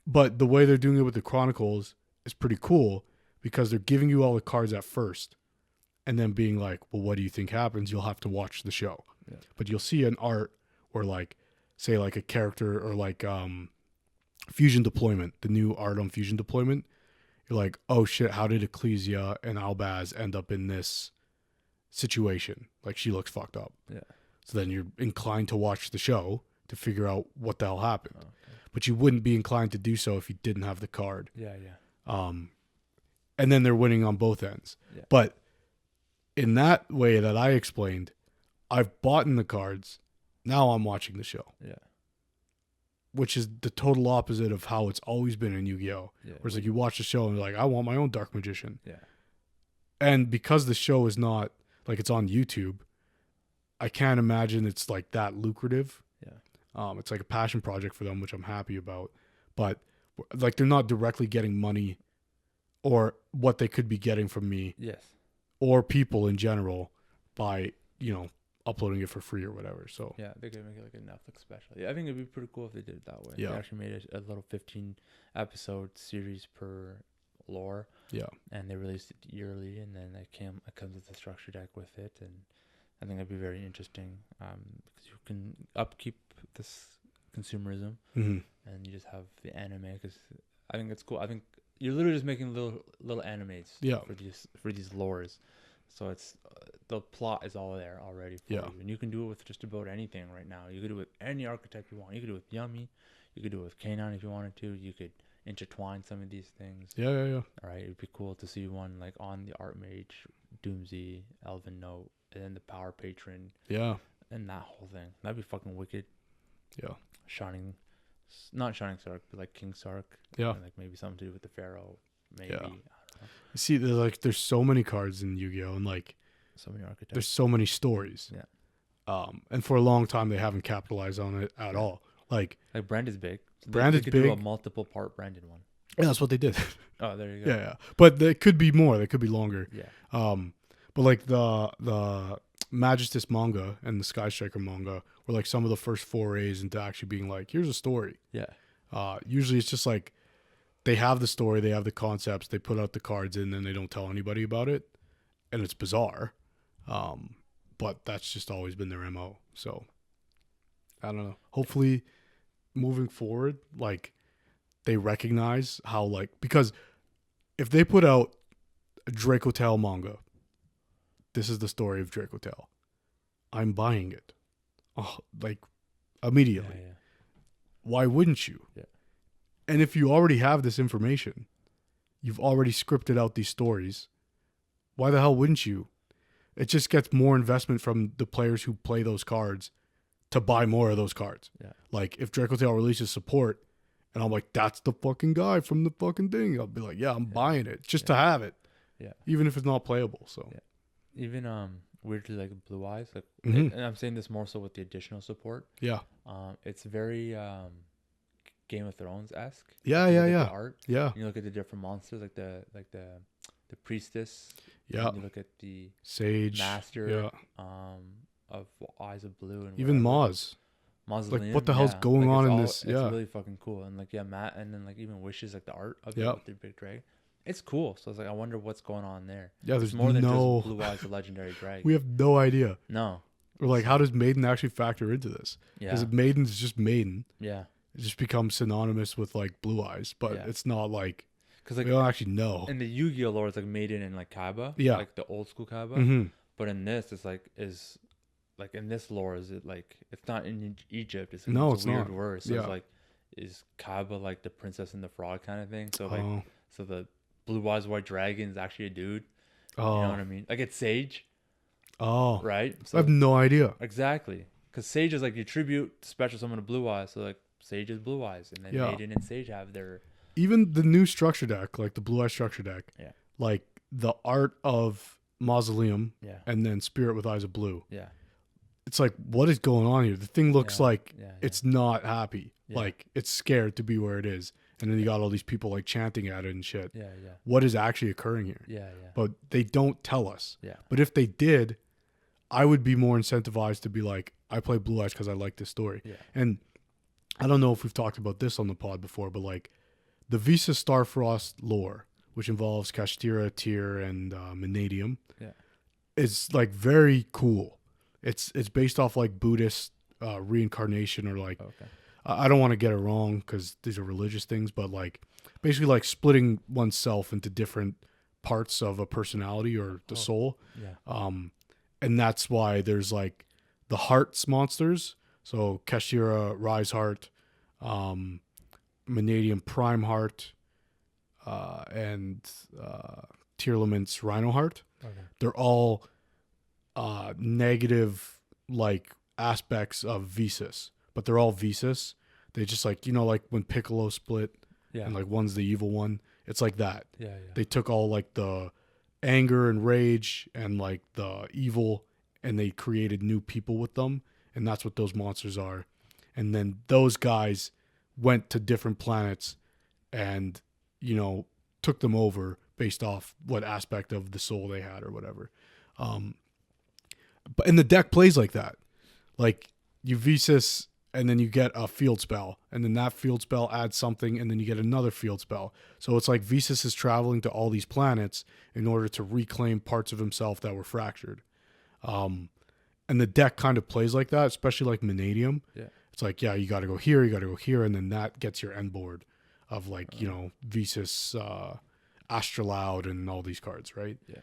But the way they're doing it with the Chronicles is pretty cool because they're giving you all the cards at first and then being like, well, what do you think happens? You'll have to watch the show. But you'll see an art or like, say like a character or like Fusion Deployment, the new art on Fusion Deployment. You're like, oh shit, how did Ecclesia and Albaz end up in this situation? Like, she looks fucked up. So then you're inclined to watch the show to figure out what the hell happened. But you wouldn't be inclined to do so if you didn't have the card. And then they're winning on both ends. But in that way that I explained, I've bought in the cards. Now I'm watching the show. Which is the total opposite of how it's always been in Yu-Gi-Oh! Where it's like you watch the show and you're like, I want my own Dark Magician. And because the show is not, like, it's on YouTube, I can't imagine it's like that lucrative. It's like a passion project for them, which I'm happy about. But like, they're not directly getting money or what they could be getting from me or people in general by, you know, uploading it for free or whatever. So they could make it like a Netflix special. I think it'd be pretty cool if they did it that way. They actually made a little 15 episode series per lore. And they released it yearly, and then it comes with a structure deck with it, and I think that'd be very interesting because you can upkeep this consumerism, and you just have the anime. Because I think it's cool. I think you're literally just making little animes for these lores. So it's the plot is all there already for you, and you can do it with just about anything right now. You could do it with any archetype you want. You could do it with Yummy, you could do it with K9 if you wanted to. You could intertwine some of these things. All right, it'd be cool to see one like on the Art Mage, Doomsy, Elven Note, and then the Power Patron. And that whole thing. That'd be fucking wicked. Not Shining Sark, but like King Sark. And like maybe something to do with the Pharaoh. Maybe. I don't know. See, there's so many cards in Yu-Gi-Oh! And like so many archetypes. There's so many stories. And for a long time they haven't capitalized on it at all. Like Brand is big. So Brand is big. Do a multiple part branded one. Yeah, that's what they did. Oh, there you go. But there could be more. There could be longer. But like the Magistus manga and the Sky Striker manga were like some of the first forays into actually being like, here's a story. Usually it's just like they have the story, they have the concepts, they put out the cards in, and they don't tell anybody about it, and it's bizarre. But that's just always been their MO. So I don't know. Hopefully moving forward, like they recognize how, like, because if they put out a Dracotel manga, this is the story of Dracotel, I'm buying it. Like immediately. Why wouldn't you? And if you already have this information, you've already scripted out these stories, why the hell wouldn't you? It just gets more investment from the players who play those cards to buy more of those cards. Like if Dracotel releases support and I'm like, that's the fucking guy from the fucking thing, I'll be like, I'm buying it just to have it. Even if it's not playable. So even weirdly, like Blue Eyes, like and I'm saying this more so with the additional support. It's very Game of Thrones-esque. The art. And you look at the different monsters, like the priestess. And you look at the Sage master of Eyes of Blue, and even Maz. Like what the hell's going on in this? It's really fucking cool. And like Matt, and then like even Wishes, like the art of it with the big dragon. It's cool. So I was like, I wonder what's going on there. There's more than just Blue Eyes, the legendary dragon. We have no idea. No. Or like, how does Maiden actually factor into this? Because Maiden's just Maiden. It just becomes synonymous with like Blue Eyes, but it's not like, because like we don't actually know. In the Yu-Gi-Oh lore, it's like Maiden and like Kaiba, like the old school Kaiba. But in this, it's like in this lore, is it like it's not in Egypt? It's like, it's a weird word. So it's like, is Kaiba like the princess and the frog kind of thing? So like, so the Blue Eyes White Dragon is actually a dude. You know what I mean? Like it's Sage. Right. So I have no idea. Exactly. because Sage is like you tribute special summon to Blue Eyes, so like Sage is Blue Eyes, and then Maiden and Sage have their. Even the new structure deck, like the Blue Eye structure deck, like the art of Mausoleum, and then Spirit with Eyes of Blue. Yeah. It's like, what is going on here? The thing looks like it's not happy. Yeah. Like it's scared to be where it is. And then you got all these people like chanting at it and shit. Yeah, yeah. What is actually occurring here? Yeah, yeah. But they don't tell us. Yeah. But if they did, I would be more incentivized to be like, I play Blue Eyes because I like this story. Yeah. And I don't know if we've talked about this on the pod before, but like the Visa Starfrost lore, which involves Kashtira, Tyr, and Vanadium, is like very cool. It's based off like Buddhist reincarnation or like. Okay. I don't want to get it wrong because these are religious things, but like basically like splitting oneself into different parts of a personality or the soul. Yeah. And that's why there's like the hearts monsters. So Kashtira, Rise Heart, Vanadium Prime Heart, and Tearlament's Rhino Heart. Okay. They're all negative like aspects of Visas. But they're all Visas. They just like, like when Piccolo split and like one's the evil one. It's like that. Yeah, yeah. They took all like the anger and rage and like the evil and they created new people with them. And that's what those monsters are. And then those guys went to different planets and, took them over based off what aspect of the soul they had or whatever. But and the deck plays like that. Like you Visas and then you get a field spell, and then that field spell adds something, and then you get another field spell. So it's like Visas is traveling to all these planets in order to reclaim parts of himself that were fractured. And the deck kind of plays like that, especially like Vanadium. Yeah. It's like, you got to go here, and then that gets your end board of like, Visas, Astrolaud, and all these cards, right? Yeah.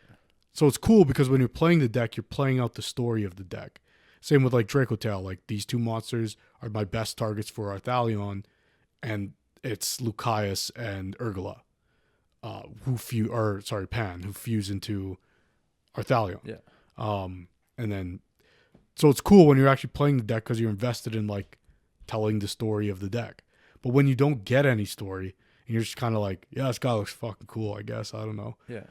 So it's cool because when you're playing the deck, you're playing out the story of the deck. Same with like Dracotail. Like these two monsters are my best targets for Arthalion, and it's Lucaeus and Urgala, Pan, who fuse into Arthalion. Yeah. And then, so it's cool when you're actually playing the deck because you're invested in like telling the story of the deck. But when you don't get any story and you're just kind of like, this guy looks fucking cool, I guess. I don't know. Yeah.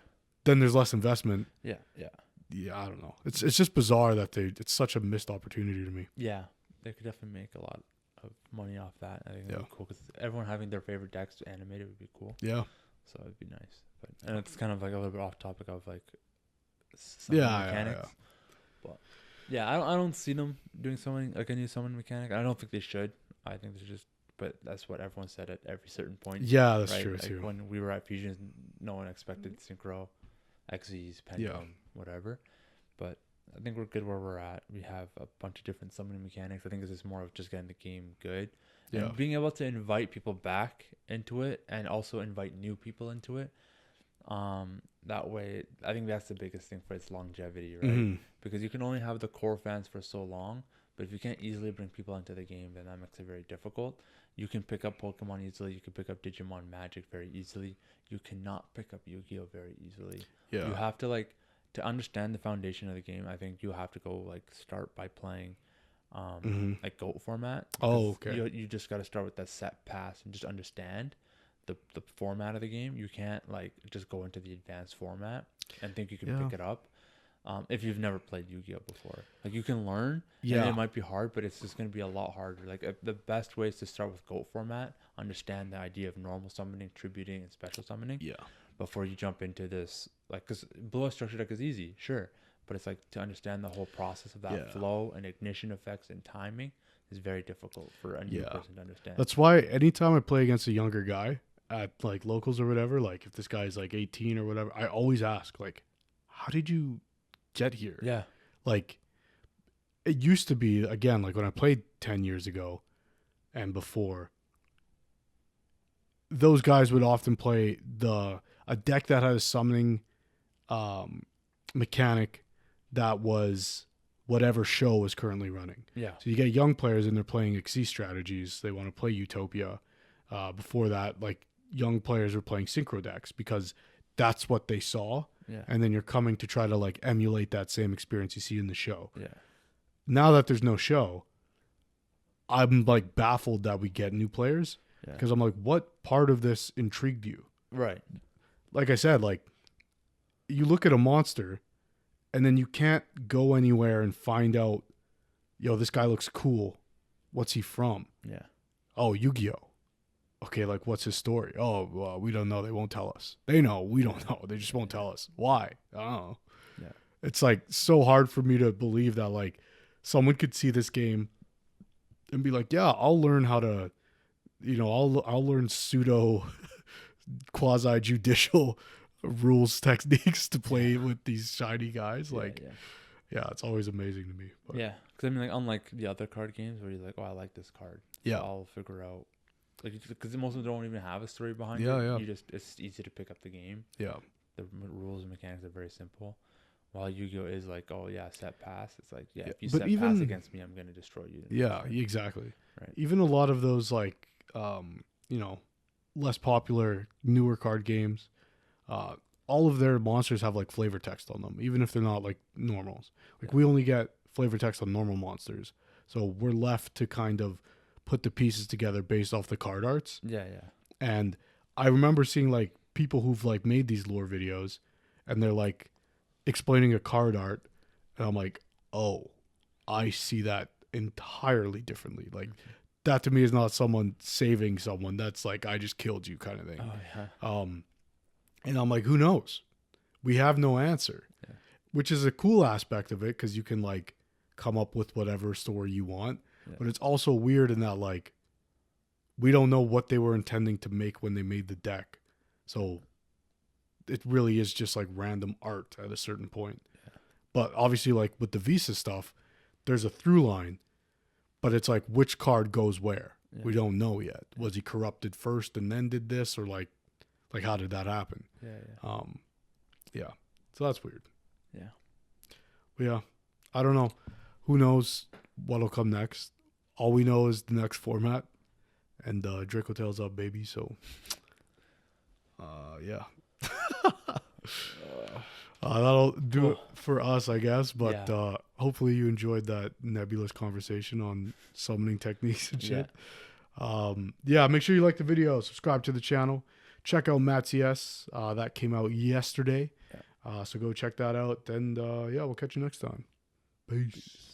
Then there's less investment. Yeah. Yeah. Yeah, I don't know. It's just bizarre that it's such a missed opportunity to me. Yeah, they could definitely make a lot of money off that. I think that'd be cool because everyone having their favorite decks animated would be cool. Yeah, so it'd be nice. And it's kind of like a little bit off topic of like mechanics. Yeah. But I don't see them doing something like a new summon mechanic. I don't think they should. I think they should just. But that's what everyone said at every certain point. Yeah, that's true too. When we were at Fusions, no one expected Synchro, Xyz, Pendulum, whatever. But I think we're good where we're at. We have a bunch of different summoning mechanics. I think this is more of just getting the game good. And being able to invite people back into it and also invite new people into it. That way, I think that's the biggest thing for its longevity, right? Mm-hmm. Because you can only have the core fans for so long. But if you can't easily bring people into the game, then that makes it very difficult. You can pick up Pokemon easily. You can pick up Digimon Magic very easily. You cannot pick up Yu-Gi-Oh very easily. Yeah. You have to to understand the foundation of the game. I think you have to go start by playing like GOAT format. Oh, okay. You just got to start with that set pass and just understand the format of the game. You can't just go into the advanced format and think you can pick it up. If you've never played Yu-Gi-Oh before, you can learn, and it might be hard, but it's just going to be a lot harder. The best way is to start with GOAT format, understand the idea of normal summoning, tributing, and special summoning. Yeah. Before you jump into this, because Blue Eye structure deck is easy, sure, but it's to understand the whole process of that flow and ignition effects and timing is very difficult for a new person to understand. That's why anytime I play against a younger guy at locals or whatever, if this guy's 18 or whatever, I always ask how did you get here? Yeah. It used to be, again, when I played 10 years ago and before, those guys would often play a deck that had a summoning mechanic that was whatever show was currently running. Yeah. So you get young players and they're playing Xyz strategies. They want to play Utopia. Before that, young players were playing synchro decks because that's what they saw. Yeah. And then you're coming to try to emulate that same experience you see in the show. Yeah. Now that there's no show, I'm like baffled that we get new players because I'm like, what part of this intrigued you? Right. Like I said, like you look at a monster and then you can't go anywhere and find out, yo, this guy looks cool. What's he from? Yeah. Oh, Yugioh. Okay, like what's his story? Oh, well, we don't know. They won't tell us. They know. We don't know. They just won't tell us. Why? I don't know. Yeah. It's like so hard for me to believe that like someone could see this game and be like, yeah, I'll learn how to, I'll learn pseudo quasi judicial rules techniques to play with these shiny guys. Like, yeah, it's always amazing to me. But. Yeah, because I mean, like unlike the other card games where you're like, oh, I like this card. Yeah, so I'll figure out. Like, because most of them don't even have a story behind it. Yeah. It's easy to pick up the game. Yeah. The rules and mechanics are very simple. While Yu-Gi-Oh is like, oh yeah, set pass. It's like, yeah, if you set pass against me, I'm gonna destroy you. Yeah, exactly. Right. Even a lot of those like, less popular, newer card games, all of their monsters have like flavor text on them, even if they're not like normals. Like we only get flavor text on normal monsters, so we're left to kind of put the pieces together based off the card arts. Yeah. And I remember seeing like people who've like made these lore videos and they're like explaining a card art and I'm like, oh, I see that entirely differently. Like that to me is not someone saving someone. That's like, I just killed you kind of thing. Oh, yeah. And I'm like, who knows? We have no answer, yeah. Which is a cool aspect of it because you can like come up with whatever story you want. Yeah. But it's also weird in that, like, we don't know what they were intending to make when they made the deck. So it really is just like random art at a certain point. Yeah. But obviously, like with the Visa stuff, there's a through line, but it's like which card goes where. Yeah. We don't know yet. Was he corrupted first and then did this, or like how did that happen? Yeah. So that's weird. Yeah. But yeah, I don't know. Who knows what'll come next? All we know is the next format, and Draco Tail's up, baby. So, yeah. That'll do it for us, I guess. But hopefully you enjoyed that nebulous conversation on summoning techniques and shit. Make sure you like the video, subscribe to the channel, check out Matt's CS. That came out yesterday. So go check that out. And we'll catch you next time. Peace.